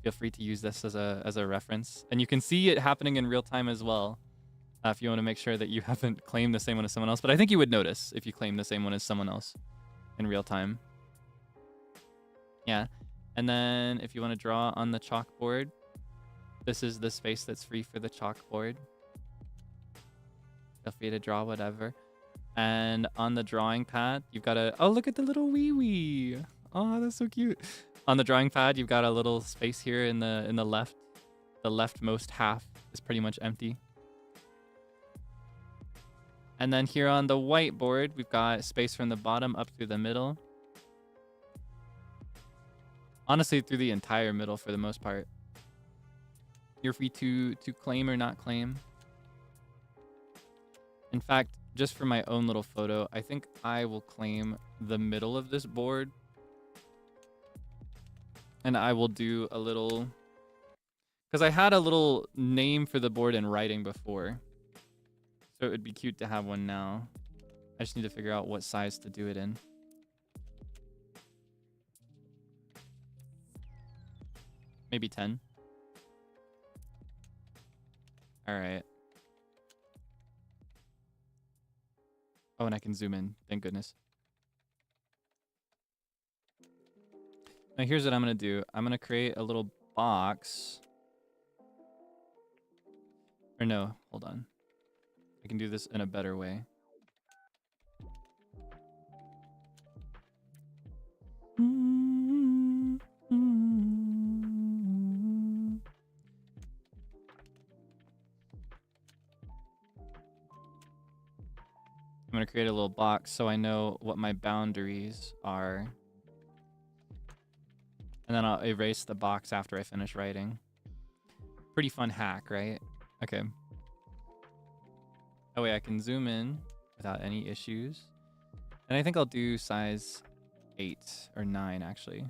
feel free to use this as a reference. And you can see it happening in real time as well. If you want to make sure that you haven't claimed the same one as someone else. But I think you would notice if you claim the same one as someone else in real time. Yeah. And then if you want to draw on the chalkboard, this is the space that's free for the chalkboard. Feel free to draw whatever. And on the drawing pad, you've got a... Oh, look at the little wee-wee. Oh, that's so cute. On the drawing pad, you've got a little space here in the left. The leftmost half is pretty much empty. And then here on the whiteboard, we've got space from the bottom up through the middle. Honestly, through the entire middle for the most part. You're free to claim or not claim. In fact, just for my own little photo, I think I will claim the middle of this board. And I will do a little... Because I had a little name for the board in writing before. So it would be cute to have one now. I just need to figure out what size to do it in. Maybe 10. All right. Oh, and I can zoom in. Thank goodness. Now here's what I'm going to do. I'm going to create a little box. Or no, hold on. I can do this in a better way. I'm going to create a little box so I know what my boundaries are. And then I'll erase the box after I finish writing. Pretty fun hack, right? Okay. That way I can zoom in without any issues. And I think I'll do size 8 or 9 actually.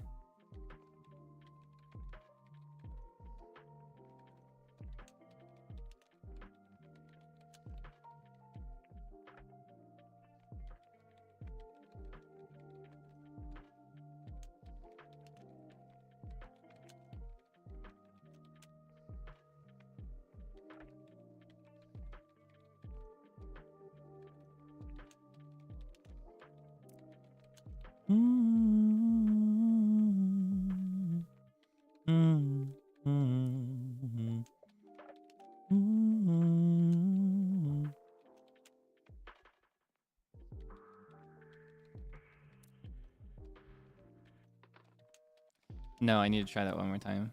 No, I need to try that one more time.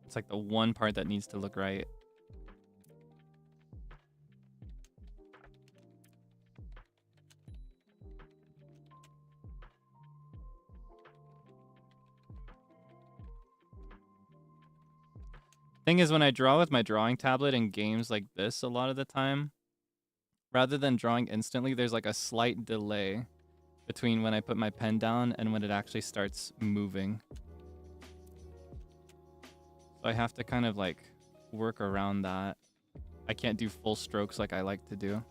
It's like the one part that needs to look right. Thing is, when I draw with my drawing tablet in games like this a lot of the time, rather than drawing instantly, there's like a slight delay between when I put my pen down and when it actually starts moving. So I have to kind of like work around that. I can't do full strokes like I like to do.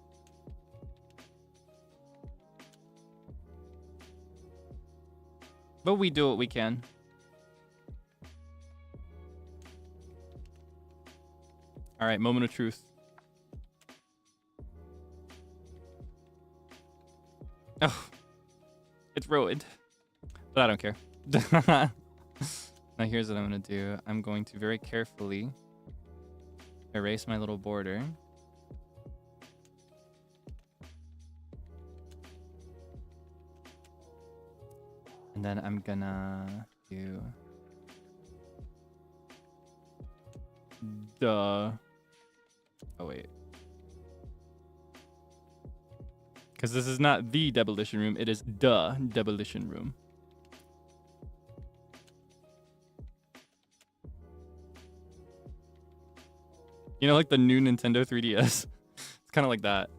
But we do what we can. All right, moment of truth. Oh, it's ruined. But I don't care. Now here's what I'm going to do. I'm going to very carefully erase my little border. And then I'm gonna do... Duh. Oh, wait. Because this is not the demolition room. It is the demolition room. You know, like the new Nintendo 3DS? It's kind of like that.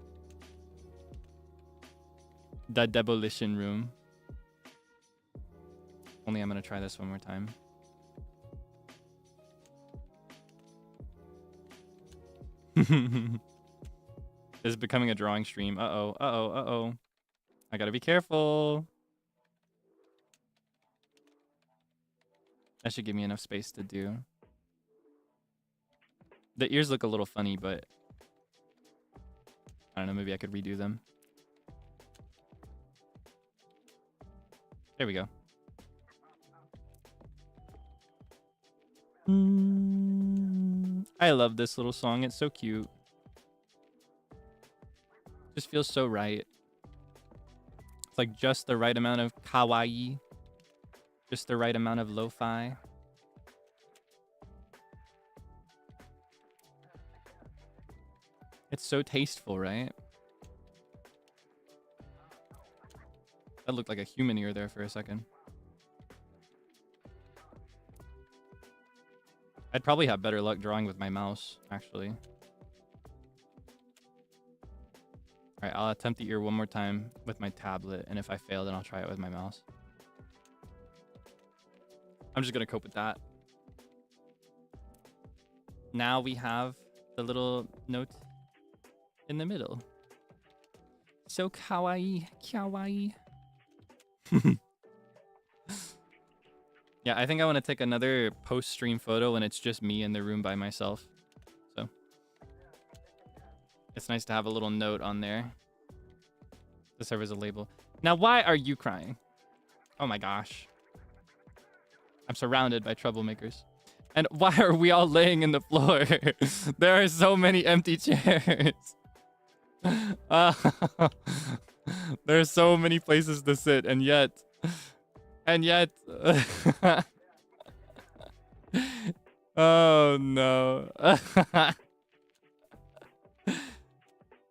The demolition room. Only I'm going to try this one more time. This is becoming a drawing stream. Uh-oh, uh-oh, uh-oh. I gotta be careful. That should give me enough space to do. The ears look a little funny, but I don't know, maybe I could redo them. There we go. I love this little song. It's so cute. Just feels so right. It's like just the right amount of kawaii. Just the right amount of lo-fi. It's so tasteful, right? That looked like a human ear there for a second. I'd probably have better luck drawing with my mouse, actually. All right, I'll attempt the ear one more time with my tablet, and if I fail, then I'll try it with my mouse. I'm just gonna cope with that. Now we have the little note in the middle. So kawaii, kawaii. Yeah, I think I want to take another post-stream photo when it's just me in the room by myself. So it's nice to have a little note on there to serve as a label. Now, why are you crying? Oh my gosh. I'm surrounded by troublemakers. And why are we all laying in the floor? There are so many empty chairs. There are so many places to sit, and yet... Oh no.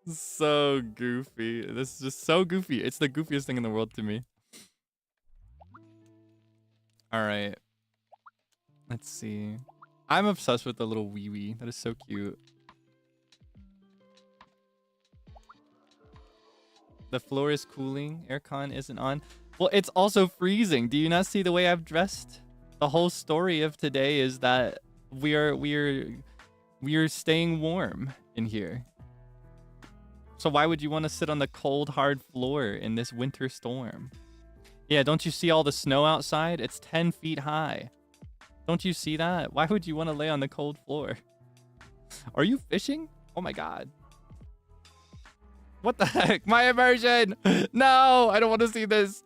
So goofy. This is just so goofy. It's the goofiest thing in the world to me. All right. Let's see. I'm obsessed with the little wee wee. That is so cute. The floor is cooling. Aircon isn't on. Well, it's also freezing. Do you not see the way I've dressed? The whole story of today is that we are staying warm in here. So why would you want to sit on the cold, hard floor in this winter storm? Yeah, don't you see all the snow outside? It's 10 feet high. Don't you see that? Why would you want to lay on the cold floor? Are you fishing? Oh my god. What the heck? My immersion! No! I don't want to see this.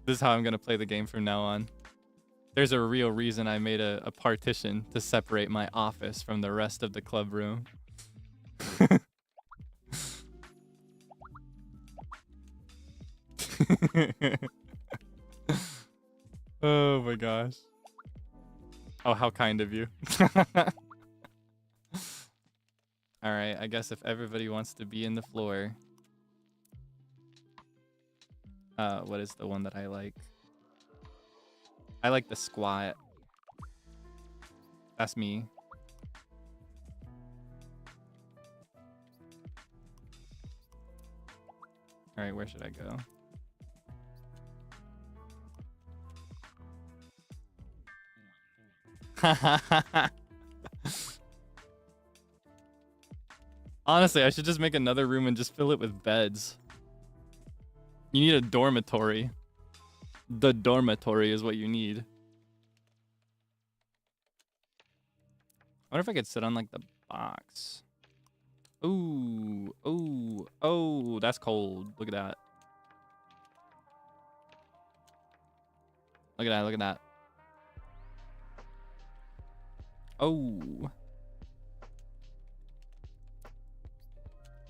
This is how I'm going to play the game from now on. There's a real reason I made a partition to separate my office from the rest of the club room. Oh my gosh. Oh, how kind of you. All right, I guess if everybody wants to be in the floor. What is the one that I like? I like the squat. That's me. All right, where should I go? Honestly, I should just make another room and just fill it with beds. You need a dormitory. The dormitory is what you need. I wonder if I could sit on like the box. Ooh, ooh, oh, that's cold. Look at that. Look at that, look at that. Oh.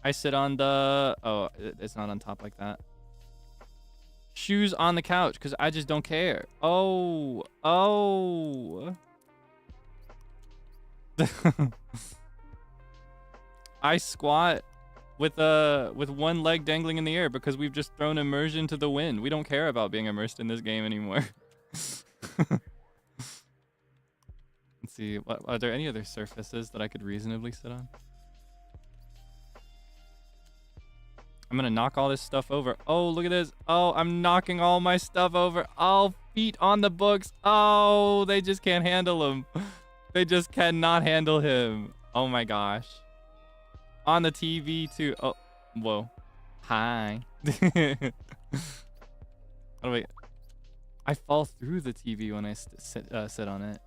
I sit on the... Oh, it's not on top like that. Shoes on the couch, because I just don't care. Oh. Oh. I squat with one leg dangling in the air because we've just thrown immersion to the wind. We don't care about being immersed in this game anymore. Let's see. Are there any other surfaces that I could reasonably sit on? I'm gonna knock all this stuff over. Oh, look at this. Oh, I'm knocking all my stuff over. Oh, feet on the books. Oh, they just can't handle him. They just cannot handle him. Oh my gosh. On the TV too. Oh, whoa. Hi. How do I fall through the TV when I sit on it.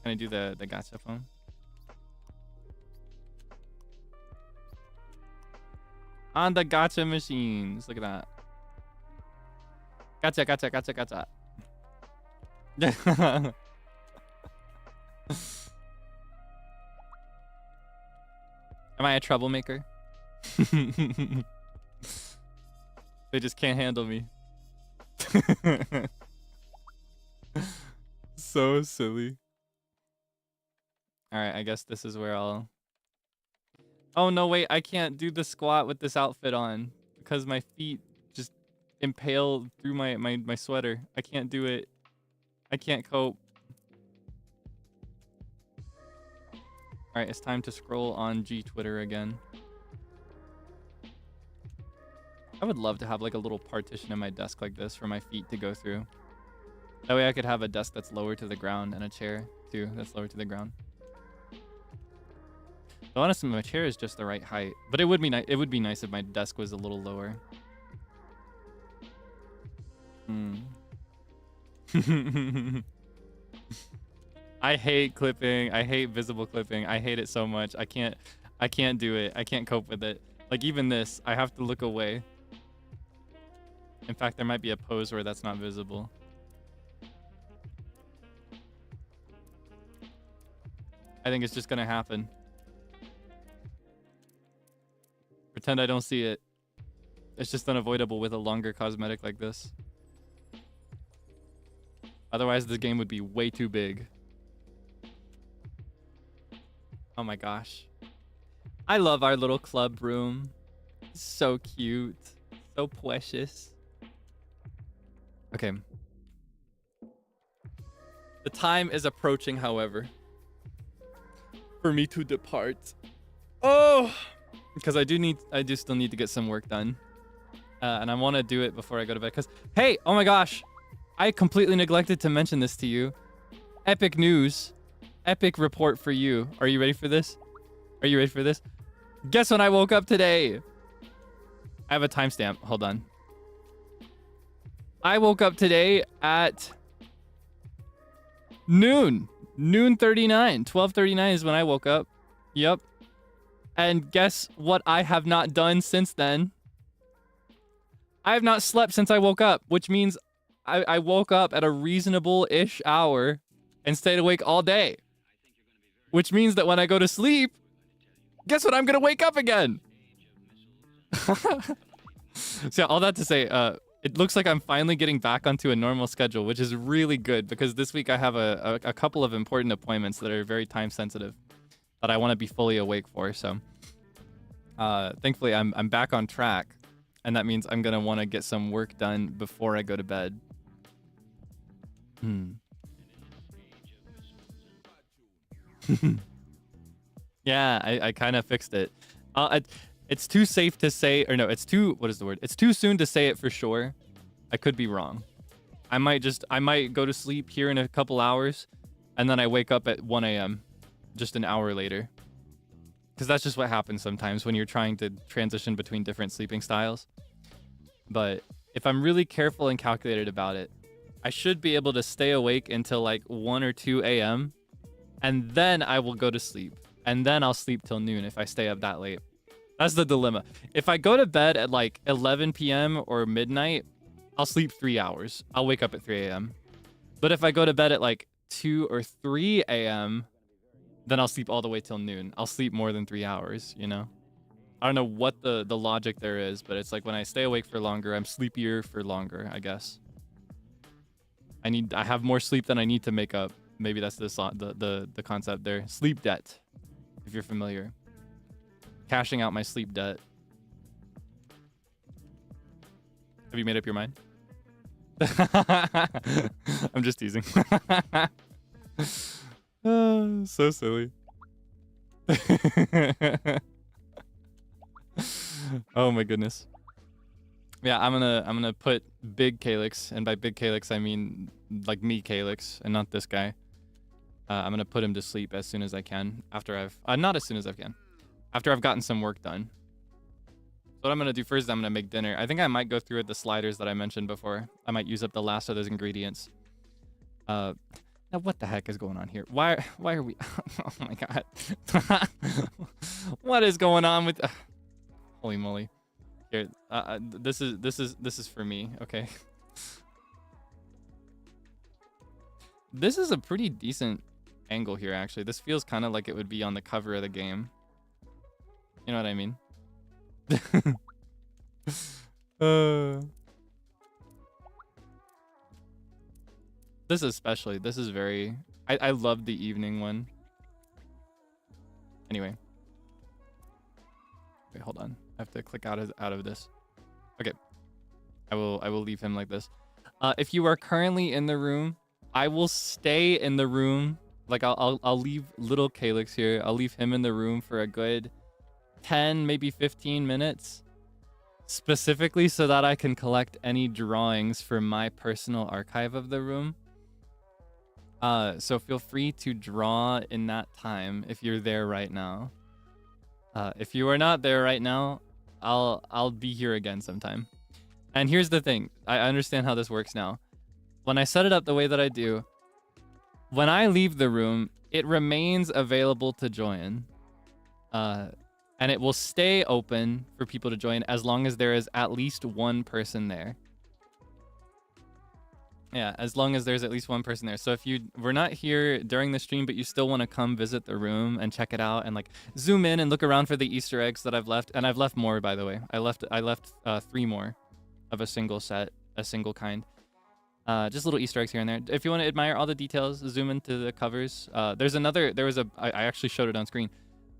Can I do the gacha phone? On the gacha machines. Look at that. Gacha, gacha, gacha, gacha. Am I a troublemaker? They just can't handle me. So silly. All right, I guess this is where I'll... Oh, no, wait. I can't do the squat with this outfit on because my feet just impale through my sweater. I can't do it. I can't cope. All right, it's time to scroll on Twitter again. I would love to have like a little partition in my desk like this for my feet to go through. That way I could have a desk that's lower to the ground and a chair too that's lower to the ground. So honestly, my chair is just the right height, but it would be nice. It would be nice if my desk was a little lower. I hate clipping. I hate visible clipping. I hate it so much. I can't do it. I can't cope with it. Like even this, I have to look away. In fact, there might be a pose where that's not visible. I think it's just gonna happen. Pretend I don't see it. It's just unavoidable with a longer cosmetic like this. Otherwise, this game would be way too big. Oh my gosh. I love our little club room. So cute. So precious. Okay. The time is approaching, however, for me to depart. Oh! Because I do still need to get some work done. And I want to do it before I go to bed. Because, hey, oh my gosh. I completely neglected to mention this to you. Epic news. Epic report for you. Are you ready for this? Are you ready for this? Guess when I woke up today? I have a timestamp. Hold on. I woke up today at noon. Noon 39. 12:39 is when I woke up. Yep. And guess what I have not done since then? I have not slept since I woke up, which means I woke up at a reasonable-ish hour and stayed awake all day. Which means that when I go to sleep, guess what? I'm going to wake up again. So all that to say, it looks like I'm finally getting back onto a normal schedule, which is really good because this week I have a couple of important appointments that are very time sensitive that I want to be fully awake for. So thankfully I'm back on track, and that means I'm gonna want to get some work done before I go to bed. Yeah, I kind of fixed it. It's too safe to say, or no, it's too, what is the word? It's too soon to say it for sure. I could be wrong. I might go to sleep here in a couple hours, and then I wake up at 1 a.m. just an hour later. Because that's just what happens sometimes when you're trying to transition between different sleeping styles. But if I'm really careful and calculated about it, I should be able to stay awake until like 1 or 2 a.m. and then I will go to sleep. And then I'll sleep till noon if I stay up that late. That's the dilemma. If I go to bed at like 11 p.m. or midnight, I'll sleep 3 hours. I'll wake up at 3 a.m. But if I go to bed at like 2 or 3 a.m., then I'll sleep all the way till noon. I'll sleep more than 3 hours, you know? I don't know what the logic there is, but it's like when I stay awake for longer, I'm sleepier for longer, I guess. I have more sleep than I need to make up. Maybe that's the concept there. Sleep debt, if you're familiar. Cashing out my sleep debt. Have you made up your mind? I'm just teasing. Oh, so silly. Oh my goodness. Yeah, I'm gonna put big Kaelix, and by big Kaelix I mean like me Kaelix and not this guy. I'm gonna put him to sleep as soon as I can after I've not as soon as I can. After I've gotten some work done. So what I'm gonna do first is I'm gonna make dinner. I think I might go through with the sliders that I mentioned before. I might use up the last of those ingredients. Now what the heck is going on here? Why are we? Oh my god! What is going on with? Holy moly! Here, this is for me. Okay. This is a pretty decent angle here, actually. This feels kind of like it would be on the cover of the game. You know what I mean? This especially. This is very... I love the evening one. Anyway. Wait, hold on. I have to click out of this. Okay. I will leave him like this. If you are currently in the room, I will stay in the room. Like I'll leave little Kaelix here. I'll leave him in the room for a good 10, maybe 15 minutes. Specifically so that I can collect any drawings for my personal archive of the room. So feel free to draw in that time if you're there right now. If you are not there right now, I'll be here again sometime. And here's the thing. I understand how this works now. When I set it up the way that I do, when I leave the room, it remains available to join. And it will stay open for people to join as long as there is at least one person there. Yeah, as long as there's at least one person there. So if you were not here during the stream, but you still want to come visit the room and check it out and like zoom in and look around for the Easter eggs that I've left. And I've left more, by the way. I left 3 more of a single set, a single kind. Just little Easter eggs here and there. If you want to admire all the details, zoom into the covers. I actually showed it on screen.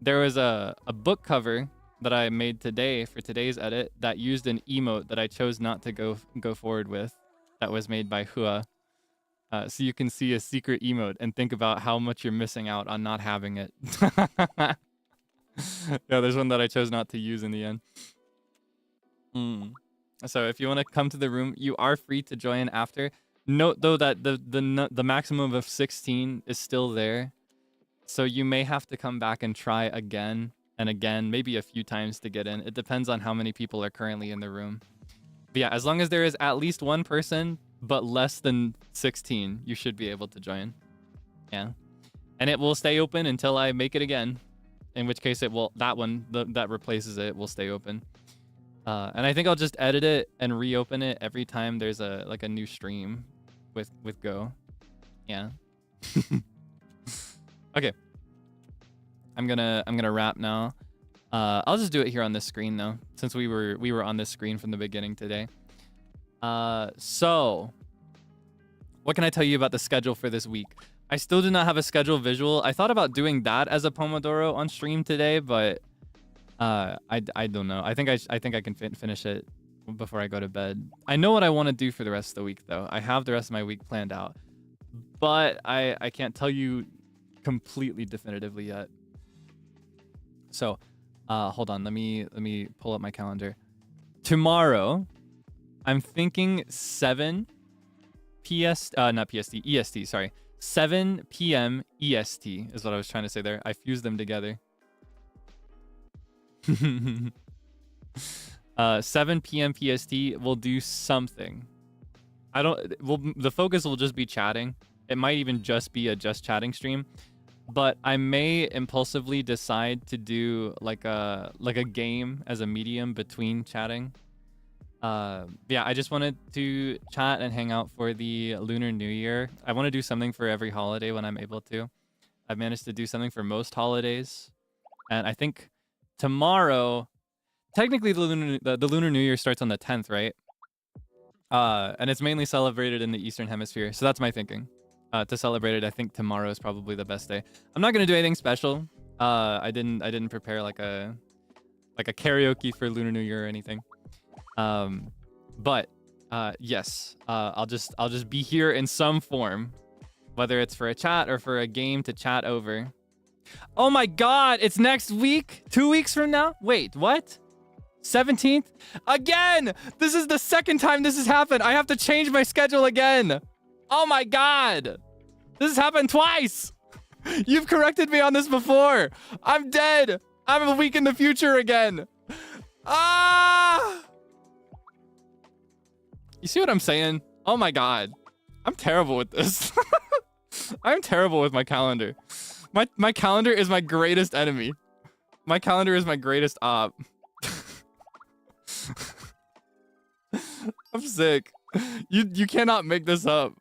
There was a book cover that I made today for today's edit that used an emote that I chose not to go forward with. That was made by Hua. So you can see a secret emote and think about how much you're missing out on not having it. Yeah, there's one that I chose not to use in the end. So if you want to come to the room, you are free to join after. Note though that the maximum of 16 is still there. So you may have to come back and try again and again, maybe a few times to get in. It depends on how many people are currently in the room. But yeah, as long as there is at least one person, but less than 16, you should be able to join. Yeah. And it will stay open until I make it again. In which case it will, that replaces it will stay open. And I think I'll just edit it and reopen it every time there's a new stream with Go. Yeah. Okay. I'm gonna wrap now. I'll just do it here on this screen though, since we were on this screen from the beginning today. So what can I tell you about the schedule for this week? I still do not have a schedule visual. I thought about doing that as a Pomodoro on stream today, but I don't know. I think I can finish it before I go to bed. I know what I want to do for the rest of the week though. I have the rest of my week planned out, but I can't tell you completely definitively yet. So hold on, let me pull up my calendar. Tomorrow I'm thinking 7 not PST, EST, sorry. 7 p.m. EST is what I was trying to say there. I fused them together. 7 p.m. PST, we'll do something. The focus will just be chatting. It might even just be a just chatting stream, but I may impulsively decide to do like a game as a medium between chatting. Yeah, I just wanted to chat and hang out for the Lunar New Year. I want to do something for every holiday when I'm able to. I've managed to do something for most holidays, and I think tomorrow, technically the Lunar New Year starts on the 10th, right? And it's mainly celebrated in the Eastern Hemisphere, so that's my thinking. To celebrate it, I think tomorrow is probably the best day. I'm not gonna do anything special. I didn't prepare like a karaoke for Lunar New Year or anything. But yes, I'll just be here in some form, whether it's for a chat or for a game to chat over. Oh my God, it's next week? 2 weeks from now? Wait, what? 17th? Again! This is the second time this has happened. I have to change my schedule again. Oh my God. This has happened twice. You've corrected me on this before. I'm dead. I'm a week in the future again. Ah! You see what I'm saying? Oh my God. I'm terrible with this. I'm terrible with my calendar. My calendar is my greatest enemy. My calendar is my greatest op. I'm sick. You cannot make this up.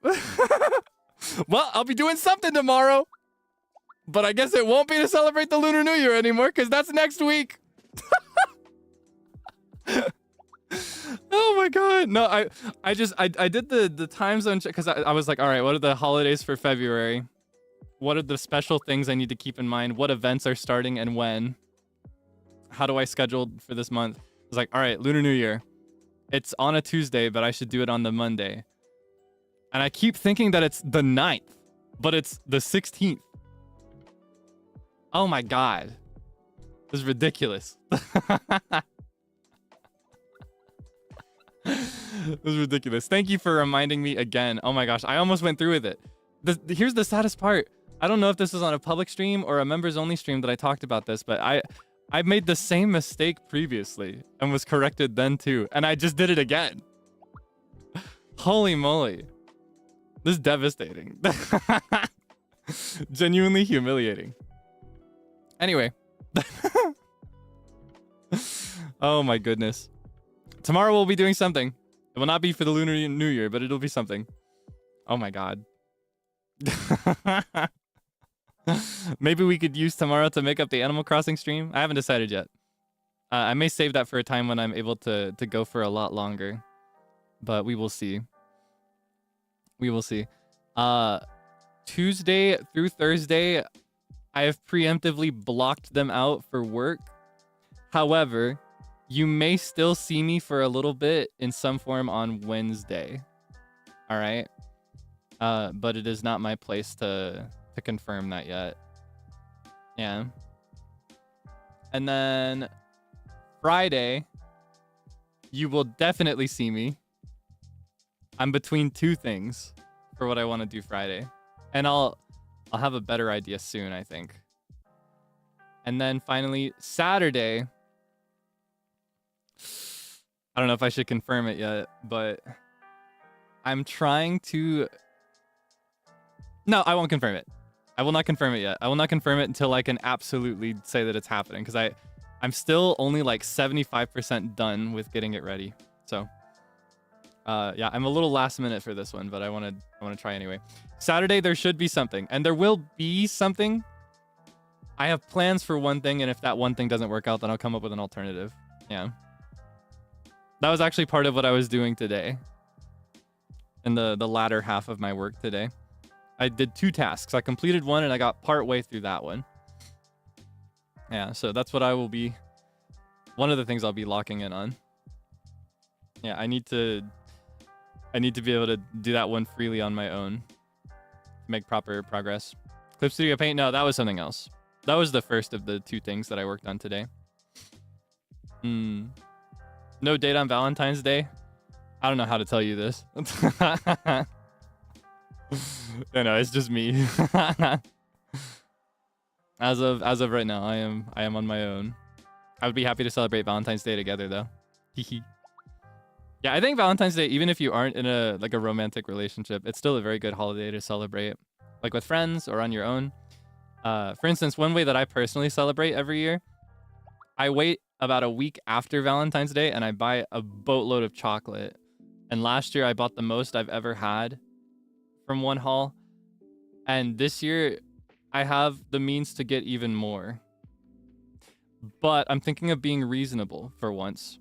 Well, I'll be doing something tomorrow. But I guess it won't be to celebrate the Lunar New Year anymore, because that's next week. Oh my God. No, I did the time zone check, because I was like, all right, what are the holidays for February? What are the special things I need to keep in mind? What events are starting and when? How do I schedule for this month? I was like, all right, Lunar New Year. It's on a Tuesday, but I should do it on the Monday. And I keep thinking that it's the 9th, but it's the 16th. Oh my God. This is ridiculous. This is ridiculous. Thank you for reminding me again. Oh my gosh, I almost went through with it. Here's the saddest part. I don't know if this was on a public stream or a members only stream that I talked about this, but I made the same mistake previously and was corrected then too. And I just did it again. Holy moly. This is devastating. Genuinely humiliating. Anyway. Oh my goodness. Tomorrow we'll be doing something. It will not be for the Lunar New Year, but it'll be something. Oh my God. Maybe we could use tomorrow to make up the Animal Crossing stream. I haven't decided yet. I may save that for a time when I'm able to go for a lot longer. But we will see. We will see. Tuesday through Thursday, I have preemptively blocked them out for work. However, you may still see me for a little bit in some form on Wednesday. All right. But it is not my place to confirm that yet. Yeah. And then Friday, you will definitely see me. I'm between two things for what I want to do Friday. And I'll have a better idea soon, I think. And then finally, Saturday, I don't know if I should confirm it yet, but I'm trying to... No, I won't confirm it. I will not confirm it yet. I will not confirm it until I can absolutely say that it's happening, because I'm still only like 75% done with getting it ready. So yeah, I'm a little last minute for this one, but I want to try anyway. Saturday there should be something, and there will be something. I have plans for one thing, and if that one thing doesn't work out, then I'll come up with an alternative. Yeah. That was actually part of what I was doing today. In the latter half of my work today. I did 2 tasks. I completed one, and I got part way through that one. Yeah, so that's what I will be... One of the things I'll be locking in on. Yeah, I need to be able to do that one freely on my own. To make proper progress. Clip Studio Paint? No, that was something else. That was the first of the 2 things that I worked on today. No date on Valentine's Day? I don't know how to tell you this. No, it's just me. As of right now, I am on my own. I would be happy to celebrate Valentine's Day together, though. Yeah, I think Valentine's Day, even if you aren't in a romantic relationship, it's still a very good holiday to celebrate, like with friends or on your own. For instance, one way that I personally celebrate every year, I wait about a week after Valentine's Day and I buy a boatload of chocolate. And last year I bought the most I've ever had from one haul. And this year I have the means to get even more. But I'm thinking of being reasonable for once.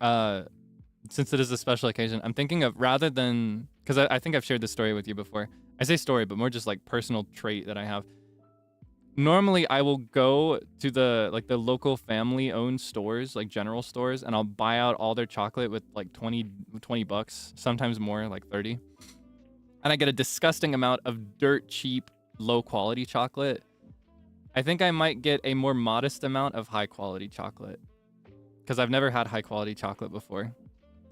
Since it is a special occasion, I'm thinking of, rather than, because I think I've shared this story with you before. I say story, but more just like personal trait that I have. Normally I will go to the local family owned stores, like general stores, and I'll buy out all their chocolate with like 20 bucks, sometimes more, like 30. And I get a disgusting amount of dirt cheap, low quality chocolate. I think I might get a more modest amount of high quality chocolate, because I've never had high quality chocolate before.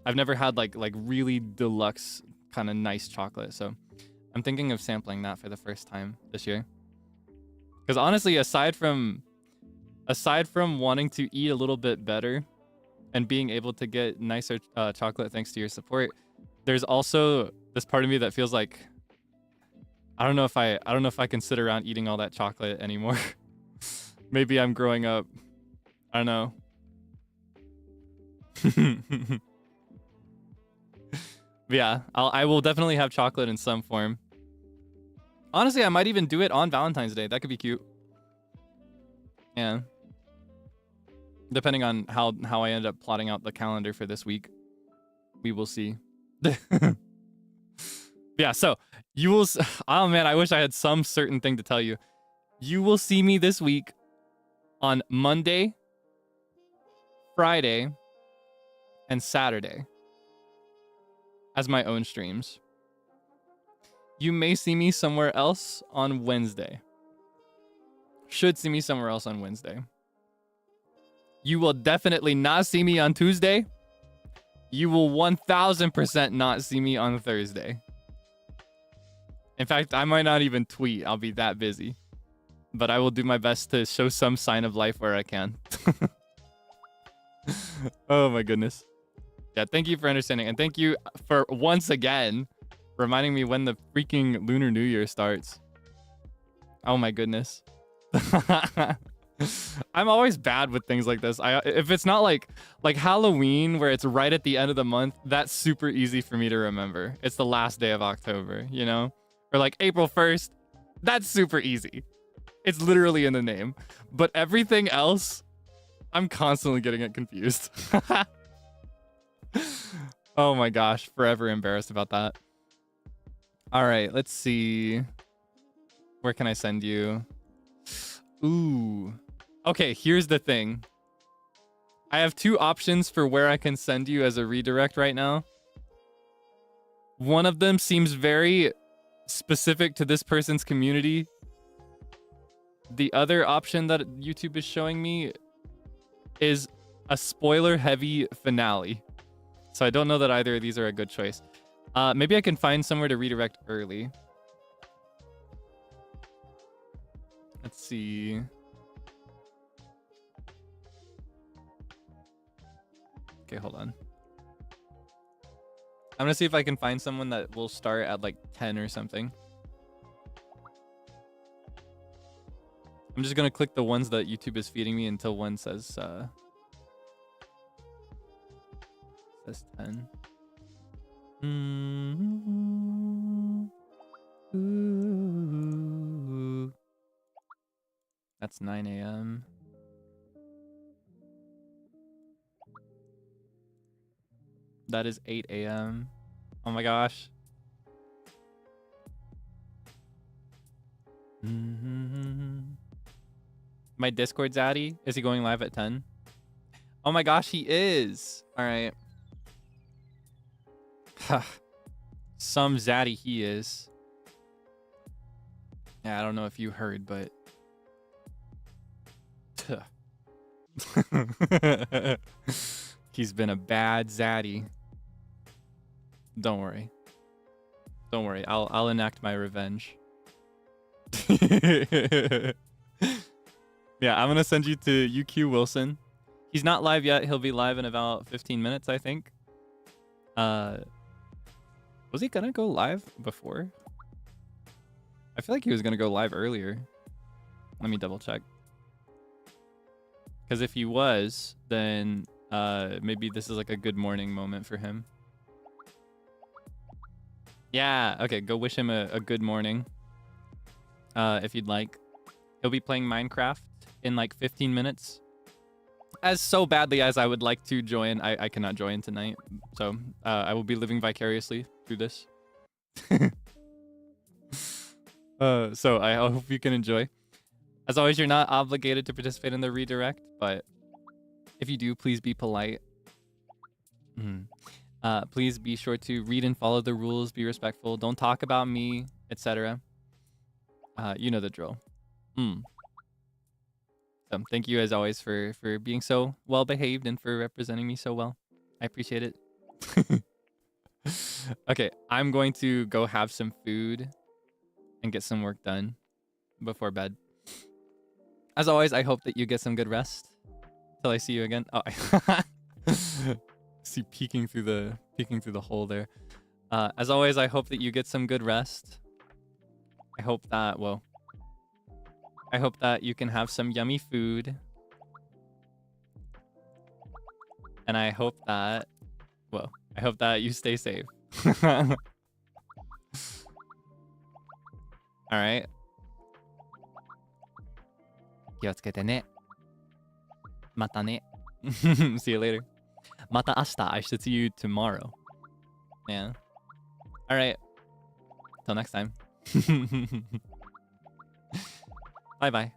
I've never had like really deluxe kind of nice chocolate. So I'm thinking of sampling that for the first time this year. Because honestly, aside from wanting to eat a little bit better and being able to get nicer chocolate thanks to your support, there's also this part of me that feels like I don't know if I can sit around eating all that chocolate anymore. Maybe I'm growing up. I don't know. But yeah, I will definitely have chocolate in some form. Honestly, I might even do it on Valentine's Day. That could be cute. Yeah. Depending on how I end up plotting out the calendar for this week. We will see. Yeah, so you will... Oh man, I wish I had some certain thing to tell you. You will see me this week on Monday, Friday, and Saturday as my own streams. You may see me somewhere else on Wednesday. Should see me somewhere else on Wednesday. You will definitely not see me on Tuesday. You will 1000% not see me on Thursday. In fact, I might not even tweet. I'll be that busy. But I will do my best to show some sign of life where I can. Oh my goodness. Yeah, thank you for understanding. And thank you for once again reminding me when the freaking Lunar New Year starts. Oh my goodness. I'm always bad with things like this. If it's not like Halloween where it's right at the end of the month, that's super easy for me to remember. It's the last day of October, you know? Or like April 1st, that's super easy. It's literally in the name. But everything else, I'm constantly getting it confused. Oh my gosh, forever embarrassed about that. All right, let's see. Where can I send you? Ooh. Okay, here's the thing. I have 2 options for where I can send you as a redirect right now. One of them seems very specific to this person's community. The other option that YouTube is showing me is a spoiler-heavy finale. So I don't know that either of these are a good choice. Maybe I can find somewhere to redirect early. Let's see. Okay, hold on. I'm gonna see if I can find someone that will start at like 10 or something. I'm just gonna click the ones that YouTube is feeding me until one says 10. Ooh. That's That's 9 a.m. That is 8 a.m. Oh my gosh. My Discord zaddy, is he going live at 10? Oh my gosh, he is. All right. Some zaddy he is. Yeah, I don't know if you heard, but he's been a bad zaddy. Don't worry. Don't worry. I'll enact my revenge. Yeah, I'm gonna send you to UQ Wilson. He's not live yet. He'll be live in about 15 minutes, I think. Was he gonna go live before? I feel like he was gonna go live earlier. Let me double check. Because if he was, then maybe this is like a good morning moment for him. Yeah, okay, go wish him a good morning. If you'd like. He'll be playing Minecraft in like 15 minutes. As so badly as I would like to join, I cannot join tonight. So I will be living vicariously through this. So I hope you can enjoy. As always, you're not obligated to participate in the redirect, but if you do, please be polite. Please be sure to read and follow the rules, be respectful, don't talk about me, etc. You know the drill. So thank you as always for being so well behaved and for representing me so well. I appreciate it. Okay, I'm going to go have some food and get some work done before bed. As always, I hope that you get some good rest till I see you again. Oh, see peeking through the hole there. As always, I hope that you get some good rest. I hope that, well, I hope that you can have some yummy food. And I hope that, well, I hope that you stay safe. All right. 気をつけてね。またね。See you later. また明日. I should see you tomorrow. Yeah. All right. Till next time. Bye bye.